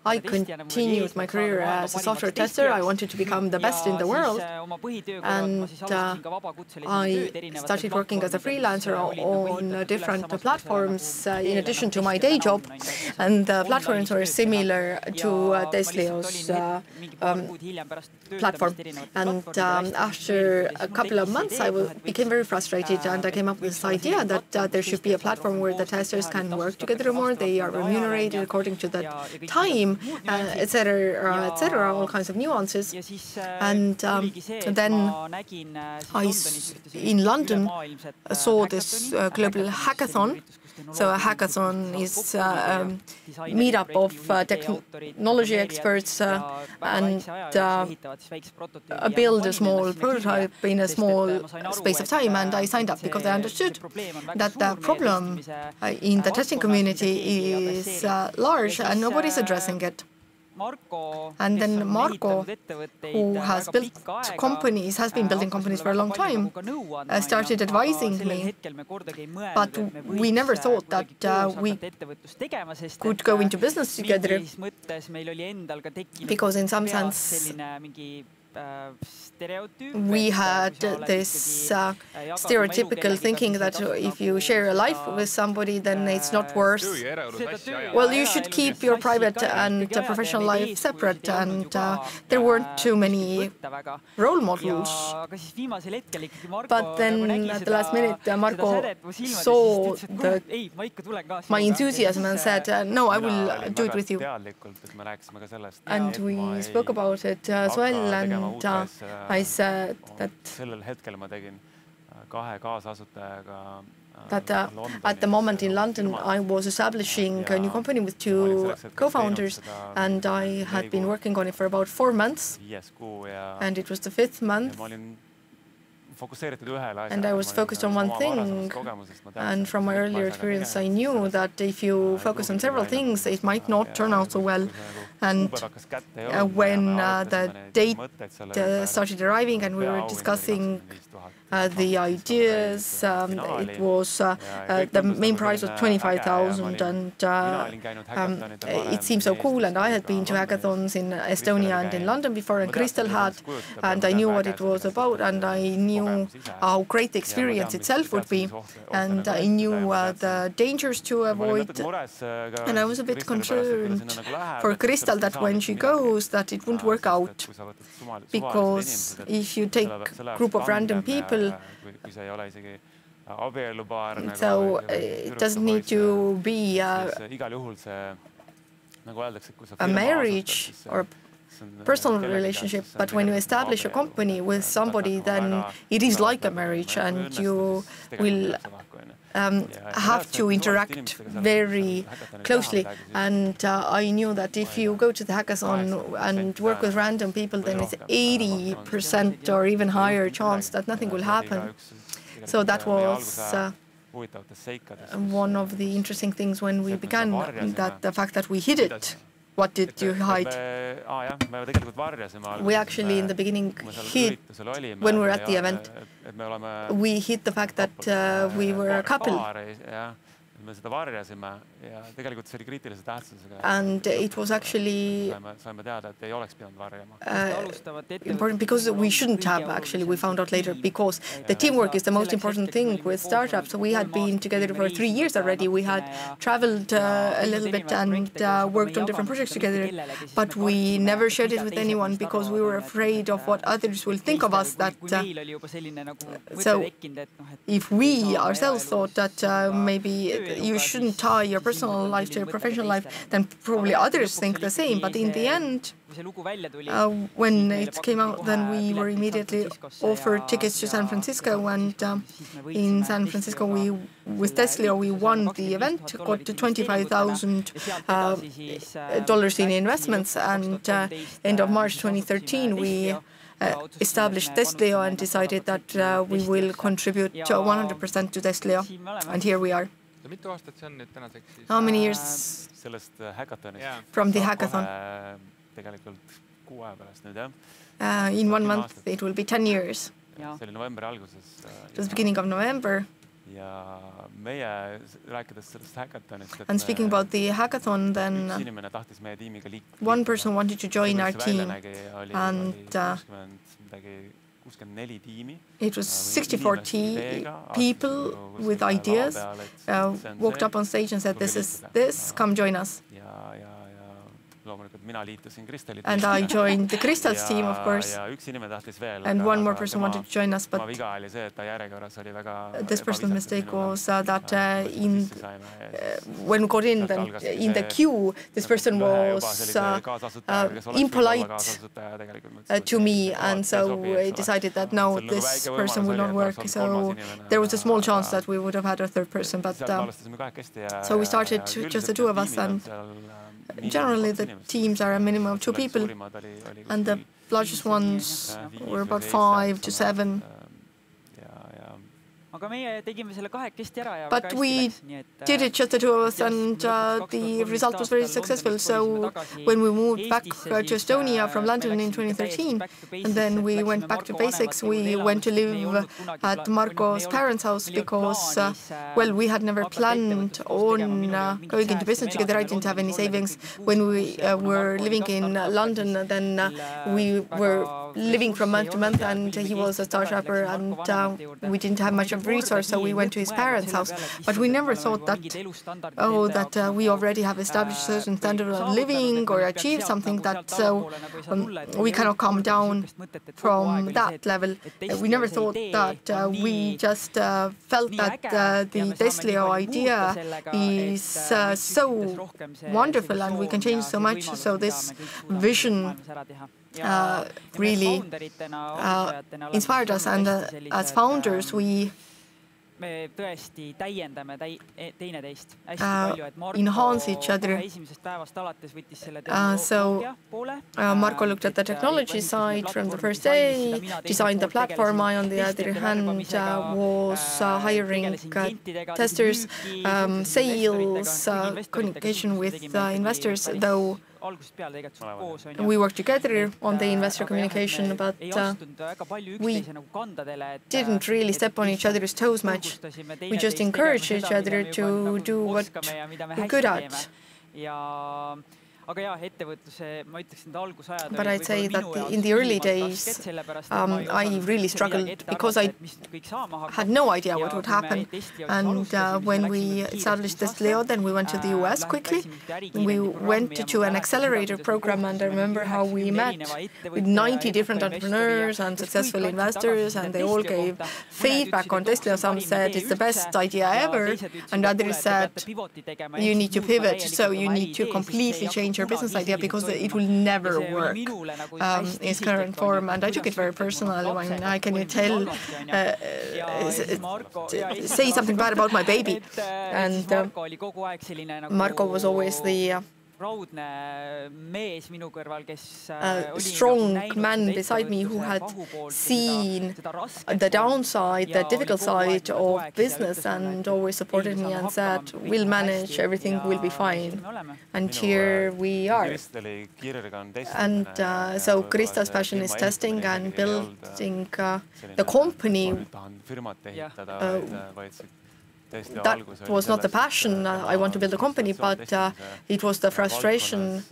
I continued my career as a software tester. I wanted to become the best in the world. And I started working as a freelancer on different platforms in addition to my day job. And the platforms were similar to Testlio's platform. And after a couple of months, I became very frustrated, and I came up with this idea that there should be a platform where the testers can work together more. They are remunerated according to the time, etc., all kinds of nuances. And then I, in London, saw this global hackathon. So a hackathon is a meetup of technology experts and build a small prototype in a small space of time. And I signed up because I understood that the problem in the testing community is large and nobody's addressing it. And then Marko, who has built companies, has been building companies for a long time, started advising me. But we never thought that we could go into business together, because in some sense we had this stereotypical thinking that if you share a life with somebody, then it's not worth. Well, you should keep your private and professional life separate, and there weren't too many role models. But then at the last minute, Marko saw my enthusiasm and said, no, I will do it with you. And we spoke about it as well, and I said that at the moment in London, I was establishing a new company with two co-founders, and I had been working on it for about 4 months, and it was the 5th month. And I was focused on one thing, and from my earlier experience I knew that if you focus on several things, it might not turn out so well. And when the date started arriving and we were discussing the ideas, it was the main price was 25,000, and it seemed so cool. And I had been to hackathons in Estonia and in London before, and Crystal had, and I knew what it was about, and I knew how great the experience itself would be, and I knew the dangers to avoid. And I was a bit concerned for Crystal that when she goes, that it wouldn't work out, because if you take a group of random people, so it doesn't need to be a marriage or personal relationship, but when you establish a company with somebody, then it is like a marriage, and you will have to interact very closely. And I knew that if you go to the hackathon and work with random people, then it's 80% or even higher chance that nothing will happen. So that was one of the interesting things when we began, that the fact that we hid it What did you hide? We actually in the beginning hid, when we were at the event, we hid the fact that we were a couple. And it was actually important because we shouldn't have actually, we found out later, because the teamwork is the most important thing with startups. So we had been together for 3 years already. We had traveled a little bit and worked on different projects together, but we never shared it with anyone because we were afraid of what others will think of us. That so if we ourselves thought that maybe you shouldn't tie your personal life to your professional life, then probably others think the same. But in the end, when it came out, then we were immediately offered tickets to San Francisco, and in San Francisco, with Tesla, we won the event, got $25,000 in investments, and end of March 2013, we established Tesla and decided that we will contribute 100% to Tesla, and here we are. How many years from the hackathon? In 1 month, it will be 10 years. It was the beginning of November. And speaking about the hackathon, then one person wanted to join our team, and it was 64 people with ideas, walked up on stage and said, "This is this, come join us." And I joined the Crystal's team, of course. And one more person wanted to join us, but this person's mistake was that when we got in, then in the queue, this person was impolite to me, and so we decided that no, this person will not work. So there was a small chance that we would have had a third person, but so we started just the two of us, and generally the teams are a minimum of 2 people, and the largest ones were about 5 to 7. But we did it just the two of us, and the result was very successful. So when we moved back to Estonia from London in 2013, and then we went back to basics, we went to live at Marco's parents' house because, well, we had never planned on going into business together. I didn't have any savings. When we were living in London, then we were living from month to month, and he was a startupper, and we didn't have much of resource, so we went to his parents' house. But we never thought that, that we already have established a certain standard of living or achieved something that so we cannot come down from that level. We never thought that. We just felt that the Tesla idea is so wonderful and we can change so much. So this vision really inspired us, and as founders we enhance each other. So Marco looked at the technology side from the first day, designed the platform. I, on the other hand, was hiring testers, sales, communication with investors, though we worked together on the investor communication, but we didn't really step on each other's toes much. We just encouraged each other to do what we're good at. But I'd say that in the early days, I really struggled because I had no idea what would happen. And when we established Tesla, then we went to the US quickly. We went to an accelerator program, and I remember how we met with 90 different entrepreneurs and successful investors, and they all gave feedback on Tesla. Some said it's the best idea ever, and others said you need to pivot, so you need to completely change your business idea because it will never work in its current form. And I took it very personally. I mean, how can you tell, say something bad about my baby? And Marco was always the strong man beside me who had seen the downside, the difficult side of business and always supported me and said, we'll manage, everything will be fine. And here we are. And so Krista's passion is testing and building the company. That was not the passion, I want to build a company, but it was the frustration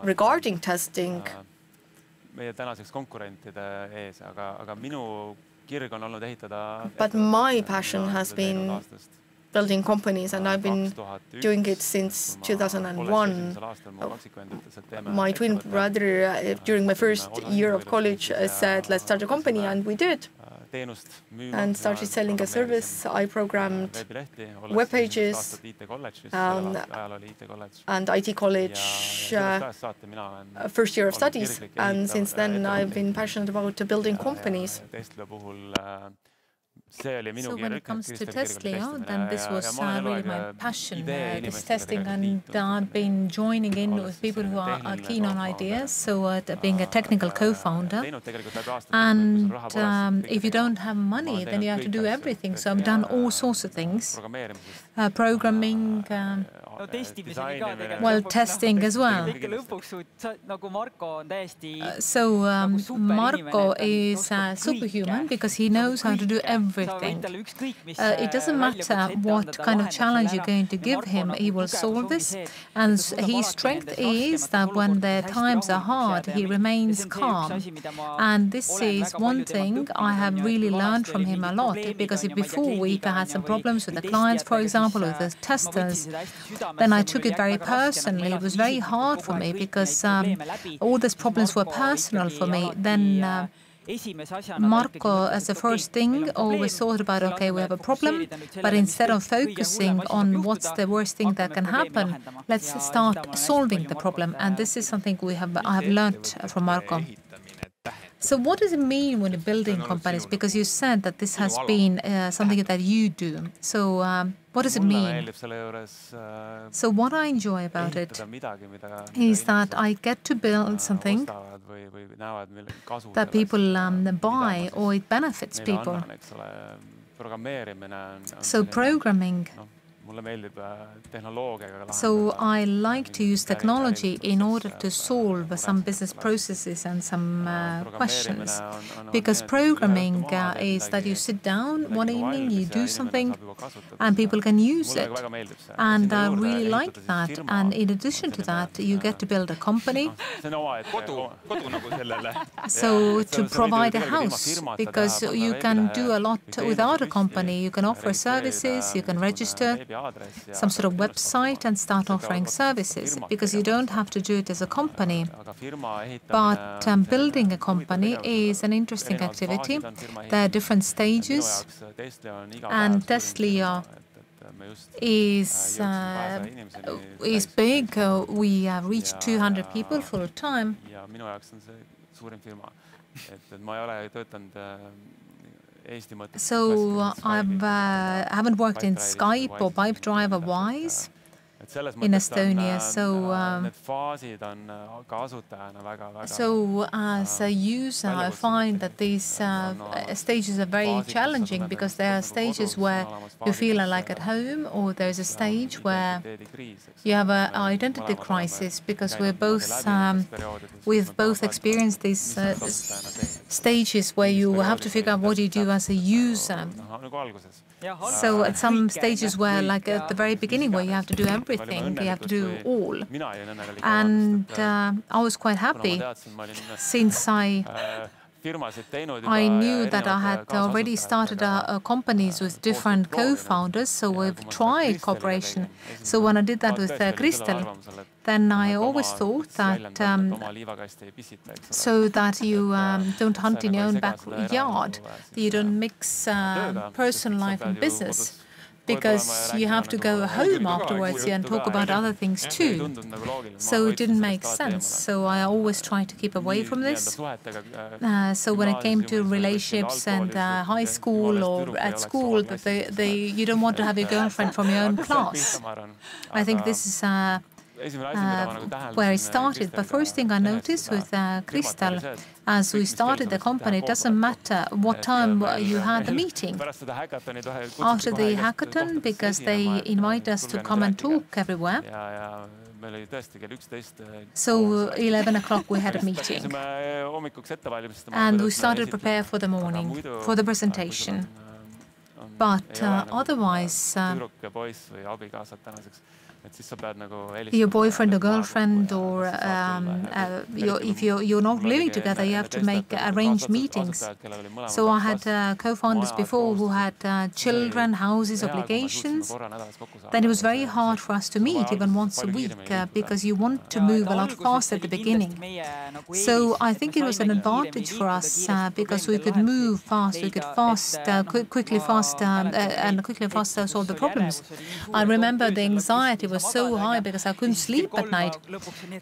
regarding testing. But my passion has been building companies, and I've been doing it since 2001. My twin brother, during my first year of college, said, let's start a company, and we did. And started selling a service. I programmed web pages and IT college first year of studies. And since then, I've been passionate about building companies. So when it comes to Tesla, then this was really my passion, this testing, and I've been joining in with people who are keen on ideas, so being a technical co-founder. And if you don't have money, then you have to do everything. So I've done all sorts of things, programming, well, testing as well. So Marko is superhuman because he knows how to do everything. It doesn't matter what kind of challenge you're going to give him, he will solve this. And his strength is that when the times are hard, he remains calm. And this is one thing I have really learned from him a lot, because before we had some problems with the clients, for example, with the testers, then I took it very personally. It was very hard for me because all these problems were personal for me. Then Marko, as the first thing, always thought about, okay, we have a problem, but instead of focusing on what's the worst thing that can happen, let's start solving the problem. And this is something I have learned from Marko. So what does it mean when you're building companies? Because you said that this has been something that you do. So what does it mean? So what I enjoy about it is that I get to build something that people buy, or it benefits people. So programming. So I like to use technology in order to solve some business processes and some questions. Because programming is that you sit down one evening, you do something, and people can use it. And I really like that. And in addition to that, you get to build a company. So to provide a house, because you can do a lot without a company. You can offer services, you can register some sort of website and start offering services, because you don't have to do it as a company. But building a company is an interesting activity. There are different stages, and Tesla is big. We have reached 200 people full time. So I haven't worked in Skype or Pipedriver-wise in Estonia. So as a user, I find that these stages are very challenging, because there are stages where you feel like at home, or there's a stage where you have an identity crisis, because we've both experienced these stages where you have to figure out what you do as a user. So at some stages where, like at the very beginning, where you have to do everything, you have to do all. And I was quite happy, since I knew that I had already started companies with different co-founders, so we've tried cooperation. So when I did that with Kristel, then I always thought that so that you don't hunt in your own backyard, you don't mix personal life and business, because you have to go home afterwards and talk about other things too. So it didn't make sense. So I always tried to keep away from this. So when it came to relationships and high school or at school, you don't want to have your girlfriend from your own class. I think this is where it started. But first thing I noticed with Kristal, as we started the company, it doesn't matter what time you had the meeting. After the hackathon, because they invite us to come and talk everywhere. So 11 o'clock we had a meeting. And we started to prepare for the morning, for the presentation. But otherwise, your boyfriend or girlfriend, or if you're not living together, you have to arrange meetings. So I had co-founders before who had children, houses, obligations. Then it was very hard for us to meet even once a week because you want to move a lot faster at the beginning. So I think it was an advantage for us because we could move fast, we could quickly faster solve the problems. I remember the anxiety was so high because I couldn't sleep at night.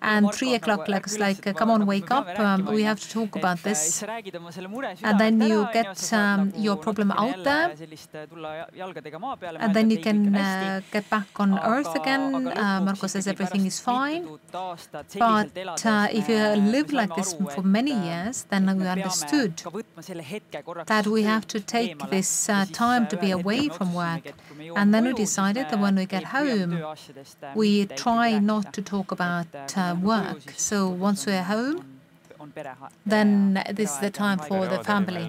And 3 o'clock was like, come on, wake up, we have to talk about this. And then you get your problem out there. And then you can get back on earth again. Marco says everything is fine. But if you live like this for many years, then we understood that we have to take this time to be away from work. And then we decided that when we get home, we try not to talk about work. So once we're home, then this is the time for the family.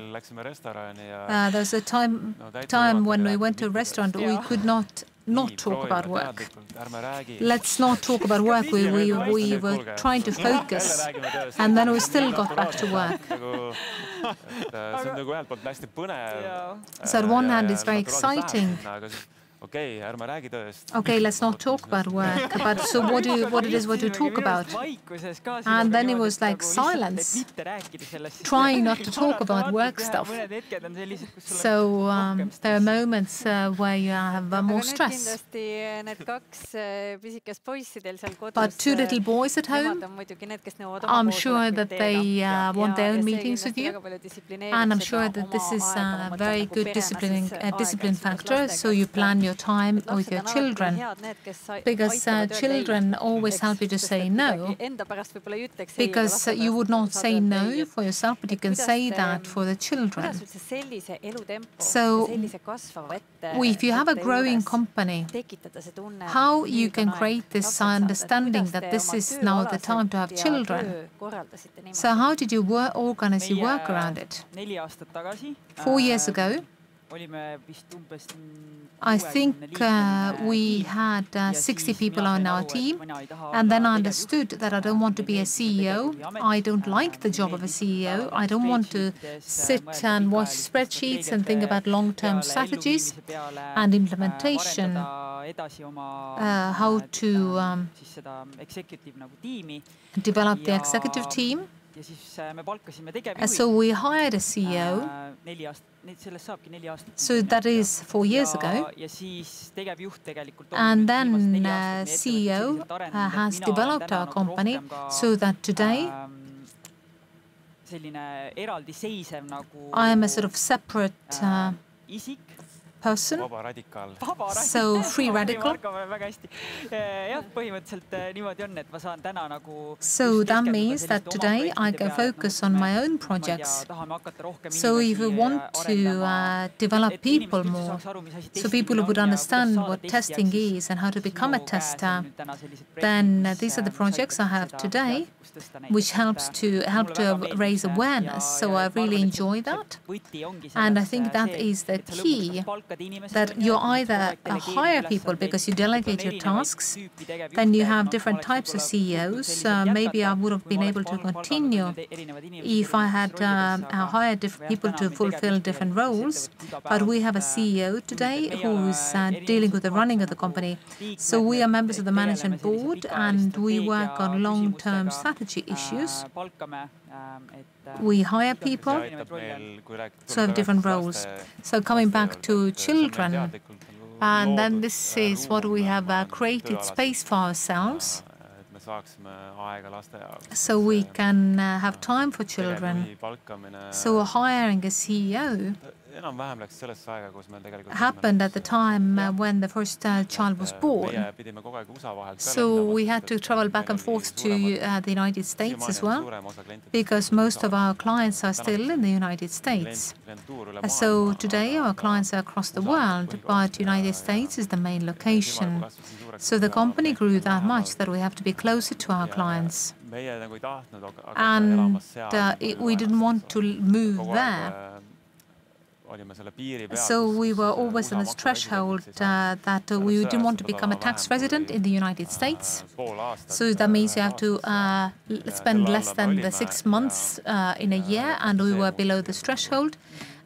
There's a time when we went to a restaurant, we could not talk about work. Let's not talk about work. We were trying to focus, and then we still got back to work. So on one hand, it's very exciting. Okay, let's not talk about work. But so what do you talk about? And then it was like silence, trying not to talk about work stuff. So there are moments where you have more stress. But 2 little boys at home, I'm sure that they want their own meetings with you. And I'm sure that this is a very good discipline factor. So you plan your time with your children, because children always help you to say no, because you would not say no for yourself, but you can say that for the children. So if you have a growing company, how you can create this understanding that this is now the time to have children? So how did you organize your work around it? 4 years ago, I think we had 60 60 on our team, and then I understood that I don't want to be a CEO. I don't like the job of a CEO. I don't want to sit and watch spreadsheets and think about long-term strategies and implementation, how to develop the executive team. So we hired a CEO. So that is 4 years ago. And then CEO has developed our company so that today I am a sort of separate person, so free radical. So that means that today I can focus on my own projects. So if we want to develop people more, so people would understand what testing is and how to become a tester, then these are the projects I have today, which help to raise awareness. So I really enjoy that. And I think that is the key, that you either hire people because you delegate your tasks, then you have different types of CEOs. Maybe I would have been able to continue if I had hired different people to fulfill different roles. But we have a CEO today who is dealing with the running of the company. So we are members of the management board and we work on long-term strategy issues. We hire people to have different roles. So coming back to children, and then this is what we have created space for ourselves. so we can have time for children. So hiring a CEO happened at the time when the first child was born. So we had to travel back and forth to the United States as well, because most of our clients are still in the United States. So today our clients are across the world, but United States is the main location. So the company grew that much that we have to be closer to our clients. And we didn't want to move there. So we were always on this threshold that we didn't want to become a tax resident in the United States. So that means you have to spend less than the 6 months in a year, and we were below this threshold.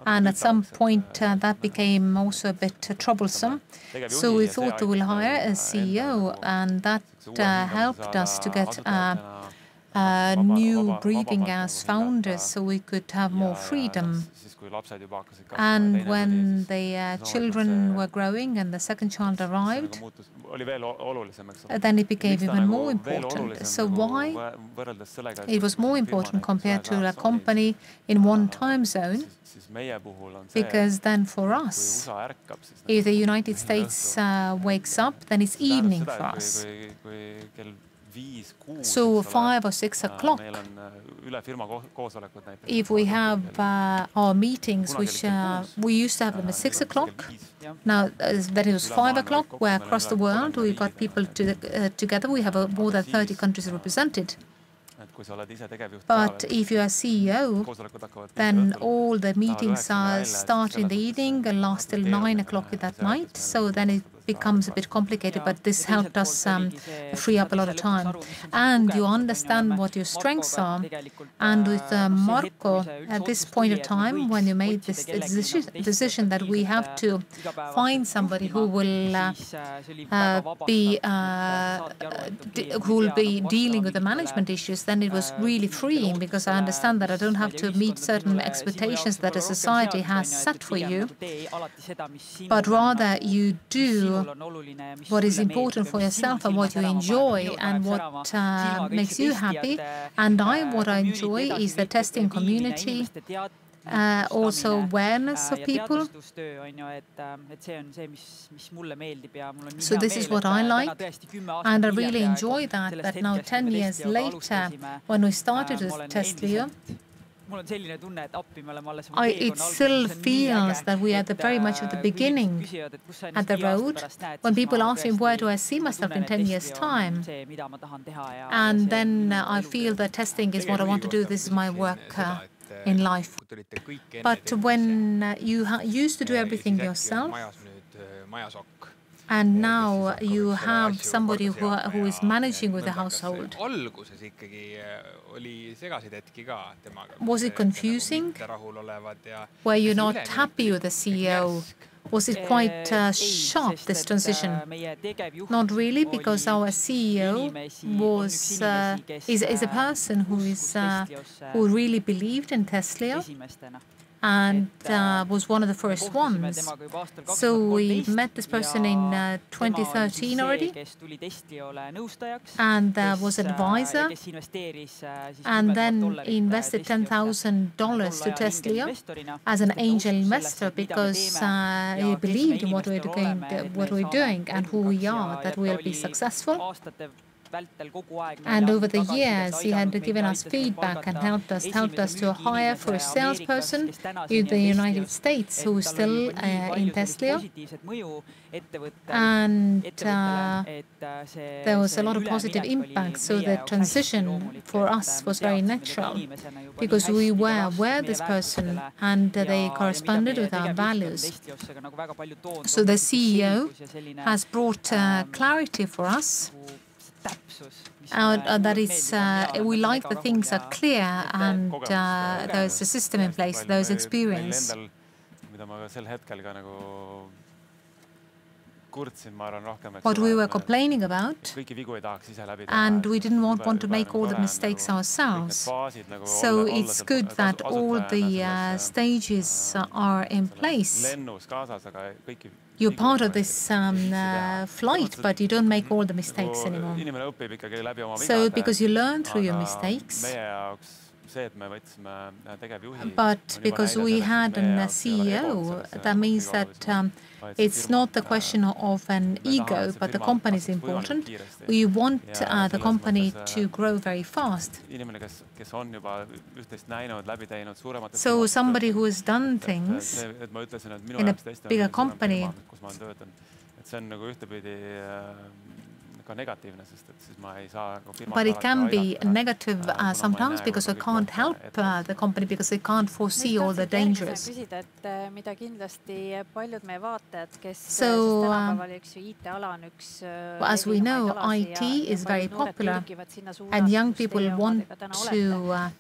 And at some point that became also a bit troublesome. So we thought we will hire a CEO, and that helped us to get new breathing as founders, so we could have more freedom. And when the children were growing and the second child arrived, then it became even more important. So why? It was more important compared to a company in one time zone, because then for us, if the United States wakes up, then it's evening for us. So 5 or 6 o'clock, if we have our meetings, which we used to have them at 6 o'clock, now that it was 5 o'clock, where across the world we got people together. We have more than 30 countries represented. But if you are CEO, then all the meetings start in the evening and last till 9 o'clock at night. So then it becomes a bit complicated, but this helped us free up a lot of time. And you understand what your strengths are. And with Marko, at this point of time, when you made this decision that we have to find somebody who will be dealing with the management issues, then it was really freeing, because I understand that I don't have to meet certain expectations that a society has set for you, but rather you do what is important for yourself and what you enjoy and what makes you happy. And what I enjoy is the testing community, also awareness of people. So this is what I like, and I really enjoy that now 10 years later, when we started with Testlio, it still feels that we are very much at the beginning, at the road, when people ask me, where do I see myself in 10 years' time? And then I feel that testing is what I want to do. This is my work in life. But when you used to do everything yourself, and now you have somebody who is managing with the household. Was it confusing? Were you not happy with the CEO? Was it quite sharp, this transition? Not really, because our CEO is a person who really believed in Testlio and was one of the first ones. So we met this person in 2013 already, and was advisor, and then invested $10,000 to Testlio as an angel investor, because he believed in what we're doing and who we are, that we'll be successful. And over the years, he had given us feedback and helped us to hire for a salesperson in the United States who is still in Testlio. And there was a lot of positive impact. So the transition for us was very natural, because we were aware of this person and they corresponded with our values. So the CEO has brought clarity for us. That is, we like the things are clear, and there's a system in place, there's experience. What we were complaining about, and we didn't want to make all the mistakes ourselves. So it's good that all the stages are in place. you're part of this flight, but you don't make all the mistakes anymore. So because you learn through your mistakes, but because we had a CEO, that means that it's not the question of an ego, but the company is important. We want the company to grow very fast. So somebody who has done things in a bigger company, but it can be negative sometimes because I can't help the company because they can't foresee all the dangers. So, as we know, IT is very popular and young people want to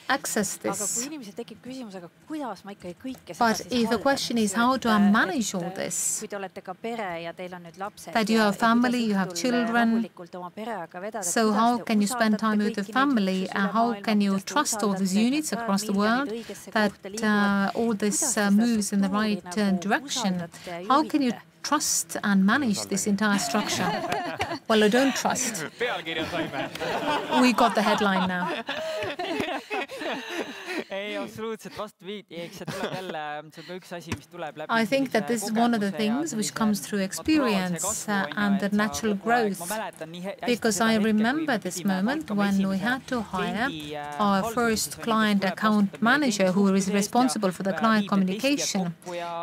access this. But if the question is how do I manage all this, that you have family, you have children, so how can you spend time with the family? How can you trust all these units across the world that all this moves in the right direction? How can you trust and manage this entire structure? Well, I don't trust. We got the headline now. I think that this is one of the things which comes through experience and the natural growth. Because I remember this moment when we had to hire our first client account manager who is responsible for the client communication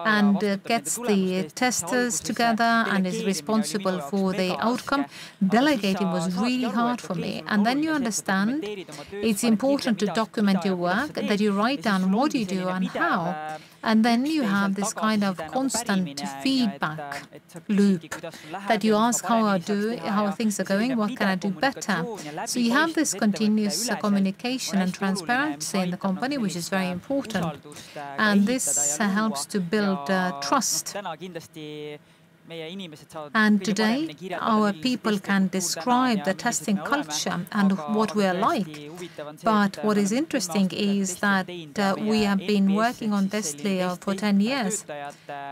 and gets the testers together and is responsible for the outcome. Delegating was really hard for me. And then you understand it's important to document your work, that you write down what you do and how. And then you have this kind of constant feedback loop that you ask how I do, how things are going, what can I do better. So you have this continuous communication and transparency in the company, which is very important. And this helps to build trust. And today, our people can describe the testing culture and what we are like. But what is interesting is that we have been working on Destly for 10 years.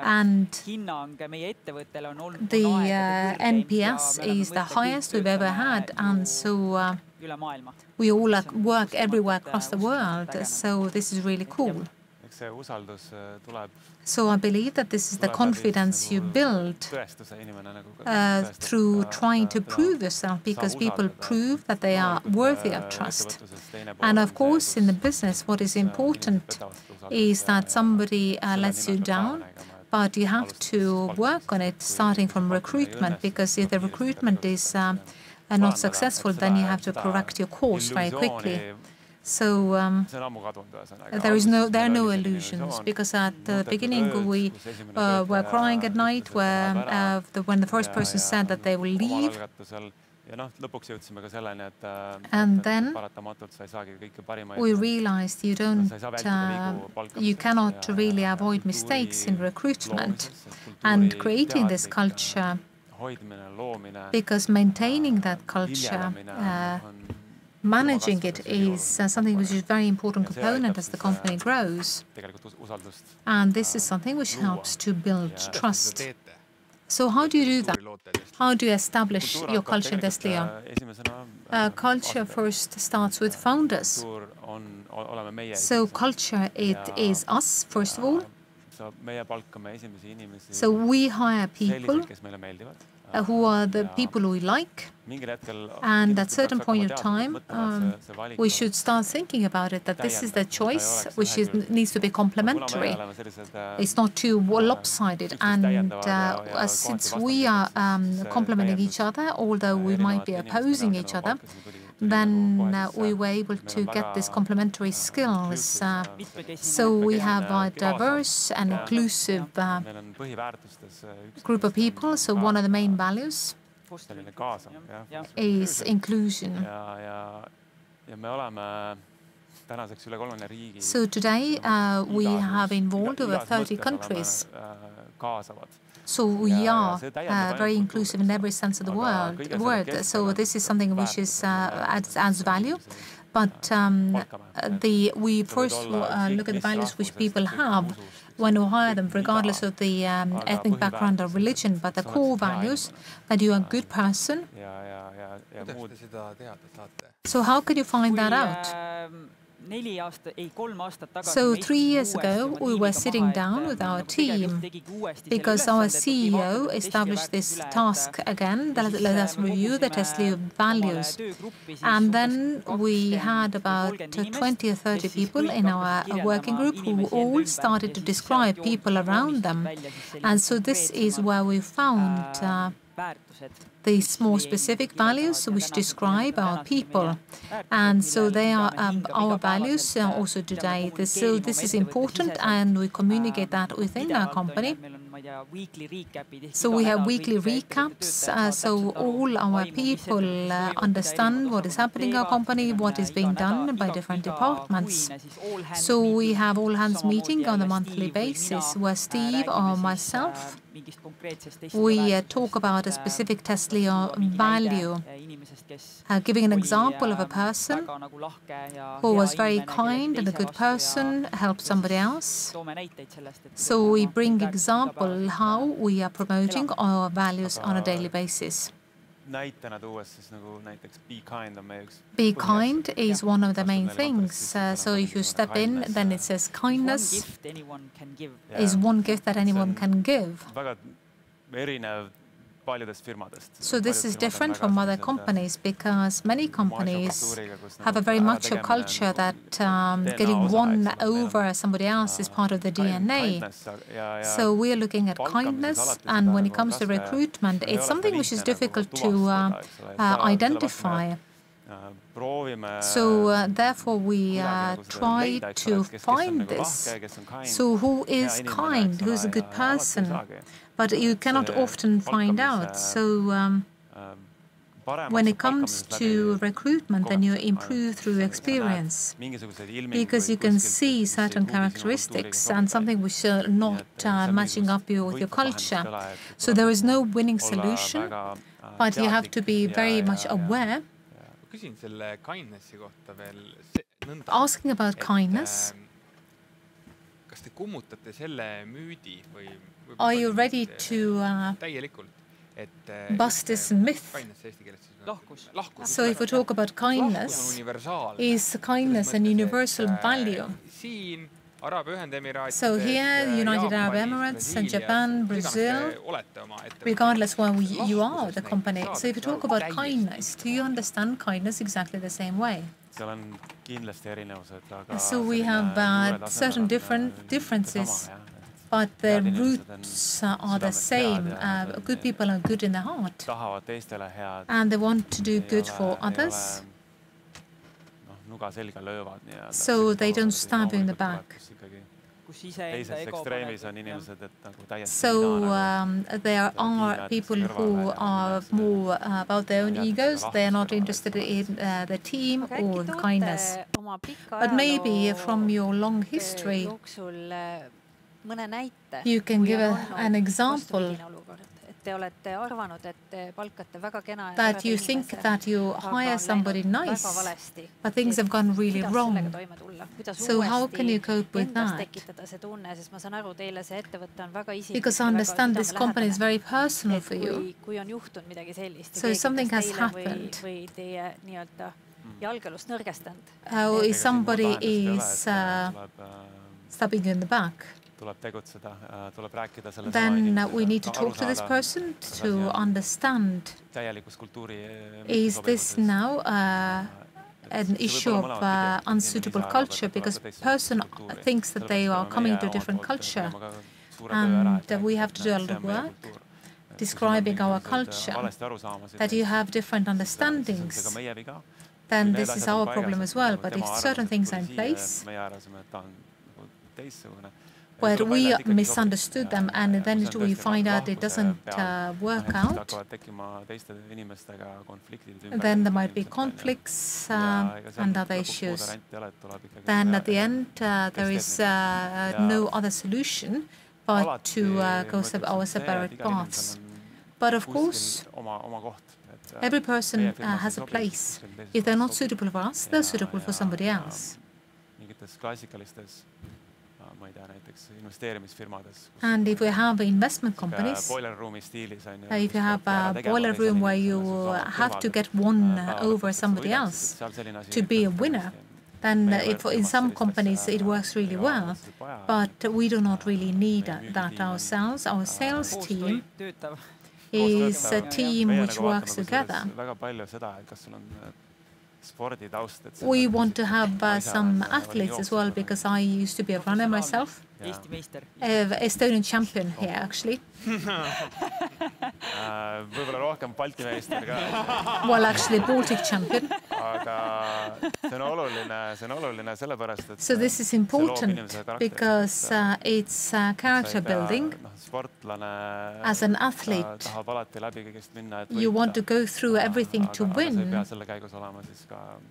And the NPS is the highest we've ever had. And so we all work everywhere across the world. So this is really cool. So I believe that this is the confidence you build through trying to prove yourself, because people prove that they are worthy of trust. And of course, in the business, what is important is that somebody lets you down, but you have to work on it starting from recruitment, because if the recruitment is not successful, then you have to correct your course very quickly. So there are no illusions, because at the beginning we were crying at night when the first person said that they will leave. And then we realized you cannot really avoid mistakes in recruitment, and creating this culture, because maintaining that culture, managing it is something which is a very important component as the company grows. And this is something which helps to build trust. So how do you do that? How do you establish your culture in Destly? Culture first starts with founders. So culture, it is us, first of all. So we hire people who are the people we like. And at a certain point of time, we should start thinking about it, that this is the choice which needs to be complementary. It's not too lopsided. And since we are complementing each other, although we might be opposing each other, then we were able to get these complementary skills. So we have a diverse and inclusive group of people. So one of the main values is inclusion. So today we have involved over 30 countries. So we are very inclusive in every sense of the word. So this is something which is adds value. But we first look at the values which people have when you hire them, regardless of the ethnic background or religion, but the core values that you are a good person. So how could you find that out? So 3 years ago, we were sitting down with our team because our CEO established this task again, that let us review the Tesla values. And then we had about 20 or 30 people in our working group who all started to describe people around them. And so this is where we found these more specific values which describe our people. And so they are our values also today. So this is important, and we communicate that within our company. So we have weekly recaps, so all our people understand what is happening in our company, what is being done by different departments. So we have all hands meeting on a monthly basis where Steve or myself, we talk about a specific Tesla value, giving an example of a person who was very kind and a good person, helped somebody else. So we bring example how we are promoting our values on a daily basis. Be kind is one of the main things. So if you step in, then it says kindness is one gift that anyone can give. So this is different from other companies because many companies have a very macho culture that getting one over somebody else is part of the DNA. So we are looking at kindness, and when it comes to recruitment, it's something which is difficult to identify. So therefore we try to find this. So who is kind, who's a good person? But you cannot often find out. So when it comes to recruitment, then you improve through experience because you can see certain characteristics and something which are not matching up with your culture. So there is no winning solution, but you have to be very much aware. Asking about kindness, are you ready to bust this myth? So if we talk about kindness, is kindness an universal value? So here, United Arab Emirates and Japan, Brazil, regardless where you are, the company. So if you talk about kindness, do you understand kindness exactly the same way? So we have certain differences, but the roots are the same. Good people are good in the heart, and they want to do good for others. So they don't stab you in the back. So there are people who are more about their own egos. They are not interested in the team or the kindness. But maybe from your long history, you can give an example that you think that you hire somebody nice, but things have gone really wrong. So how can you cope with that? Because I understand this company is very personal for you. So if something has happened, if somebody is stabbing you in the back, then we need to talk to this person to understand, is this now an issue of unsuitable culture, because the person thinks that they are coming to a different culture, and we have to do a lot of work describing our culture, that you have different understandings, then this is our problem as well. But if certain things are in place, where we misunderstood them, and then we find out it doesn't work out, then there might be conflicts and other issues. Then at the end, there is no other solution but to go our separate paths. But of course, Every person has a place. If they're not suitable for us, they're suitable for somebody else. And if we have investment companies, if you have a boiler room where you have to get one over somebody else to be a winner, then in some companies it works really well, but we do not really need that ourselves. Our sales team is a team which works together. We want to have some athletes as well, because I used to be a runner myself. Estonian champion here, actually. Well, actually, Baltic champion. So this is important because it's character building. As an athlete, you want to go through everything to win,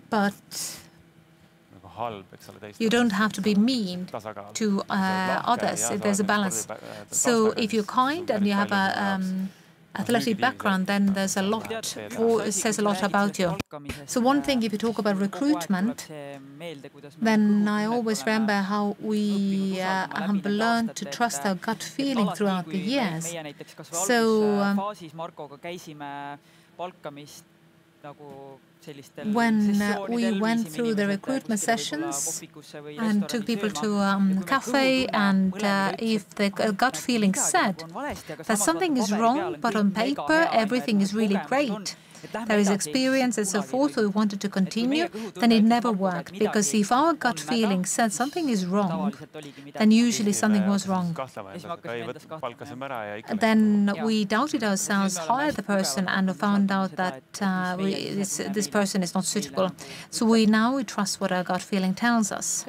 but you don't have to be mean to others. There's a balance. So if you're kind and you have a athletic background, then there's a lot, or it says a lot about you. So one thing, if you talk about recruitment, then I always remember how we have learned to trust our gut feeling throughout the years. So when we went through the recruitment sessions and took people to a cafe, and if the gut feeling said that something is wrong, but on paper everything is really great, there is experience and so forth, we wanted to continue, then it never worked. Because if our gut feeling said something is wrong, then usually something was wrong. Then we doubted ourselves, hired the person, and found out that this person is not suitable. So we trust what our gut feeling tells us.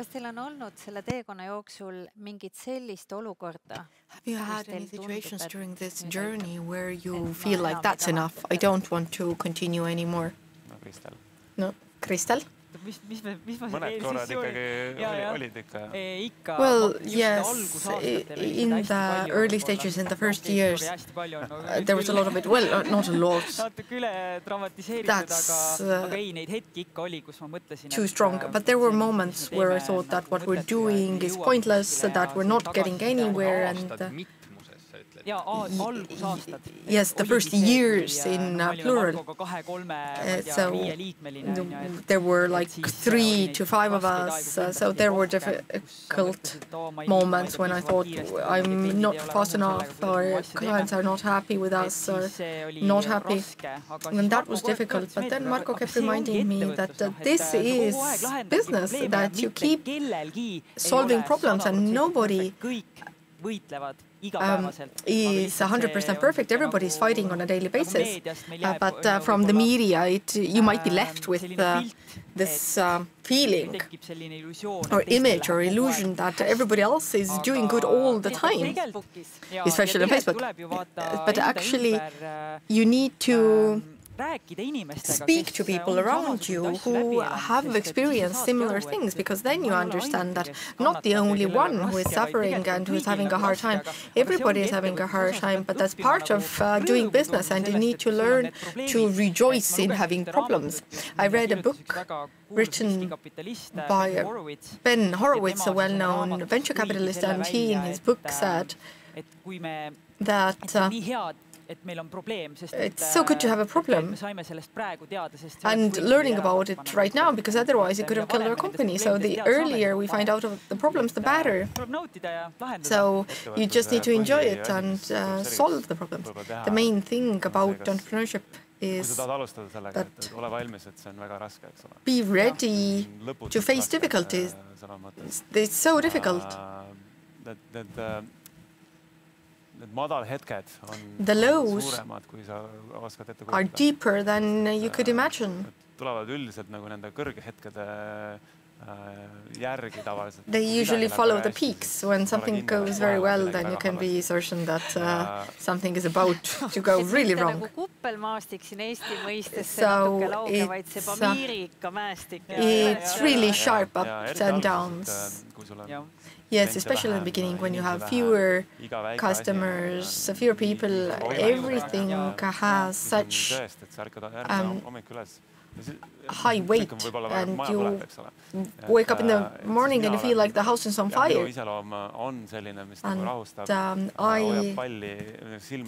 Have you had any situations during this journey where you feel like that's enough, I don't want to continue anymore? No, Kristel? Well, yes, in the early stages, in the first years, there was a lot of it. Well, not a lot. That's too strong. But there were moments where I thought that what we're doing is pointless, that we're not getting anywhere. And yes, the first years in plural. So there were like 3 to 5 of us. So there were difficult moments when I thought I'm not fast enough, or clients are not happy with us, or not happy. And that was difficult. But then Marko kept reminding me that this is business, that you keep solving problems, and nobody is 100% perfect. Everybody is fighting on a daily basis. But from the media, you might be left with this feeling or image or illusion that everybody else is doing good all the time, especially on Facebook. But actually, you need to speak to people around you who have experienced similar things, because then you understand that not the only one who is suffering and who is having a hard time. Everybody is having a hard time, but that's part of doing business, and you need to learn to rejoice in having problems. I read a book written by Ben Horowitz, a well-known venture capitalist, and he in his book said that it's so good to have a problem and learning about it right now, because otherwise it could have killed our company. So the earlier we find out of the problems, the better. So you just need to enjoy it and solve the problems. The main thing about entrepreneurship is that be ready to face difficulties. It's so difficult. The lows are deeper than you could imagine. They usually follow the peaks. When something goes very well, then you can be certain that something is about to go really wrong. So it's really sharp ups and downs. Yes, especially in the beginning when you have fewer customers, fewer people, everything has such high weight, and you wake up in the morning and you feel like the house is on fire. And I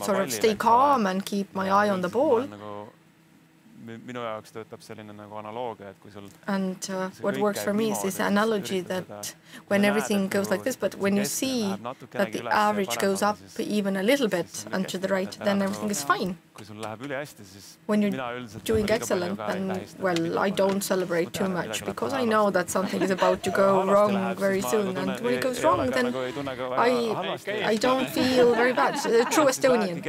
sort of stay calm and keep my eye on the ball. And what works for me is this analogy that when everything goes like this, but when you see that the average goes up even a little bit and to the right, then everything is fine. When you're doing excellent, then, well, I don't celebrate too much because I know that something is about to go wrong very soon. And when it goes wrong, then I don't feel very bad. True Estonian.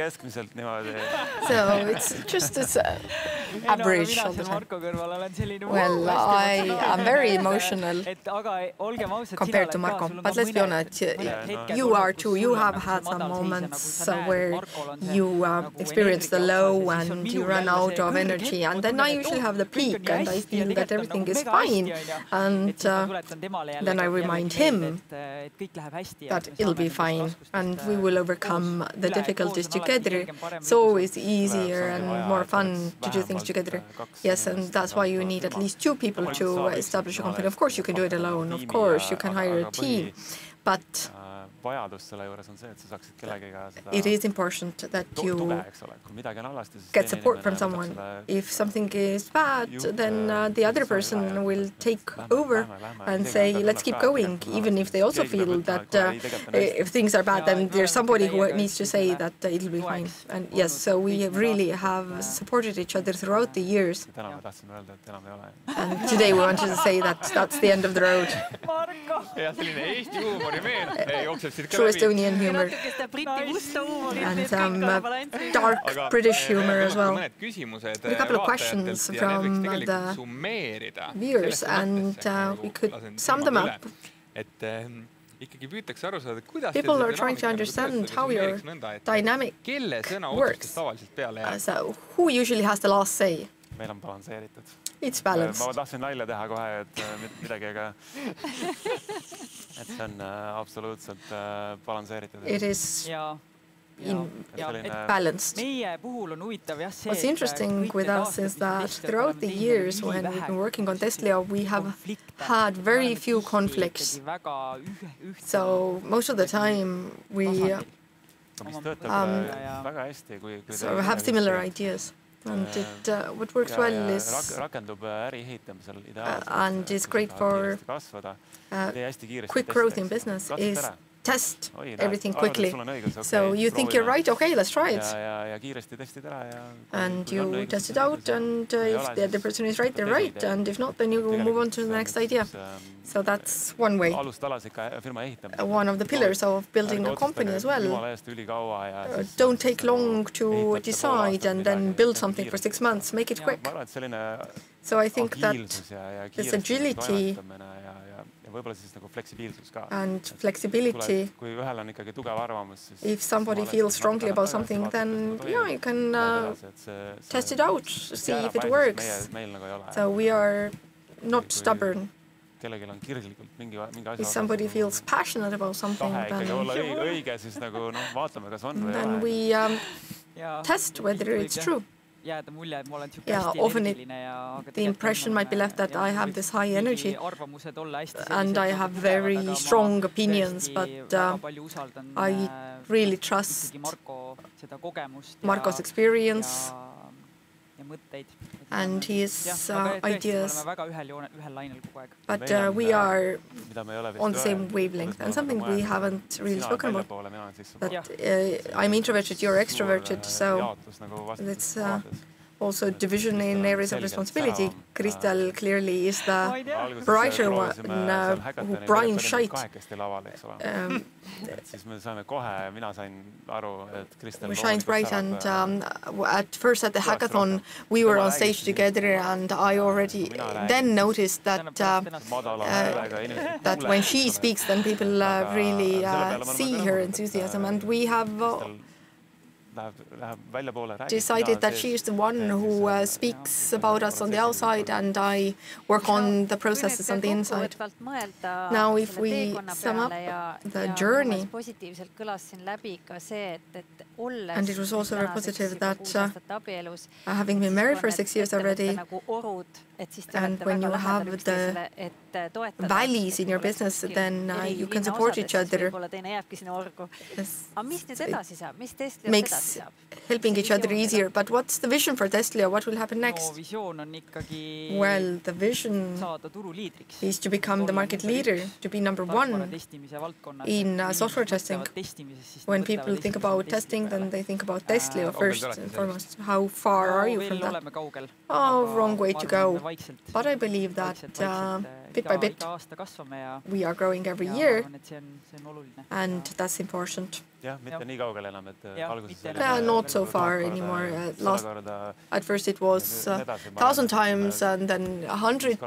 So it's just this average all the time. Well, I am very emotional compared to Marko. But let's be honest, you are too. You have had some moments where you experience the low and you run out of energy, and then I usually have the peak and I feel that everything is fine, and then I remind him that it'll be fine and we will overcome the difficulties together. It's always easier and more fun to do things together. Yes, and that's why you need at least 2 people to establish a company. Of course you can do it alone, of course you can hire a team, but it is important that you get support from someone. If something is bad, then the other person will take over and say, let's keep going, even if they also feel that if things are bad, then there's somebody who needs to say that it'll be fine. And yes, so we really have supported each other throughout the years. And today we wanted to say that that's the end of the road. True Estonian humor and some dark British humor as well. A couple of questions from the viewers, and we could sum them up. People are trying to understand how your dynamic works. So who usually has the last say? It's balanced. It is balanced. What's interesting with us is that throughout the years when we've been working on Tesla, we have had very few conflicts. So most of the time we so have similar ideas. And what works well is and is great for quick growth in business is test everything quickly. So you think you're right, okay, let's try it. And you test it out, and if the other person is right, they're right. And if not, then you move on to the next idea. So that's one way. One of the pillars of building a company as well. Don't take long to decide and then build something for 6 months. Make it quick. So I think that this agility and flexibility, if somebody feels strongly about something, then yeah, you can test it out, see if it works. So we are not stubborn. If somebody feels passionate about something, then we test whether it's true. Yeah, often the impression might be left that I have this high energy and I have very strong opinions, but I really trust Marko's experience and his ideas. But we are on the same wavelength, and something we haven't really spoken about. But I'm introverted, you're extroverted, so it's also division in areas of responsibility. Kristel clearly is the brighter one who Brian Scheidt. We shined bright, and at first at the hackathon we were on stage together, and I already then noticed that that when she speaks, then people really see her enthusiasm, and we have decided that she is the one who speaks about us on the outside, and I work on the processes on the inside. Now, if we sum up the journey, and it was also very positive that having been married for 6 years already, and when you have the valleys in your business, then you can support each other. This makes helping each other easier. But what's the vision for Tesla? What will happen next? Well, the vision is to become the market leader, to be number one in software testing. When people think about testing, then they think about Tesla first and foremost. How far are you from that? Oh, wrong way to go. But I believe that bit by bit we are growing every year, and that's important. Not so far anymore. At first it was 1,000 times, and then 100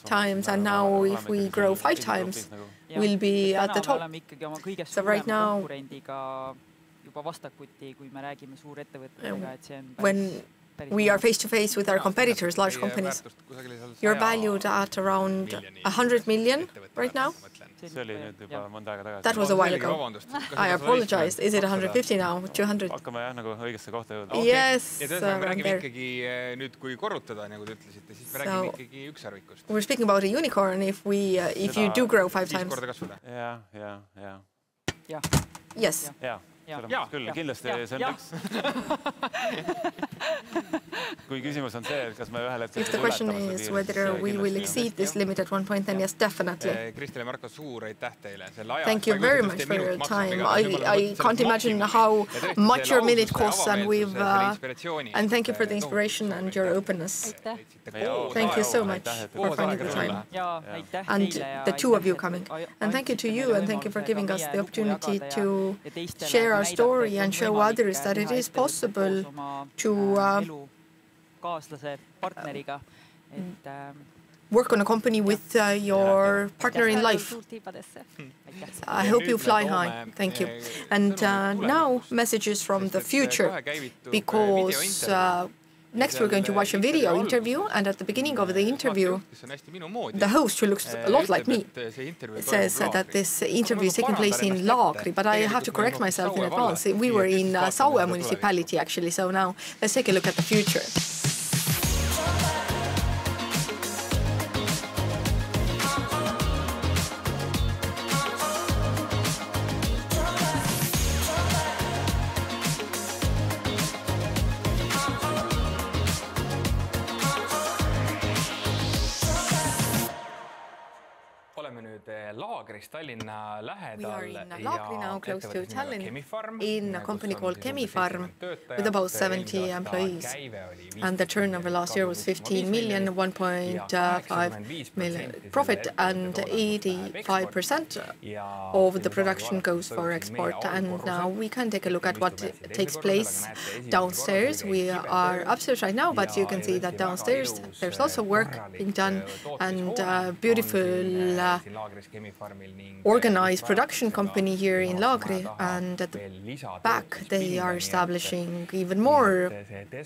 times, and now if we grow 5 times, we'll be at the top. So right now, when we are face-to-face with our competitors, large companies, you're valued at around 100 million right now. That was a while ago. I apologize. Is it 150 now? 200? Yes. We're speaking about a unicorn if you do grow 5 times. Yes. If the question is whether we will exceed this limit at one point, then yes, definitely. Thank you very much for your time. I can't imagine how much your minute costs, and thank you for the inspiration and your openness. Thank you so much for finding the time. And the two of you coming. And thank you to you, and thank you for giving us the opportunity to share our story and show others that it is possible to work on a company with your partner in life. I hope you fly high. Thank you. And now messages from the future, because next we're going to watch a video interview, and at the beginning of the interview, the host, who looks a lot like me, says that this interview is taking place in Laagri, but I have to correct myself in advance. We were in Saue municipality, actually, so now let's take a look at the future. We are in Laagri now, close to Tallinn, in a company called Chemifarm, with about 70 employees. And the turnover last year was 15 million, 1.5 million profit, and 85% of the production goes for export. And now we can take a look at what takes place downstairs. We are upstairs right now, but you can see that downstairs there's also work being done, and beautiful organized production company here in Laagri, and at the back they are establishing even more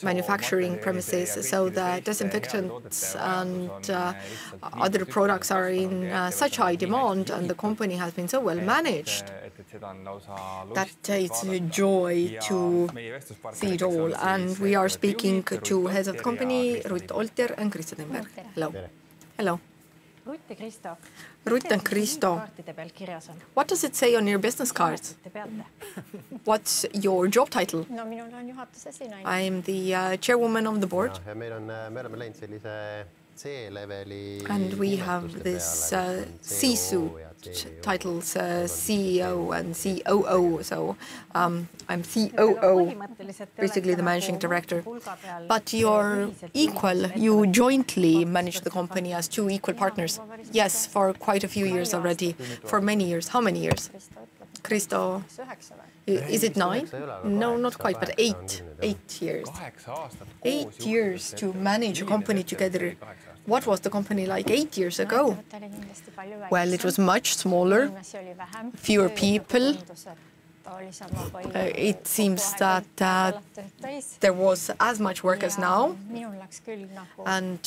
manufacturing premises, so the disinfectants and other products are in such high demand, and the company has been so well managed that it's a joy to see it all. And we are speaking to heads of the company, Ruth Olter and Kristo Timberg. Hello. Hello. Ruth and Kristo, what does it say on your business cards? What's your job title? I am the chairwoman of the board. And we have this C-suite titles CEO and COO, so I'm COO, basically the managing director. But you're equal, you jointly manage the company as two equal partners. Yes, for quite a few years already, for many years. How many years? Kristo, is it 9? No, not quite, but 8 years. 8 years to manage a company together. What was the company like 8 years ago? Well, it was much smaller, fewer people. It seems that there was as much work as now. And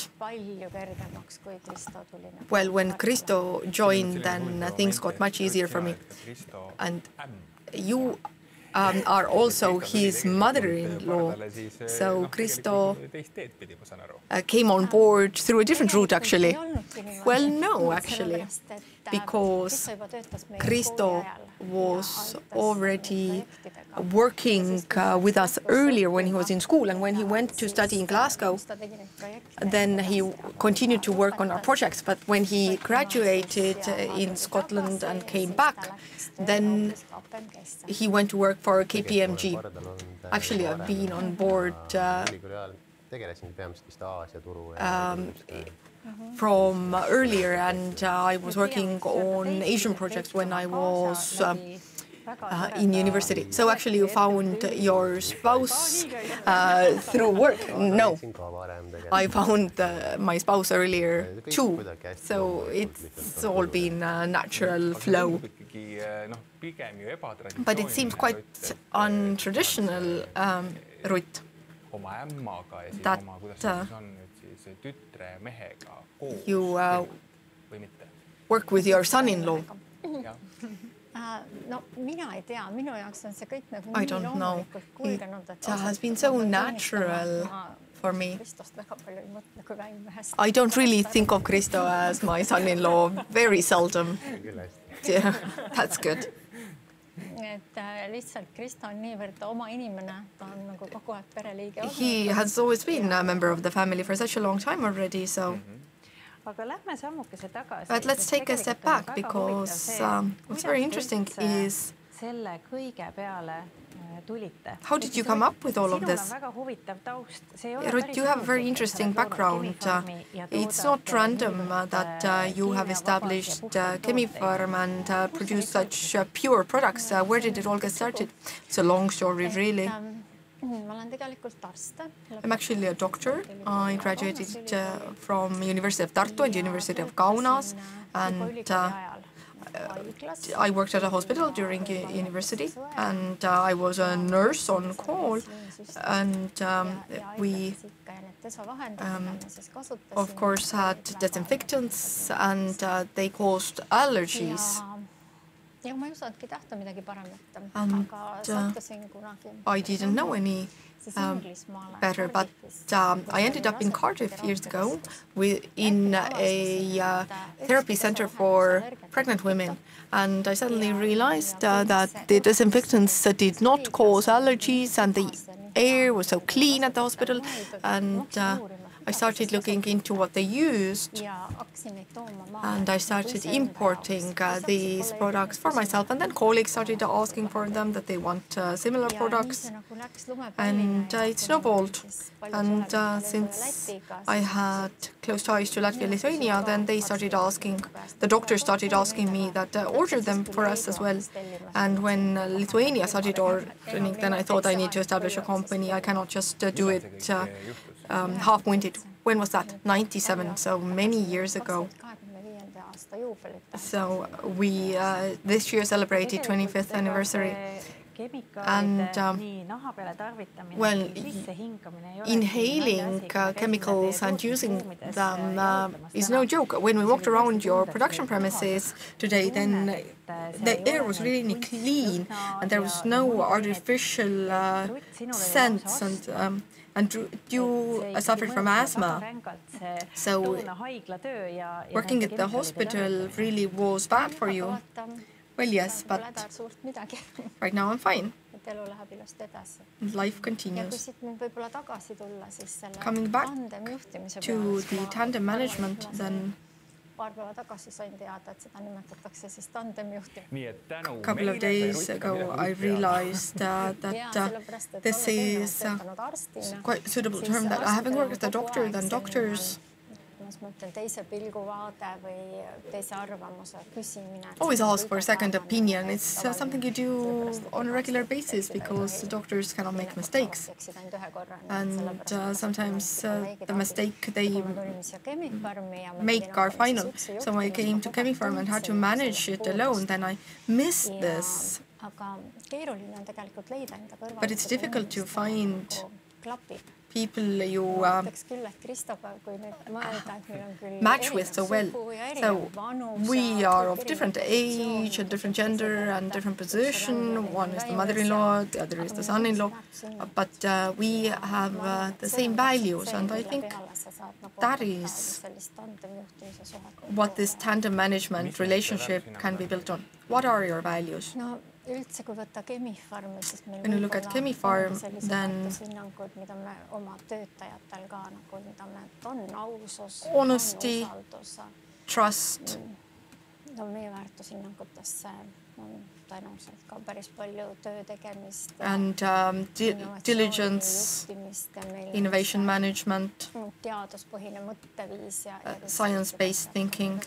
well, when Kristo joined, then things got much easier for me. And you are also his mother-in-law. So Kristo came on board through a different route, actually. Well, no, actually, because Kristo was already working with us earlier when he was in school, and when he went to study in Glasgow, then he continued to work on our projects. But when he graduated in Scotland and came back, then he went to work for KPMG. Actually, I've been on board from earlier, and I was working on Asian projects when I was in university. So actually you found your spouse through work? No, I found my spouse earlier too. So it's all been a natural flow. But it seems quite untraditional, Ruth, that you work with your son-in-law. I don't know. It has been so natural for me. I don't really think of Kristo as my son-in-law, very seldom. Yeah, that's good. He has always been a member of the family for such a long time already, so. But let's take a step back, because what's very interesting is how did you come up with all of this? Ruth, you have a very interesting background. It's not random that you have established Chemifarm and produced such pure products. Where did it all get started? It's a long story, really. I'm actually a doctor. I graduated from University of Tartu and University of Kaunas, and I worked at a hospital during university, and I was a nurse on call, and we of course had disinfectants, and they caused allergies. And I didn't know any better, but I ended up in Cardiff years ago in a therapy center for pregnant women, and I suddenly realized that the disinfectants did not cause allergies, and the air was so clean at the hospital, and I started looking into what they used, and I started importing these products for myself, and then colleagues started asking for them, that they want similar products, and it snowballed. And since I had close ties to Latvia and Lithuania, then they started asking, the doctors started asking me that order them for us as well. And when Lithuania started ordering, then I thought I need to establish a company. I cannot just do it half-winded. When was that? 97, so many years ago. So we this year celebrated 25th anniversary. And well, inhaling chemicals and using them is no joke. When we walked around your production premises today, then the air was really clean, and there was no artificial scents, and you suffered from asthma. So working at the hospital really was bad for you. Well, yes, but right now I'm fine. Life continues. Coming back to the tandem management, then couple of days ago, I realized that this is quite a suitable term, that having worked as a doctor, then doctors always ask for a second opinion. It's something you do on a regular basis because doctors cannot make mistakes. And sometimes the mistake they make are final. So I came to Chemifarm and had to manage it alone. Then I missed this. But it's difficult to find people you match with so well. So we are of different age and different gender and different position. One is the mother-in-law, the other is the son-in-law. But we have the same values, and I think that is what this tandem management relationship can be built on. What are your values? When you look at Chemifarm, then honesty, trust, and diligence, innovation management, science-based thinking.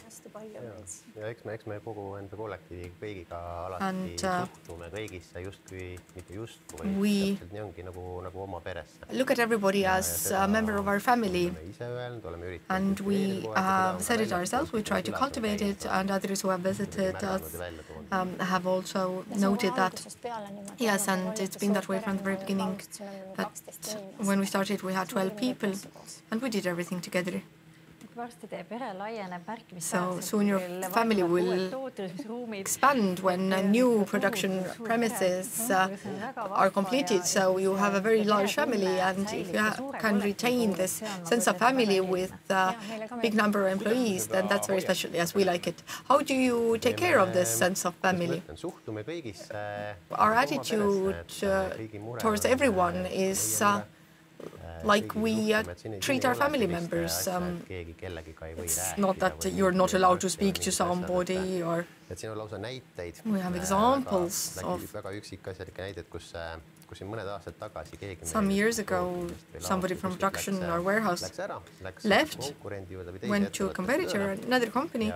And we look at everybody as a member of our family, and we said it ourselves. We try to cultivate it, and others who have visited us have also noted that. Yes, and it's been that way from the very beginning, that when we started we had 12 people and we did everything together. So soon your family will expand when new production premises are completed. So you have a very large family, and if you can retain this sense of family with a big number of employees, then that's very special, as we like it. How do you take care of this sense of family? Our attitude towards everyone is like we treat our family members. It's not that you're not allowed to speak to somebody, or we have examples of some years ago, somebody from production or warehouse left, went to a competitor, another company,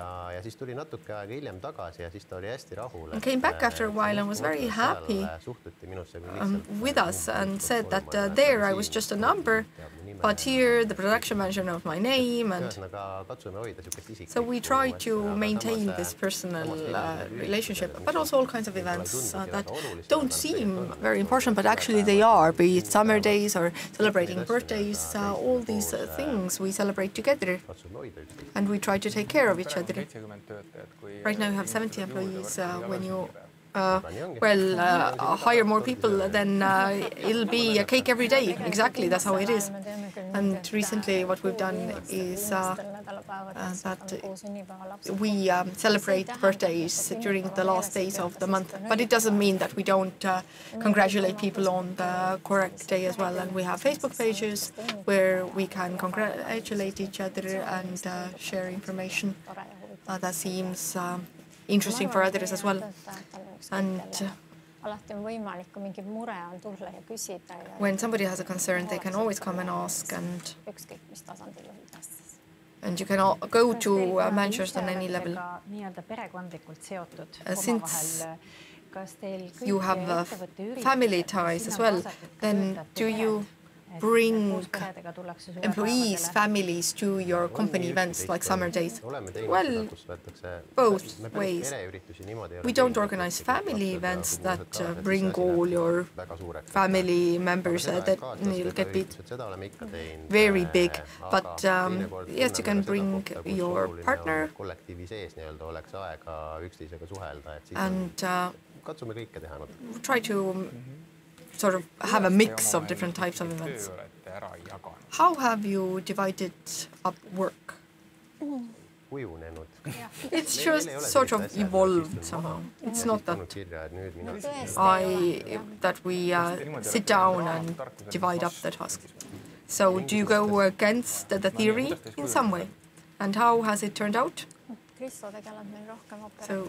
and came back after a while and was very happy with us and said that there I was just a number, but here the production manager knows my name. And so we try to maintain this personal relationship, but also all kinds of events that don't seem very important, but actually they are, be it summer days or celebrating birthdays. All these things we celebrate together, and we try to take care of each other. Right now you have 70 employees. When you hire more people, then it'll be a cake every day. Exactly, that's how it is. And recently what we've done is that we celebrate birthdays during the last days of the month. But it doesn't mean that we don't congratulate people on the correct day as well. And we have Facebook pages where we can congratulate each other and share information that seems interesting for others as well. And when somebody has a concern, they can always come and ask, and you can go to managers on any level. Since you have family ties as well, then do you bring employees, families to your company events like summer days? Well, both ways. We don't organize family events that bring all your family members, that will get very big. But yes, you can bring your partner, and try to sort of have a mix of different types of events. How have you divided up work? It's just sort of evolved somehow. It's not that we sit down and divide up the tasks. So do you go against the theory in some way? And how has it turned out? So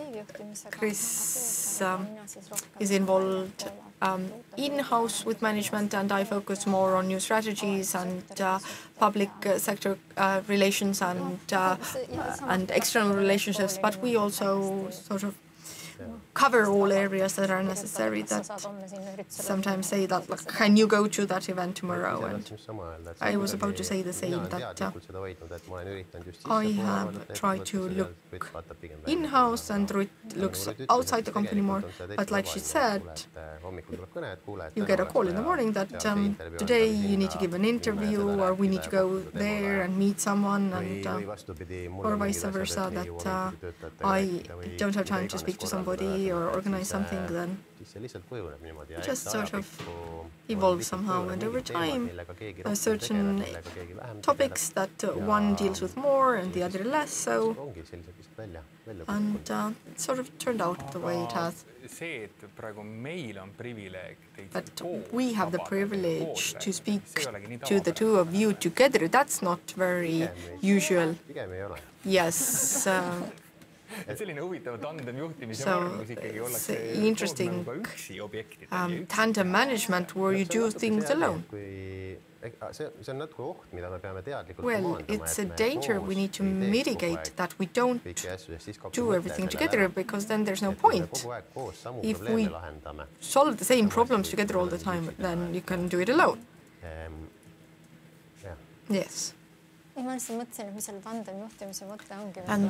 Chris is involved in-house with management, and I focus more on new strategies and public sector relations and external relationships. But we also sort of cover all areas that are necessary, that sometimes say that, like, can you go to that event tomorrow? And I was about to say the same, that I have tried to look in-house and looks outside the company more. But like she said, you get a call in the morning that today you need to give an interview, or we need to go there and meet someone, and or vice versa, that I don't have time to speak to somebody or organize something, then it just sort of evolves somehow. And over time, there are certain topics that one deals with more and the other less, so, and it sort of turned out the way it has. But we have the privilege to speak to the two of you together. That's not very usual. Yes. So it's interesting tandem management where you do things alone. Well, it's a danger we need to mitigate, that we don't do everything together, because then there's no point. If we solve the same problems together all the time, then you can do it alone. Yes. And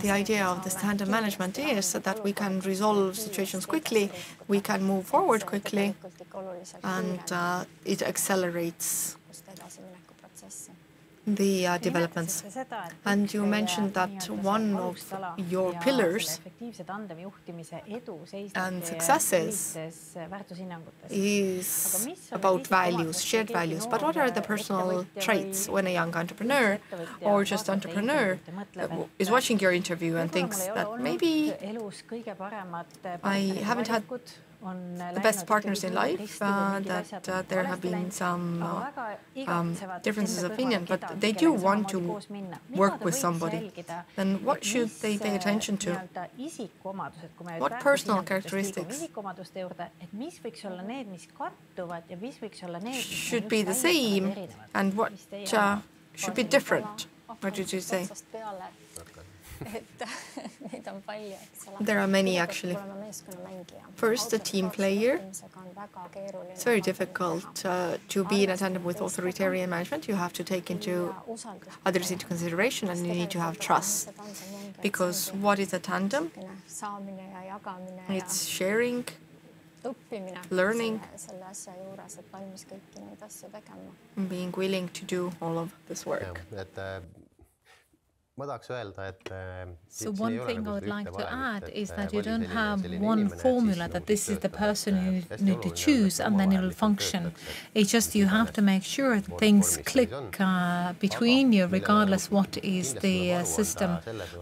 the idea of this tandem management is that we can resolve situations quickly, we can move forward quickly, and it accelerates the developments. And you mentioned that one of your pillars and successes is about values, shared values. But what are the personal traits when a young entrepreneur or just entrepreneur is watching your interview and thinks that maybe I haven't had the best partners in life, that there have been some differences of opinion, but they do want to work with somebody, then what should they pay attention to? What personal characteristics should be the same, and what should be different? What did you say? There are many, actually. First, a team player. It's very difficult to be in a tandem with authoritarian management. You have to take others into consideration, and you need to have trust. Because what is a tandem? It's sharing, learning, and being willing to do all of this work. So one thing I would like to add is that you don't have one formula that this is the person you need to choose and then it will function. It's just you have to make sure that things click between you regardless what is the system.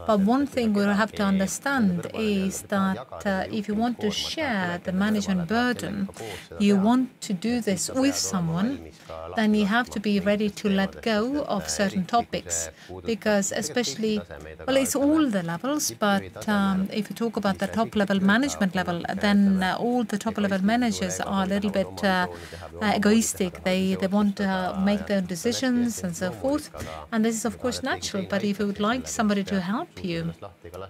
But one thing we have to understand is that if you want to share the management burden, you want to do this with someone, then you have to be ready to let go of certain topics, because especially, well, it's all the levels, but if you talk about the top-level management level, then all the top-level managers are a little bit egoistic. They want to make their decisions and so forth, and this is, of course, natural. But if you would like somebody to help you,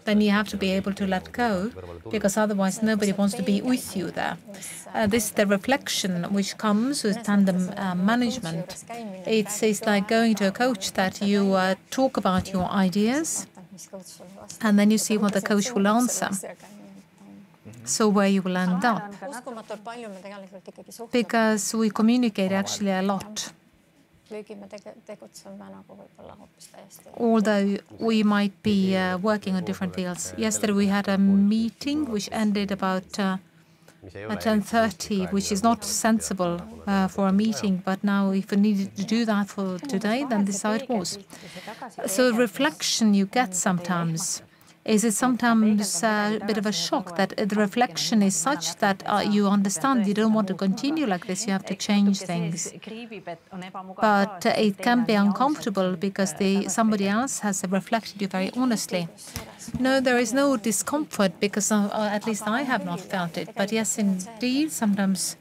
then you have to be able to let go, because otherwise nobody wants to be with you there. This is the reflection which comes with tandem management. It's like going to a coach that you talk about your ideas, and then you see what the coach will answer. So where you will end up. Because we communicate actually a lot. Although we might be working on different fields. Yesterday we had a meeting which ended about at 10:30, which is not sensible for a meeting, but now if we needed to do that for today, then this is how it was. So reflection you get sometimes is it sometimes a bit of a shock that the reflection is such that you understand you don't want to continue like this, you have to change things. But it can be uncomfortable because somebody else has reflected you very honestly. No, there is no discomfort because at least I have not felt it. But yes, indeed, sometimes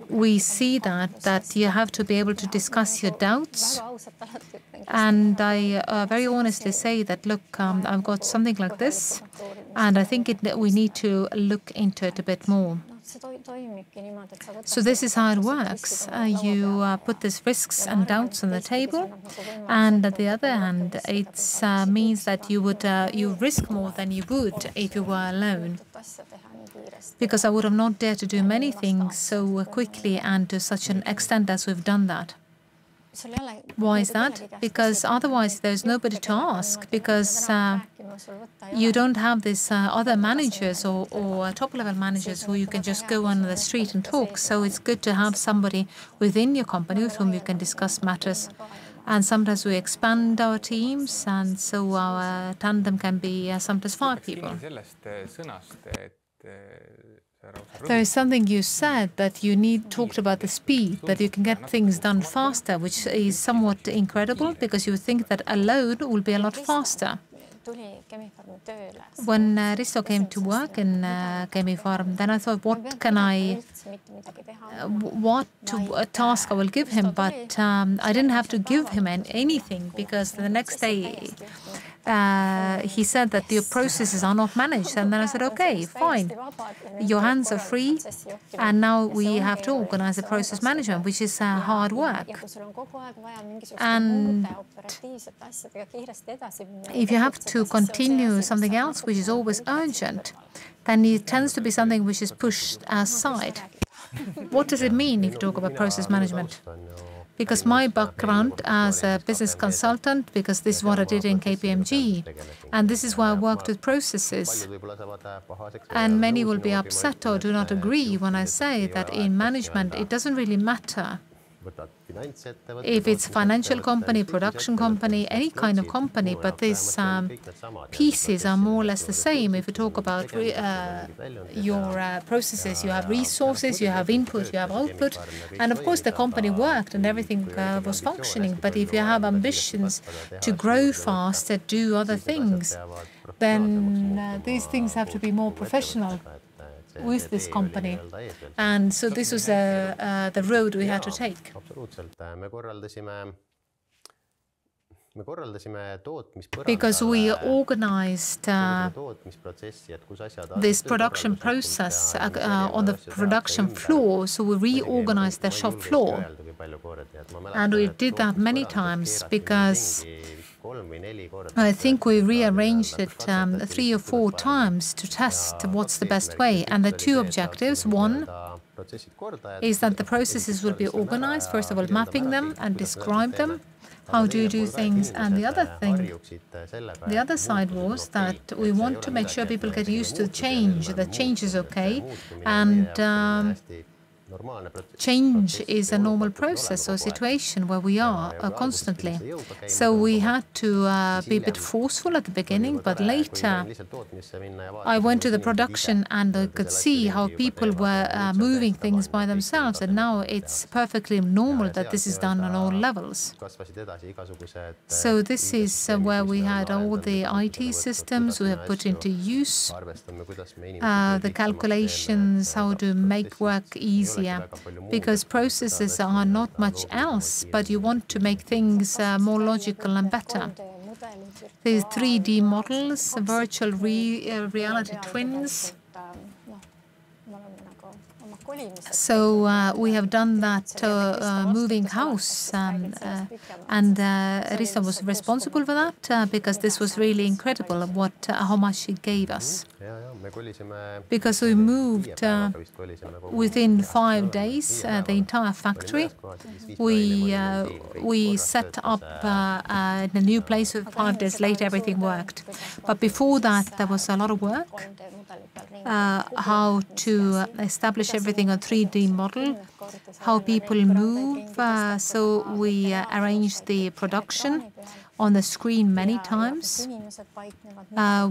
we see that you have to be able to discuss your doubts. And I very honestly say that, look, I've got something like this, and I think we need to look into it a bit more. So this is how it works. You put these risks and doubts on the table, and at the other hand, it means that you risk more than you would if you were alone. Because I would have not dared to do many things so quickly and to such an extent as we've done that. Why is that? Because otherwise there's nobody to ask, because you don't have these other managers or top-level managers who you can just go on the street and talk. So it's good to have somebody within your company with whom you can discuss matters. And sometimes we expand our teams, and so our tandem can be sometimes 5 people. There is something you said that you talked about the speed, that you can get things done faster, which is somewhat incredible because you think that alone will be a lot faster. When Risto came to work in Chemifarm, then I thought, what task I will give him, but I didn't have to give him anything because the next day he said that your processes are not managed. And then I said, okay, fine. Your hands are free. And now we have to organize the process management, which is hard work. And if you have to continue something else, which is always urgent, then it tends to be something which is pushed aside. What does it mean if you talk about process management? Because my background as a business consultant, because this is what I did in KPMG, and this is why I worked with processes. And many will be upset or do not agree when I say that in management, it doesn't really matter if it's financial company, production company, any kind of company, but these pieces are more or less the same. If you talk about your processes, you have resources, you have input, you have output, and of course the company worked and everything was functioning. But if you have ambitions to grow faster, do other things, then these things have to be more professional with this company. And so this was the road we had to take. Because we organized this production process on the production floor, so we reorganized the shop floor. And we did that many times because I think we rearranged it 3 or 4 times to test what's the best way. And the 2 objectives, one is that the processes will be organized, first of all, mapping them and describe them. How do you do things? And the other thing, the other side was that we want to make sure people get used to change, that change is okay. And change is a normal process or situation where we are constantly. So we had to be a bit forceful at the beginning, but later I went to the production and I could see how people were moving things by themselves, and now it's perfectly normal that this is done on all levels. So this is where we had all the IT systems we have put into use, the calculations, how to make work easier. Because processes are not much else, but you want to make things more logical and better. These 3D models, virtual reality twins. So we have done that moving house, and Risto was responsible for that because this was really incredible how much it gave us. Because we moved within 5 days the entire factory. We set up in a new place. 5 days later, everything worked. But before that, there was a lot of work. How to establish everything on 3D model, how people move. So we arranged the production on the screen many times.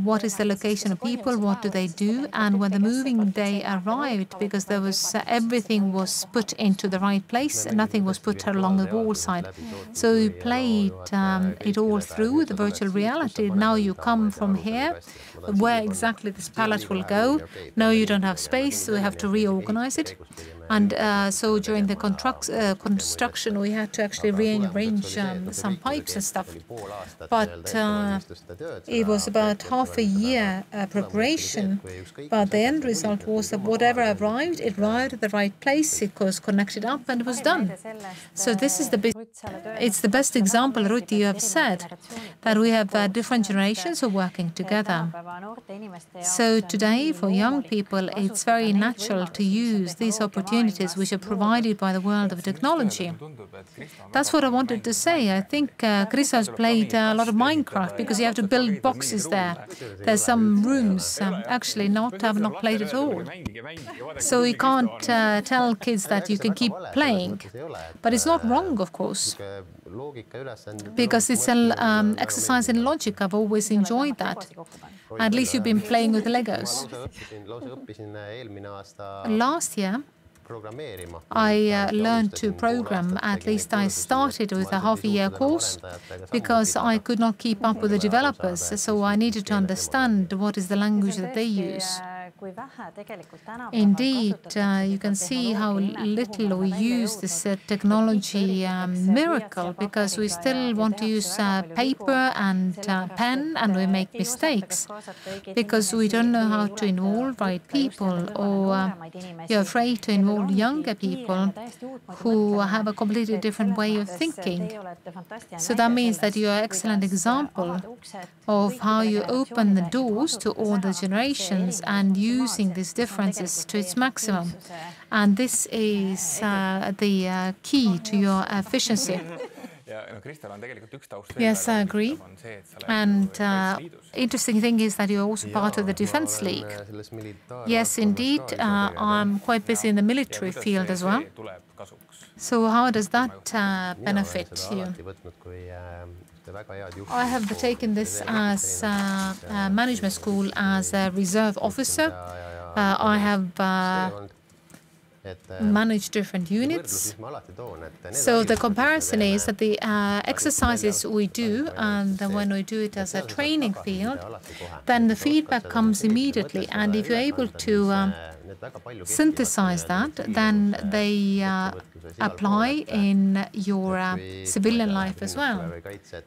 What is the location of people? What do they do? And when the moving day arrived, because there was everything was put into the right place, nothing was put along the wall side. So we played it all through with the virtual reality. Now you come from here, where exactly this pallet will go. Now you don't have space, so we have to reorganize it. And so during the construction, we had to actually rearrange some pipes and stuff. But it was about half a year preparation. But the end result was that whatever arrived, it arrived at the right place. It was connected up and it was done. So this is it's the best example, Ruti, you have said, that we have different generations who are working together. So today, for young people, it's very natural to use these opportunities which are provided by the world of technology. That's what I wanted to say. I think Krista has played a lot of Minecraft because you have to build boxes there. There's some rooms. Actually, I've not played at all. So you can't tell kids that you can keep playing. But it's not wrong, of course, because it's an exercise in logic. I've always enjoyed that. At least you've been playing with Legos. Last year, I learned to program. At least I started with a half-a-year course because I could not keep up with the developers. So I needed to understand what is the language that they use. Indeed, you can see how little we use this technology miracle, because we still want to use paper and pen, and we make mistakes because we don't know how to involve right people, or you're afraid to involve younger people who have a completely different way of thinking. So that means that you're an excellent example of how you open the doors to all the generations and using these differences to its maximum. And this is the key to your efficiency. Yes, I agree. And interesting thing is that you're also part of the Defense League. Yes, indeed. I'm quite busy in the military field as well. So how does that benefit you? I have taken this as management school as a reserve officer. I have manage different units. So the comparison is that the exercises we do, and when we do it as a training field, then the feedback comes immediately. And if you're able to synthesize that, then they apply in your civilian life as well.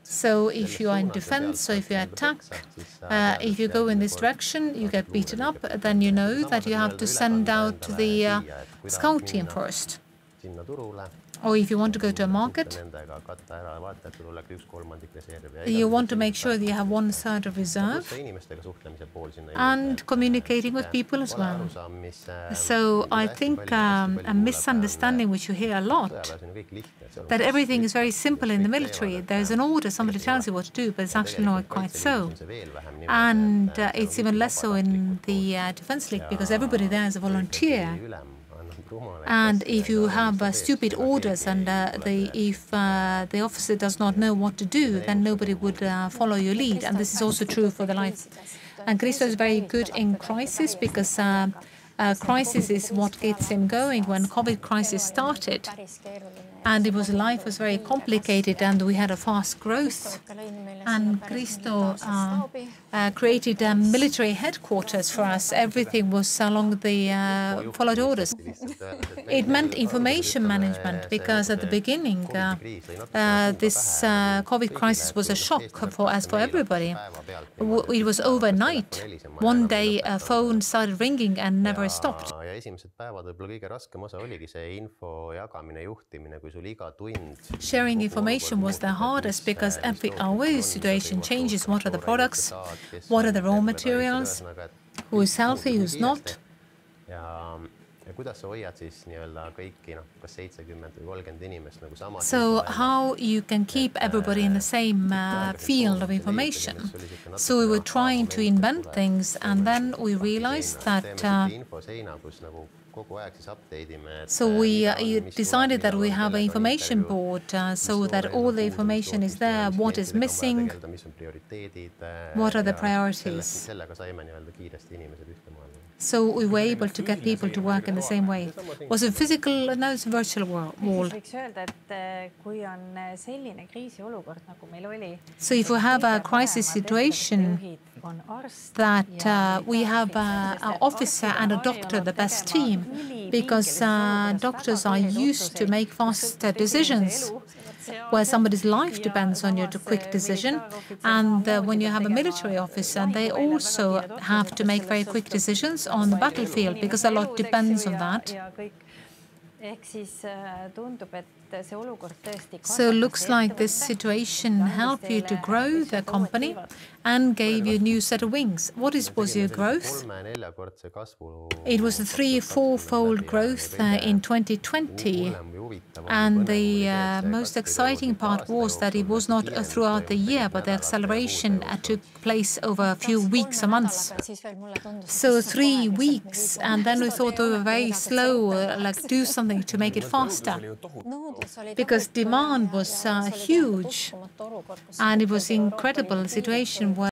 So if you are in defense, or if you attack, if you go in this direction, you get beaten up, then you know that you have to send out the scout team first. Or if you want to go to a market, you want to make sure that you have 1/3 of reserve and communicating with people as well. So I think a misunderstanding which you hear a lot, that everything is very simple in the military. There's an order, somebody tells you what to do, but it's actually not quite so. And it's even less so in the Defense League, because everybody there is a volunteer. And if you have stupid orders and if the officer does not know what to do, then nobody would follow your lead. And this is also true for the life. And Christo is very good in crisis, because crisis is what gets him going. When COVID crisis started, and life was very complicated, and we had a fast growth. And Christo created military headquarters for us. Everything was along the followed orders. It meant information management, because at the beginning, this COVID crisis was a shock for everybody. It was overnight. One day a phone started ringing and never stopped. Sharing information was the hardest, because every hour the situation changes. What are the products? What are the raw materials? Who is healthy, who's not? So how you can keep everybody in the same field of information. So we were trying to invent things, and then we realized that So we decided that we have an information board so that all the information is there, what is missing, what are the priorities. So we were able to get people to work in the same way. Was it physical? No, it's a virtual world. So if we have a crisis situation, that we have an officer and a doctor, the best team, because doctors are used to make fast decisions where somebody's life depends on your quick decision. And when you have a military officer, they also have to make very quick decisions on the battlefield because a lot depends on that. So it looks like this situation helped you to grow the company and gave you a new set of wings. What was your growth? It was a 3-4-fold growth in 2020. And the most exciting part was that it was not throughout the year, but the acceleration took place over a few weeks or months. So 3 weeks, and then we thought we were very slow, like do something to make it faster. Because demand was huge, and it was an incredible situation where